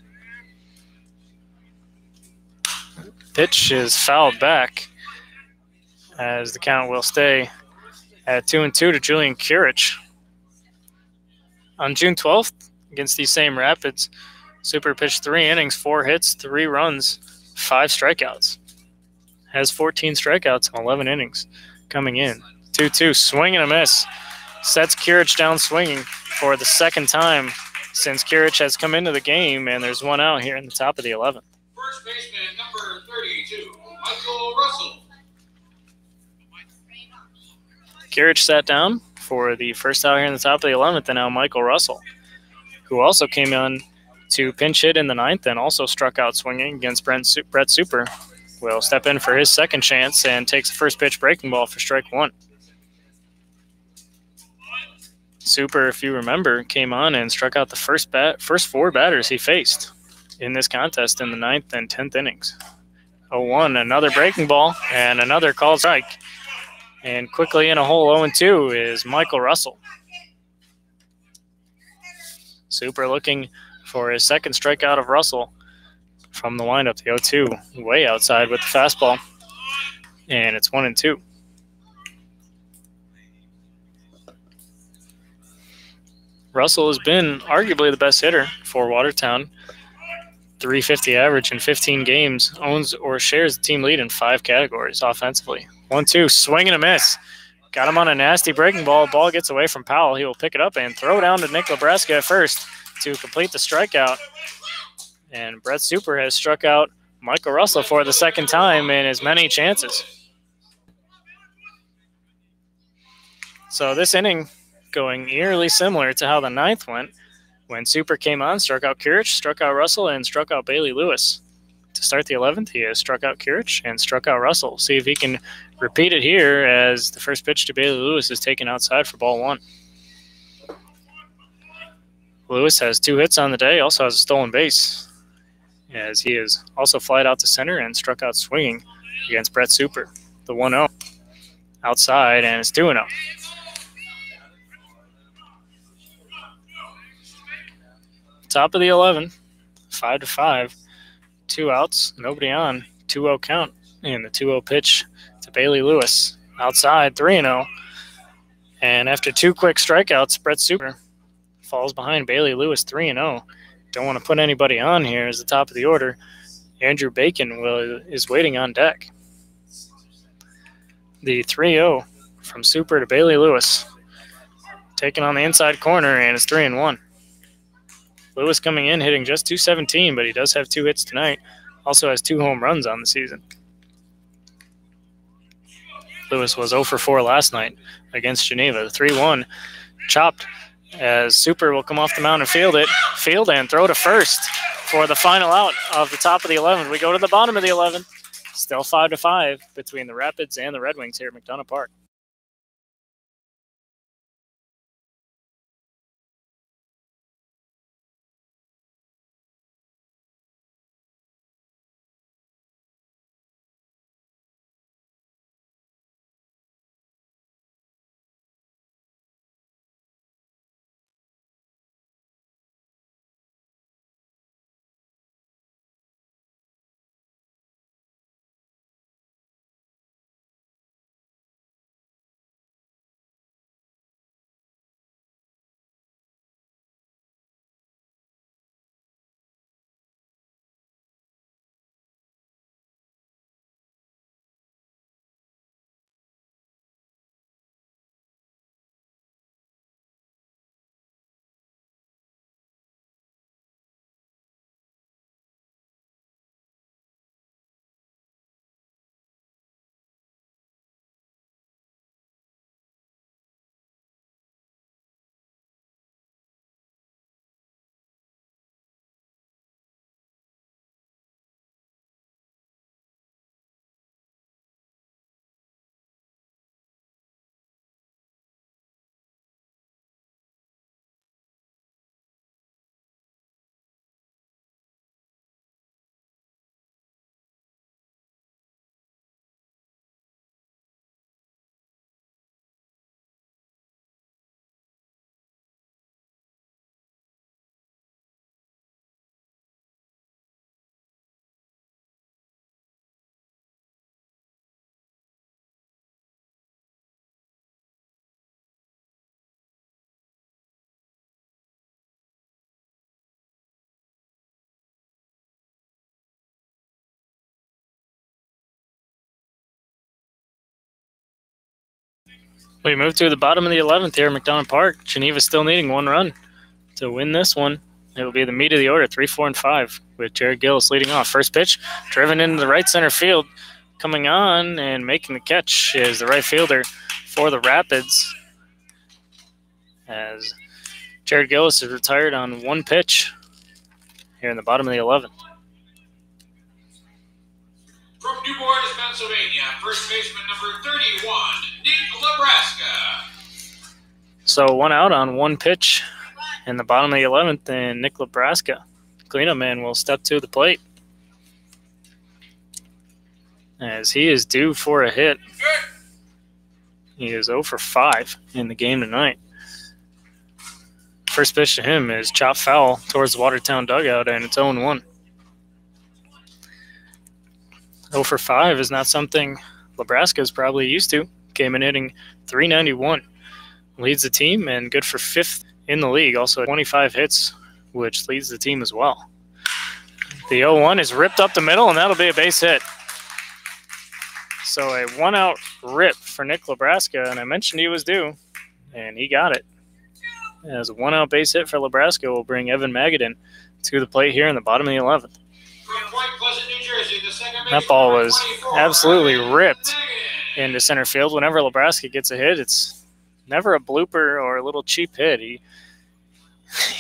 Pitch is fouled back, as the count will stay at 2-2 to Julian Kurich. On June 12th, against these same Rapids, Super pitched 3 innings, 4 hits, 3 runs, 5 strikeouts. Has 14 strikeouts in 11 innings coming in. 2-2, swing and a miss. Sets Kurich down swinging for the 2nd time since Kurich has come into the game, and there's 1 out here in the top of the 11th. First baseman, number 32, Michael Russell. Kurich sat down for the first out here in the top of the 11th, and now Michael Russell, who also came on to pinch hit in the 9th and also struck out swinging against Brett Super, will step in for his 2nd chance and takes the first pitch breaking ball for strike 1. Super, if you remember, came on and struck out the first 4 batters he faced in this contest in the 9th and 10th innings. 0-1, another breaking ball, and another called strike. And quickly in a hole 0-2 is Michael Russell. Super looking for his 2nd strikeout of Russell from the windup, the 0-2, way outside with the fastball. And it's 1-2. Russell has been arguably the best hitter for Watertown. .350 average in 15 games, owns or shares the team lead in 5 categories offensively. 1-2, swing and a miss. Got him on a nasty breaking ball. Ball gets away from Powell. He will pick it up and throw down to Nick Lebraska at first to complete the strikeout. And Brett Super has struck out Michael Russell for the 2nd time in as many chances. So this inning going eerily similar to how the 9th went, when Super came on, struck out Kurich, struck out Russell, and struck out Bailey Lewis. To start the 11th, he has struck out Kurich and struck out Russell. See if he can repeat it here as the first pitch to Bailey Lewis is taken outside for ball 1. Lewis has 2 hits on the day, also has a stolen base, as he is also flied out to center and struck out swinging against Brett Super. The 1-0 outside, and it's 2-0. Top of the 11, 5-5, 2 outs, nobody on, 2-0 count, and the 2-0 pitch to Bailey Lewis. Outside, 3-0, and after 2 quick strikeouts, Brett Super falls behind Bailey Lewis 3-0. Don't want to put anybody on here as the top of the order. Andrew Bacon is waiting on deck. The 3-0 from Super to Bailey Lewis, taken on the inside corner, and it's 3-1. Lewis coming in hitting just .217, but he does have 2 hits tonight. Also has 2 home runs on the season. Lewis was 0 for 4 last night against Geneva. The 3-1 chopped as Super will come off the mound and field and throw to first for the final out of the top of the 11th. We go to the bottom of the 11th. Still 5-5 between the Rapids and the Red Wings here at McDonough Park. We move to the bottom of the 11th here at McDonough Park. Geneva still needing 1 run to win this one. It will be the meat of the order, 3, 4, and 5, with Jared Gillis leading off. First pitch, driven into the right center field. Coming on and making the catch is the right fielder for the Rapids, as Jared Gillis is retired on 1 pitch here in the bottom of the 11th. From New Orleans, Pennsylvania, first baseman number 31, Nick Lebraska. So 1 out on 1 pitch in the bottom of the 11th, and Nick Lebraska, cleanup man, will step to the plate, as he is due for a hit. He is 0 for 5 in the game tonight. First pitch to him is chop foul towards the Watertown dugout, and it's 0-1. 0 for 5 is not something Lebraska is probably used to. Came in hitting .391. Leads the team and good for 5th in the league. Also 25 hits, which leads the team as well. The 0-1 is ripped up the middle, and that'll be a base hit. So a 1-out rip for Nick Lebraska, and I mentioned he was due, and he got it. As a 1-out base hit for Lebraska will bring Evan Magadan to the plate here in the bottom of the 11th. From Point Pleasant, New Jersey, the second That ball was absolutely ripped into center field. Whenever Lebraska gets a hit, it's never a blooper or a little cheap hit. He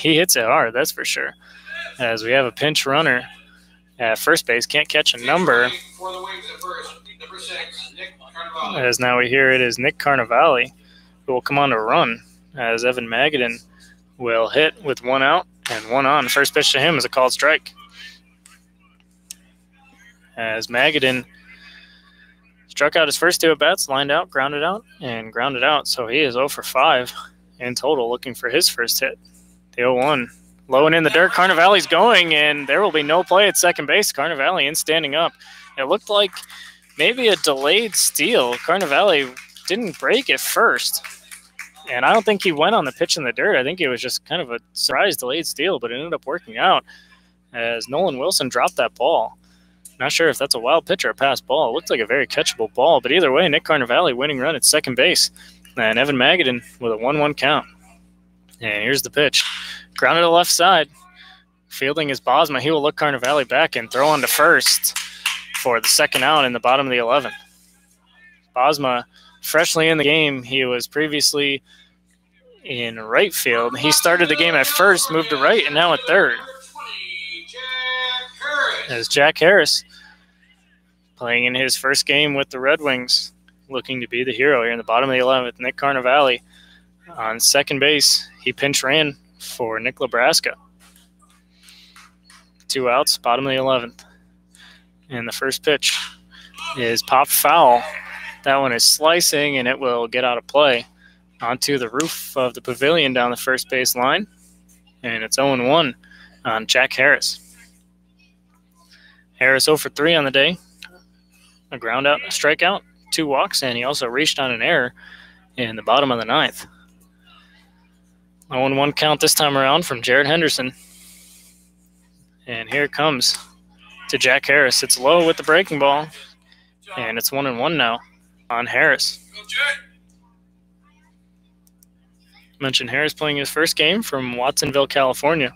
hits it hard, that's for sure. As we have a pinch runner at first base, can't catch a number. As now we hear it is Nick Carnevale who will come on to run, as Evan Magadan will hit with 1 out and 1 on. First pitch to him is a called strike, as Magadan struck out his first 2 at-bats, lined out, grounded out, and grounded out. So he is 0 for 5 in total, looking for his first hit. The 0-1. Low and in the dirt, Carnevale's going, and there will be no play at second base. Carnevale in standing up. It looked like maybe a delayed steal. Carnevale didn't break at first, and I don't think he went on the pitch in the dirt. I think it was just kind of a surprise delayed steal, but it ended up working out as Nolan Wilson dropped that ball. Not sure if that's a wild pitch or a pass ball. It looked like a very catchable ball, but either way, Nick Carnevale winning run at second base, and Evan Magadan with a 1-1 count. And here's the pitch. Grounded to the left side. Fielding is Bosma. He will look Carnevale back and throw on to first for the second out in the bottom of the 11th. Bosma, freshly in the game, he was previously in right field. He started the game at first, moved to right, and now at third. As Jack Harris, playing in his first game with the Red Wings, looking to be the hero here in the bottom of the 11th. Nick Carnevale on second base. He pinch ran for Nick Lebraska. 2 outs, bottom of the 11th. And the first pitch is popped foul. That one is slicing, and it will get out of play onto the roof of the pavilion down the first base line. And it's 0-1 on Jack Harris. Harris 0 for 3 on the day. A ground out, a strikeout, 2 walks, and he also reached on an error in the bottom of the 9th. 0-1 count this time around from Jared Henderson. And here it comes to Jack Harris. It's low with the breaking ball, and it's 1-1 now on Harris. Mentioned Harris playing his first game from Watsonville, California,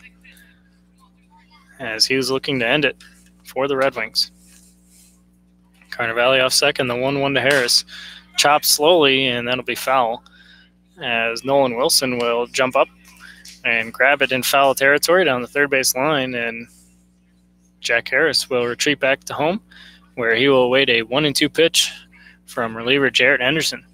as he was looking to end it for the Red Wings. Carnevale off second, the 1-1 to Harris. Chopped slowly, and that'll be foul, as Nolan Wilson will jump up and grab it in foul territory down the third base line, and Jack Harris will retreat back to home, where he will await a 1-2 pitch from reliever Jared Henderson.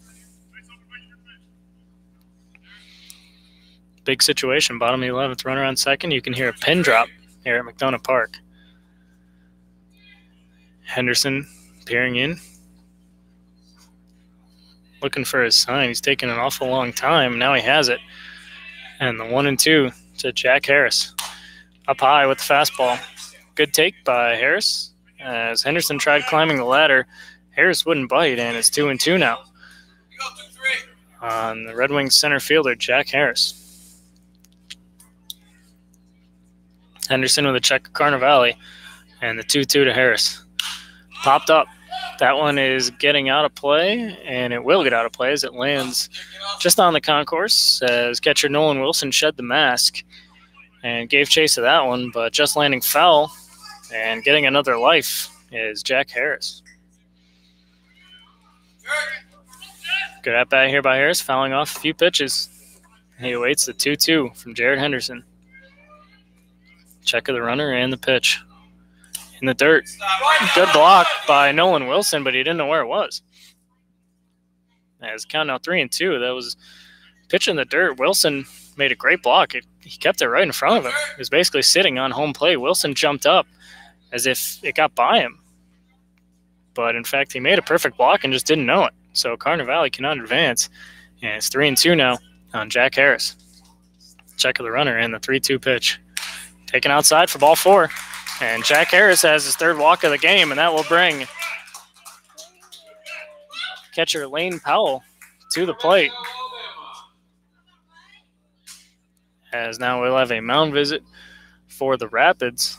Big situation, bottom of the 11th, runner on second. You can hear a pin drop here at McDonough Park. Henderson peering in, looking for his sign. He's taken an awful long time. Now he has it. And the 1-2 to Jack Harris. Up high with the fastball. Good take by Harris. As Henderson tried climbing the ladder, Harris wouldn't bite, and it's 2-2 now on the Red Wings center fielder, Jack Harris. Henderson with a check of Carnevale, and the 2-2 to Harris. Popped up That one is getting out of play, and it will get out of play as it lands just on the concourse as catcher Nolan Wilson shed the mask and gave chase to that one, but just landing foul and getting another life is Jack Harris. Good at bat here by Harris, fouling off a few pitches. He awaits the 2-2 from Jared Henderson. Check of the runner and the pitch. In the dirt. Good block by Nolan Wilson, but he didn't know where it was. As count now 3-2. That was pitch in the dirt. Wilson made a great block. He kept it right in front of him. He was basically sitting on home plate. Wilson jumped up as if it got by him. But in fact, he made a perfect block and just didn't know it. So Carnivale cannot advance. And it's 3-2 now on Jack Harris. Check of the runner and the 3-2 pitch. Taken outside for ball 4. And Jack Harris has his third walk of the game, and that will bring catcher Lane Powell to the plate. As now we'll have a mound visit for the Rapids.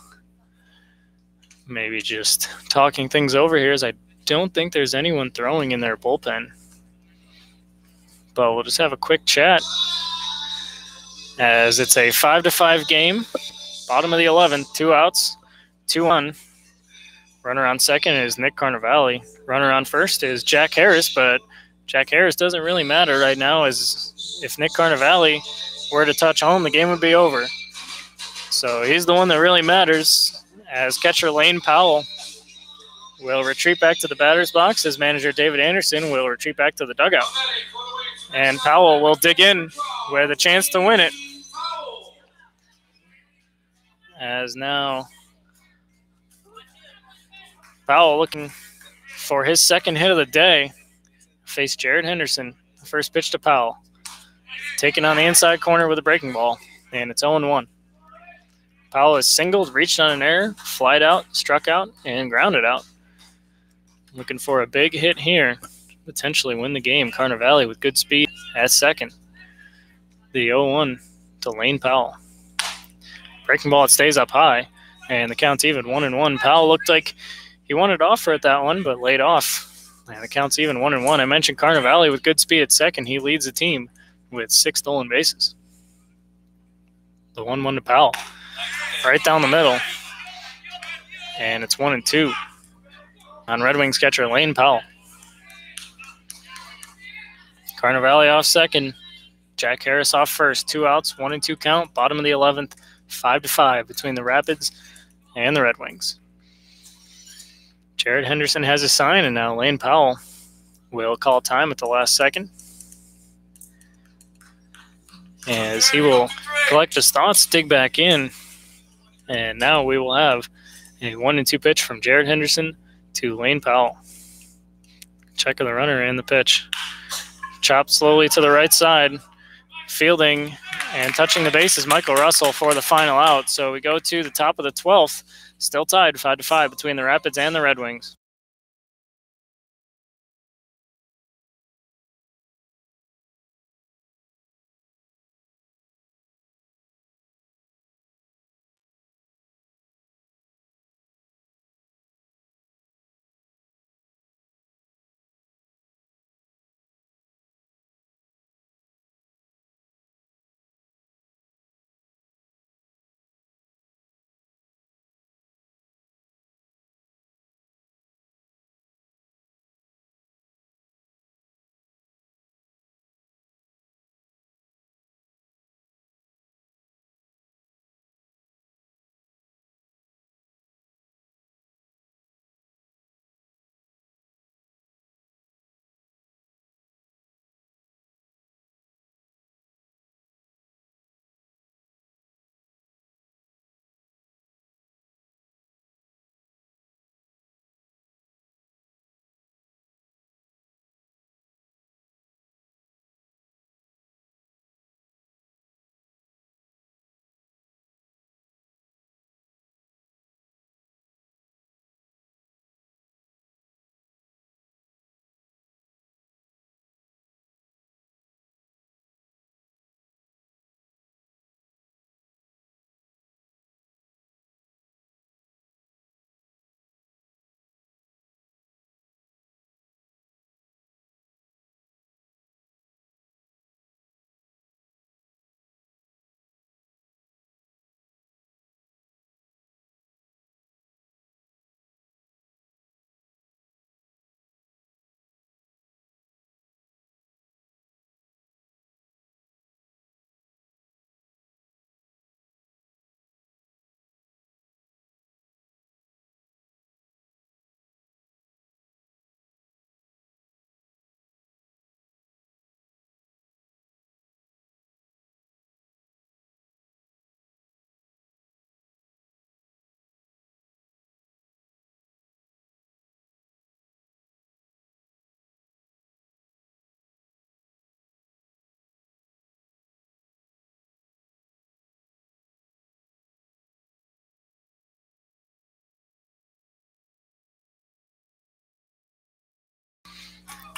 Maybe just talking things over here, as I don't think there's anyone throwing in their bullpen. But we'll just have a quick chat as it's a 5-5 game. Bottom of the 11th, 2 outs, 2-1. Runner on second is Nick Carnivale. Runner on first is Jack Harris, but Jack Harris doesn't really matter right now, as if Nick Carnivale were to touch home, the game would be over. So he's the one that really matters, as catcher Lane Powell will retreat back to the batter's box, as manager David Anderson will retreat back to the dugout. And Powell will dig in with a chance to win it. As now Powell looking for his second hit of the day. Face Jared Henderson. First pitch to Powell. Taken on the inside corner with a breaking ball. And it's 0-1. Powell is singled, reached on an error, flied out, struck out, and grounded out. Looking for a big hit here. Potentially win the game. Carnivale with good speed at second. The 0-1 to Lane Powell. Breaking ball, it stays up high, and the count's even 1-1. Powell looked like he wanted offer at that one, but laid off. And the count's even 1-1. I mentioned Carnivale with good speed at second. He leads the team with 6 stolen bases. The 1-1 to Powell. Right down the middle. And it's 1-2 on Red Wings catcher Lane Powell. Carnivale off second. Jack Harris off first. 2 outs, 1-2 count. Bottom of the 11th. 5-5 between the Rapids and the Red Wings. Jared Henderson has a sign, and now Lane Powell will call time at the last second, as he will collect his thoughts, dig back in, and now we will have a 1-2 pitch from Jared Henderson to Lane Powell. Check of the runner and the pitch. Chopped slowly to the right side. Fielding and touching the bases, Michael Russell for the final out. So we go to the top of the 12th, still tied 5-5 between the Rapids and the Red Wings.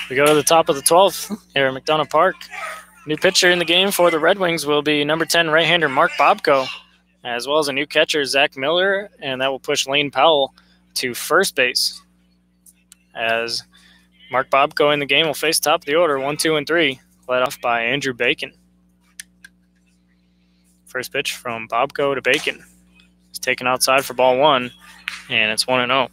We go to the top of the 12th here at McDonough Park. New pitcher in the game for the Red Wings will be number 10 right-hander Mark Bobko, as well as a new catcher, Zach Miller, and that will push Lane Powell to first base. As Mark Bobko in the game will face top of the order, 1, 2, and 3, led off by Andrew Bacon. First pitch from Bobko to Bacon. It's taken outside for ball 1, and it's 1-0.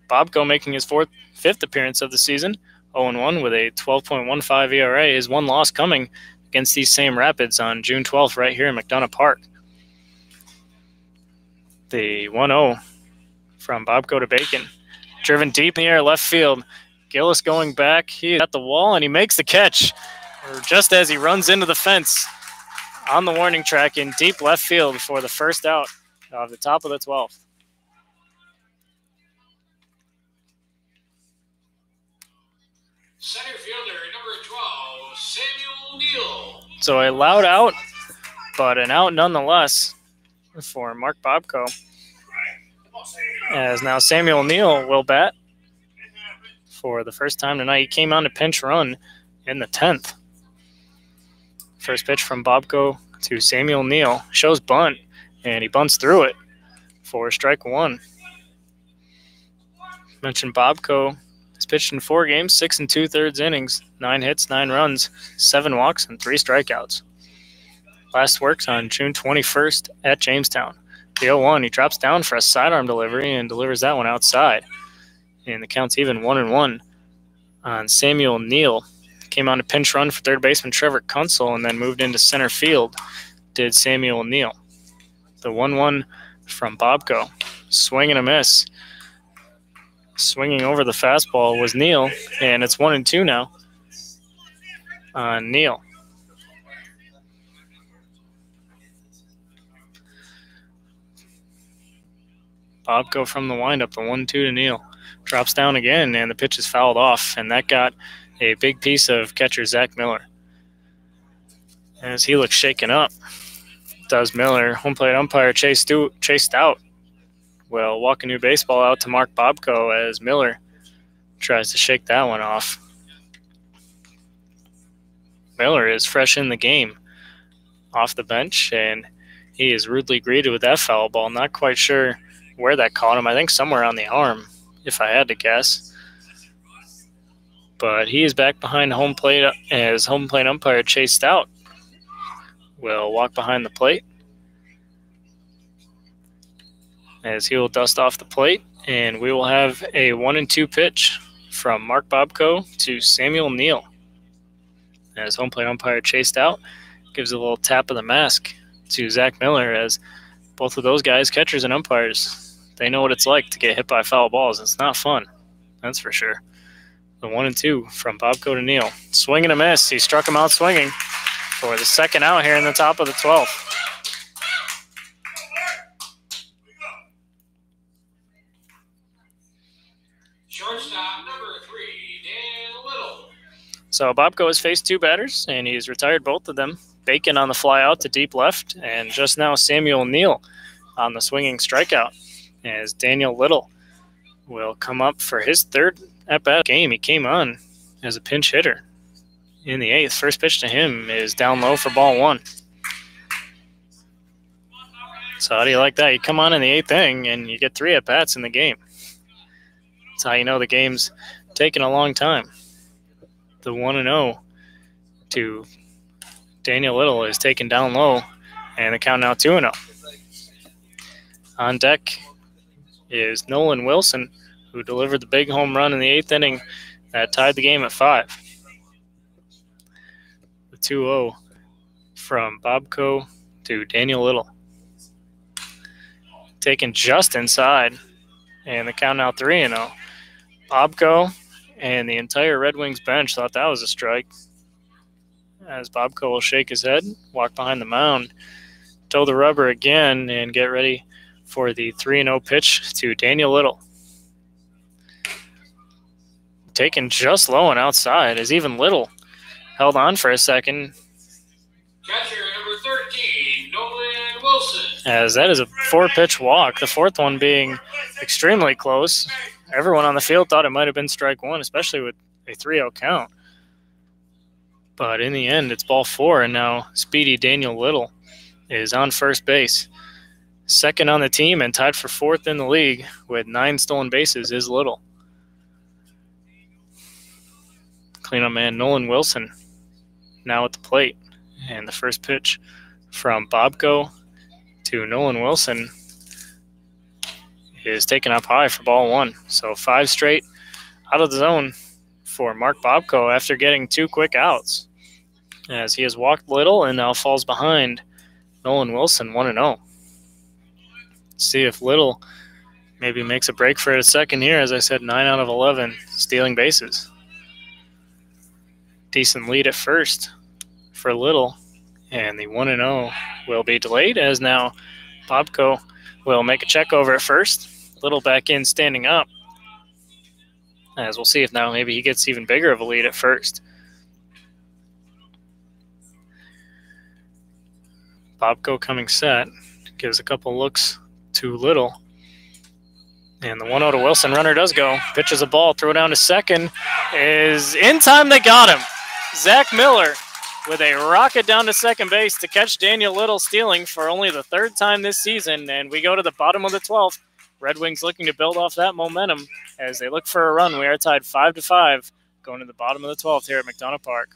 Bobko making his fifth appearance of the season, 0-1 with a 12.15 ERA. His one loss coming against these same Rapids on June 12th right here in McDonough Park. The 1-0 from Bobko to Bacon. Driven deep in the air left field. Gillis going back. He's at the wall, and he makes the catch just as he runs into the fence on the warning track in deep left field for the first out of the top of the 12th. Center fielder, number 12, Samuel Neal. So a loud out, but an out nonetheless for Mark Bobko. As now Samuel Neal will bat for the first time tonight. He came on to pinch run in the 10th. First pitch from Bobko to Samuel Neal. Shows bunt, and he bunts through it for strike 1. Mentioned Bobko has pitched in 4 games, 6 2/3 innings, 9 hits, 9 runs, 7 walks, and 3 strikeouts. Last worked on June 21st at Jamestown. The 0-1, he drops down for a sidearm delivery and delivers that one outside. And the count's even 1-1 on Samuel Neal. Came on to pinch run for third baseman Trevor Kunsel and then moved into center field, did Samuel Neal. The 1-1 from Bobko. Swing and a miss. Swinging over the fastball was Neal, and it's 1-2 now on Neal. Bobko from the windup, the 1-2 to Neal. Drops down again, and the pitch is fouled off, and that got a big piece of catcher Zach Miller. As he looks shaken up, does Miller. Home plate umpire Chase Stout will walk a new baseball out to Mark Bobko as Miller tries to shake that one off. Miller is fresh in the game off the bench, and he is rudely greeted with that foul ball. Not quite sure where that caught him. I think somewhere on the arm, if I had to guess. But he is back behind home plate as home plate umpire Chase Stout will walk behind the plate as he will dust off the plate, and we will have a 1-2 pitch from Mark Bobko to Samuel Neal. As home plate umpire Chase Stout gives a little tap of the mask to Zach Miller, as both of those guys, catchers and umpires, they know what it's like to get hit by foul balls. It's not fun, that's for sure. The 1-2 from Bobko to Neal. Swing and a miss. He struck him out swinging for the second out here in the top of the 12th. Shortstop, number 3, Dan Little. So Bobko has faced 2 batters, and he's retired both of them. Bacon on the fly out to deep left, and just now Samuel Neal on the swinging strikeout, as Daniel Little will come up for his third at-bat game. He came on as a pinch hitter in the 8th. First pitch to him is down low for ball 1. So how do you like that? You come on in the 8th inning, and you get 3 at-bats in the game. That's how you know the game's taking a long time. The 1-0 to Daniel Little is taken down low, and the count now 2-0. On deck is Nolan Wilson, who delivered the big home run in the 8th inning that tied the game at 5. The 2-0 from Bobko to Daniel Little. Taken just inside, and the count now 3-0. Bobko and the entire Red Wings bench thought that was a strike, as Bobko will shake his head, walk behind the mound, toe the rubber again, and get ready for the 3-0 pitch to Daniel Little. Taken just low and outside, as even Little held on for a second. Catcher, number 13, Nolan Wilson. As that is a 4-pitch walk, the 4th one being extremely close. Everyone on the field thought it might have been strike 1, especially with a 3-0 count. But in the end, it's ball 4, and now speedy Daniel Little is on first base. Second on the team and tied for 4th in the league with 9 stolen bases is Little. Cleanup man Nolan Wilson now at the plate. And the first pitch from Bobko to Nolan Wilson is taken up high for ball 1. So 5 straight out of the zone for Mark Bobko after getting 2 quick outs, as he has walked Little and now falls behind Nolan Wilson 1-0. See if Little maybe makes a break for it a second here. As I said, 9 out of 11 stealing bases. Decent lead at first for Little, and the 1-0 will be delayed, as now Bobko will make a check over at first. Little back in standing up, as we'll see if now maybe he gets even bigger of a lead at first. Bobko coming set, gives a couple looks to Little. And the 1-0 to Wilson. Runner does go. Pitches a ball. Throw down to second. Is in time. They got him. Zach Miller with a rocket down to second base to catch Daniel Little stealing for only the 3rd time this season. And we go to the bottom of the 12th. Red Wings looking to build off that momentum as they look for a run. We are tied 5-5 going to the bottom of the 12th here at McDonough Park.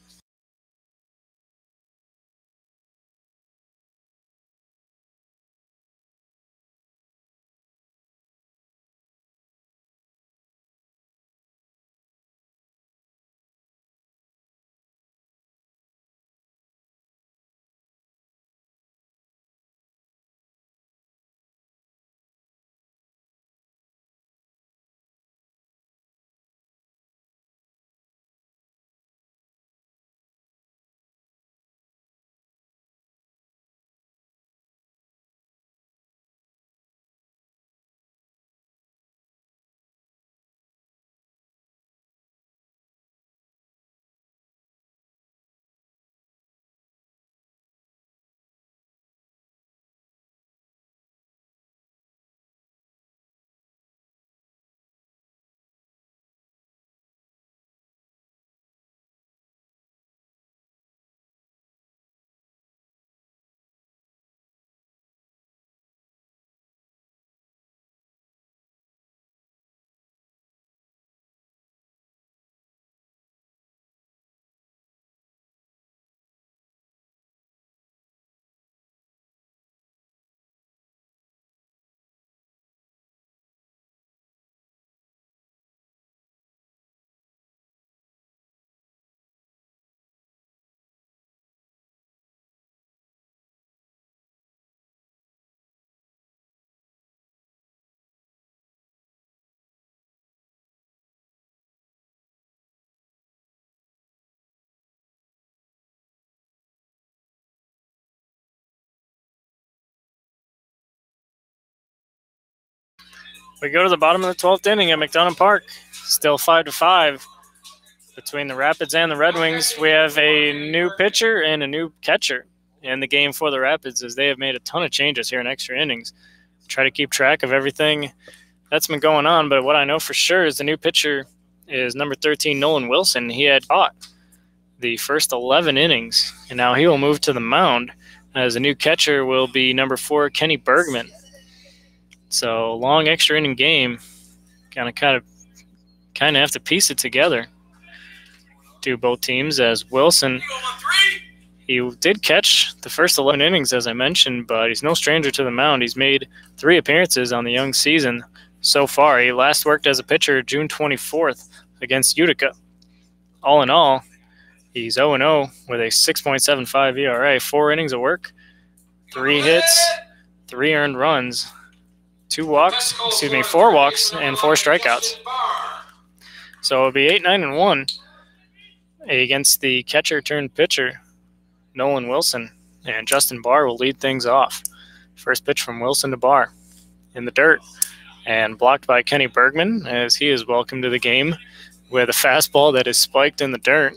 We go to the bottom of the 12th inning at McDonough Park. Still 5-5 between the Rapids and the Red Wings. We have a new pitcher and a new catcher in the game for the Rapids, as they have made a ton of changes here in extra innings. Try to keep track of everything that's been going on, but what I know for sure is the new pitcher is number 13, Nolan Wilson. He had caught the first 11 innings, and now he will move to the mound, as a new catcher will be number 4, Kenny Bergman. So long extra inning game. Kind of have to piece it together. Do both teams, as Wilson, he did catch the first 11 innings, as I mentioned, but he's no stranger to the mound. He's made 3 appearances on the young season so far. He last worked as a pitcher June 24th against Utica. All in all, he's 0-0 with a 6.75 ERA, 4 innings of work, 3 hits, 3 earned runs, 4 walks, and 4 strikeouts. So it'll be 8-9-1 against the catcher-turned-pitcher, Nolan Wilson, and Justin Barr will lead things off. First pitch from Wilson to Barr in the dirt, and blocked by Kenny Bergman, as he is welcome to the game with a fastball that is spiked in the dirt.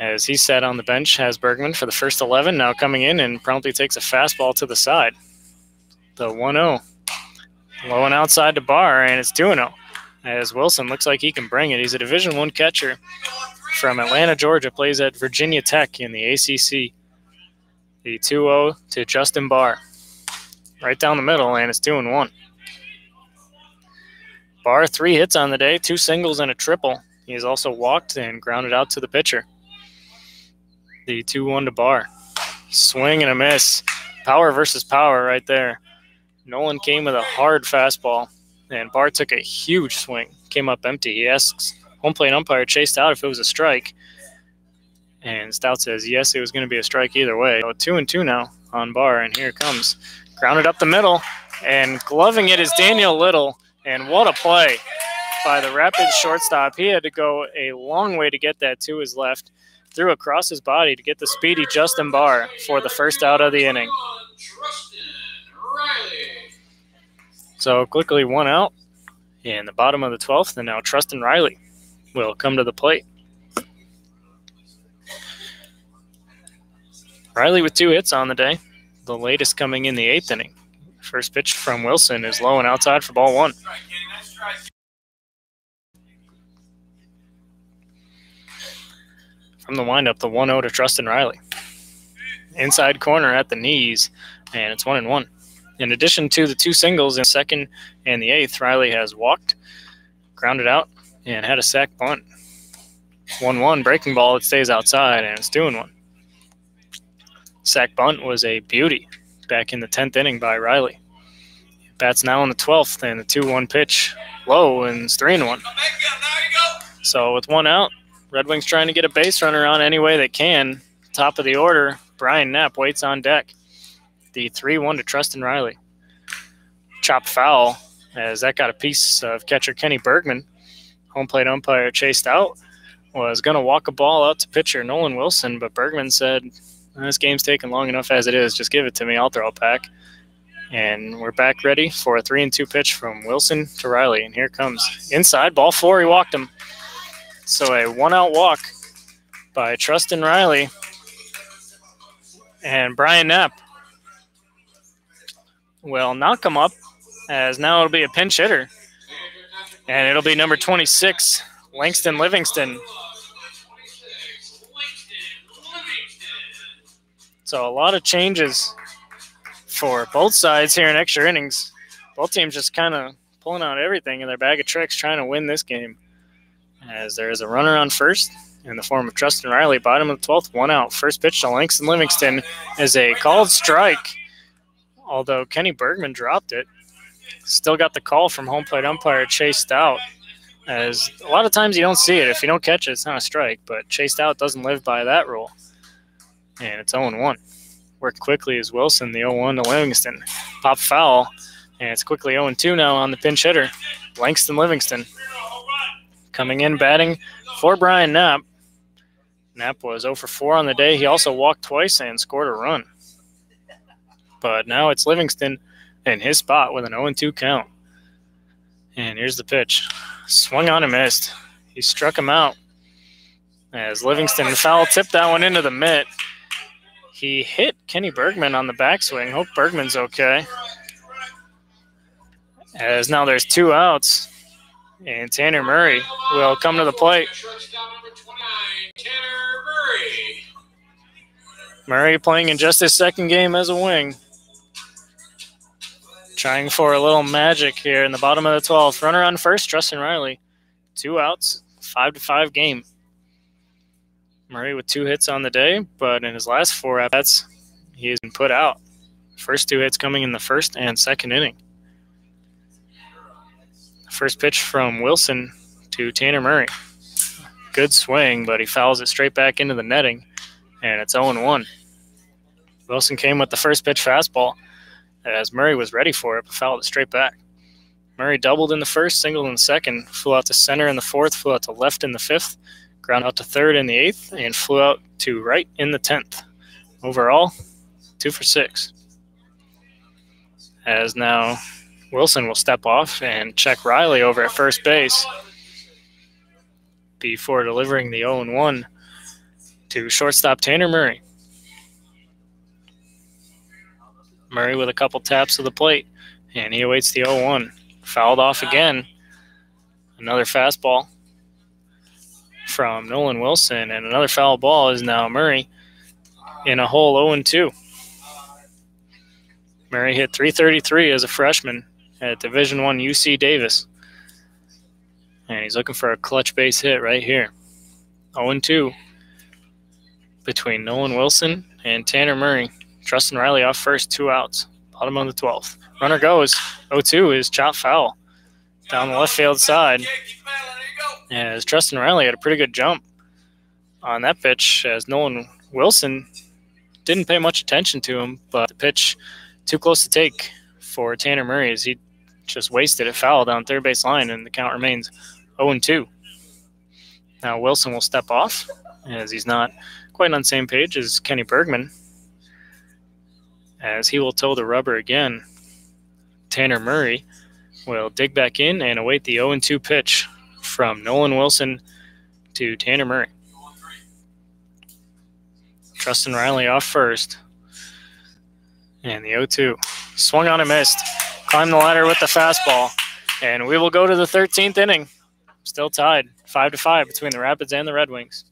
As he sat on the bench, has Bergman for the first 11, now coming in and promptly takes a fastball to the side. The 1-0. Low and outside to Barr, and it's 2-0. as Wilson looks like he can bring it. He's a Division I catcher from Atlanta, Georgia, plays at Virginia Tech in the ACC. The 2-0 to Justin Barr. Right down the middle, and it's 2-1. Barr, 3 hits on the day, 2 singles and a triple. He has also walked and grounded out to the pitcher. The 2-1 to Barr. Swing and a miss. Power versus power right there. Nolan came with a hard fastball, and Barr took a huge swing. Came up empty. He asks home plate umpire Chase Stout if it was a strike. And Stout says, yes, it was going to be a strike either way. So 2-2 now on Barr, and here it comes. Grounded up the middle, and gloving it is Daniel Little. And what a play by the Rapids shortstop. He had to go a long way to get that to his left. Threw across his body to get the speedy Justin Barr for the first out of the inning. So quickly 1 out in the bottom of the 12th, and now Trustin Riley will come to the plate. Riley with 2 hits on the day, the latest coming in the 8th inning. First pitch from Wilson is low and outside for ball 1. From the windup, the 1-0 to Trustin Riley. Inside corner at the knees, and it's 1-1. In addition to the 2 singles in 2nd and the 8th, Riley has walked, grounded out, and had a sac bunt. 1-1, breaking ball, it stays outside, and it's 2-1. Sac bunt was a beauty back in the 10th inning by Riley. Bats now in the 12th, and the 2-1 pitch low, and it's 3-1. So with 1 out, Red Wings trying to get a base runner on any way they can. Top of the order, Brian Knapp waits on deck. The 3-1 to Trustin Riley. Chopped foul, as that got a piece of catcher Kenny Bergman. Home plate umpire Chase Stout was going to walk a ball out to pitcher Nolan Wilson, but Bergman said, this game's taking long enough as it is. Just give it to me. I'll throw it back. And we're back ready for a 3-2 pitch from Wilson to Riley. And here it comes. Inside, ball 4, he walked him. So a 1-out walk by Trustin Riley and Brian Knapp will knock him up, as now it'll be a pinch hitter. And it'll be number 26, Langston Livingston. So a lot of changes for both sides here in extra innings. Both teams just kind of pulling out everything in their bag of tricks trying to win this game. As there is a runner on first in the form of Trustin Riley, bottom of the 12th, 1 out. First pitch to Langston Livingston is a called strike, although Kenny Bergman dropped it. Still got the call from home plate umpire Chase Stout, as a lot of times you don't see it. If you don't catch it, it's not a strike, but Chase Stout doesn't live by that rule. And it's 0-1. Worked quickly as Wilson, the 0-1 to Livingston. Pop foul, and it's quickly 0-2 now on the pinch hitter, Langston Livingston. Coming in batting for Brian Knapp. Knapp was 0 for 4 on the day. He also walked twice and scored a run. But now it's Livingston in his spot with an 0-2 count. And here's the pitch. Swung on and missed. He struck him out as Livingston foul tipped that one into the mitt. He hit Kenny Bergman on the backswing. Hope Bergman's okay. As now there's 2 outs. And Tanner Murray will come to the plate. Murray playing in just his 2nd game as a wing. Trying for a little magic here in the bottom of the 12th. Runner on first, Trustin Riley. 2 outs, 5-5 game. Murray with 2 hits on the day, but in his last 4 at-bats, he has been put out. First 2 hits coming in the 1st and 2nd inning. First pitch from Wilson to Tanner Murray. Good swing, but he fouls it straight back into the netting, and it's 0-1. Wilson came with the first pitch fastball, as Murray was ready for it, but fouled it straight back. Murray doubled in the 1st, singled in the 2nd, flew out to center in the 4th, flew out to left in the 5th, ground out to 3rd in the 8th, and flew out to right in the 10th. Overall, 2 for 6. As now Wilson will step off and check Riley over at first base before delivering the 0-1 to shortstop Tanner Murray. Murray with a couple taps of the plate, and he awaits the 0-1. Fouled off again. Another fastball from Nolan Wilson, and another foul ball is now Murray in a hole 0-2. Murray hit .333 as a freshman at Division I UC Davis. And he's looking for a clutch base hit right here. 0-2 between Nolan Wilson and Tanner Murray. Trustin Riley off first, 2 outs. Bottom of the 12th. Runner goes. 0-2 is chop foul down the left field side. As Trustin Riley had a pretty good jump on that pitch, as Nolan Wilson didn't pay much attention to him, but the pitch too close to take for Tanner Murray as he just wasted it foul down third base line, and the count remains 0-2. Now Wilson will step off as he's not quite on the same page as Kenny Bergman, as he will toe the rubber again. Tanner Murray will dig back in and await the 0-2 pitch from Nolan Wilson to Tanner Murray. Trustin Riley off first. And the 0-2. Swung on and missed. Climbed the ladder with the fastball. And we will go to the 13th inning. Still tied 5-5 between the Rapids and the Red Wings.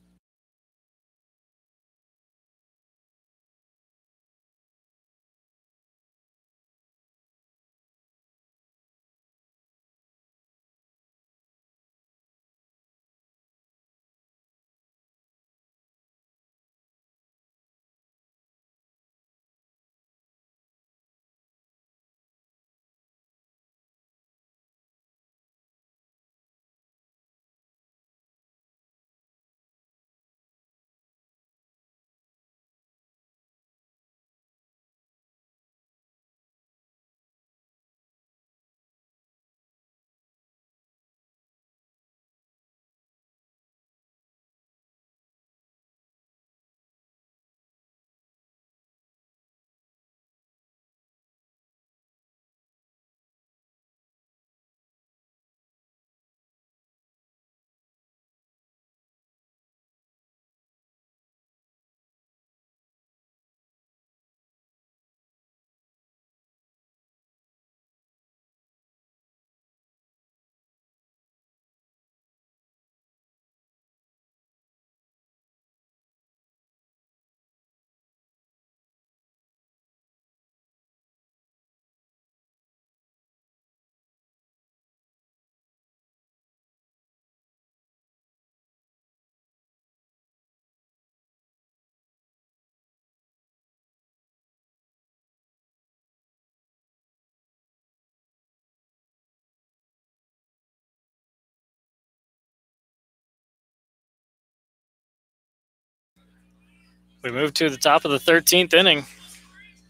We move to the top of the 13th inning.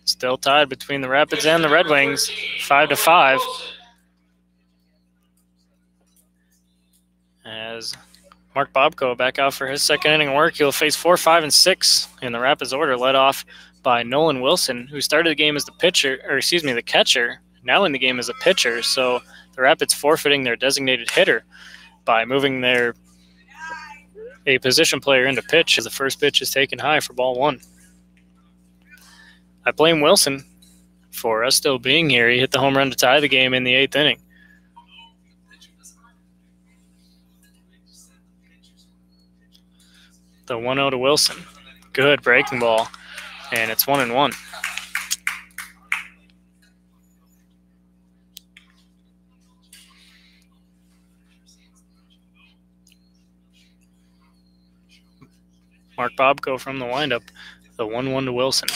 Still tied between the Rapids and the Red Wings, 5-5. As Mark Bobko back out for his second inning work, he'll face 4, 5, and 6 in the Rapids order, led off by Nolan Wilson, who started the game as the catcher, now in the game as a pitcher. So the Rapids forfeiting their designated hitter by moving a position player into pitch as the first pitch is taken high for ball 1. I blame Wilson for us still being here. He hit the home run to tie the game in the 8th inning. The 1-0 to Wilson. Good breaking ball, and it's 1-1. Mark Bobko from the windup, the 1-1 to Wilson.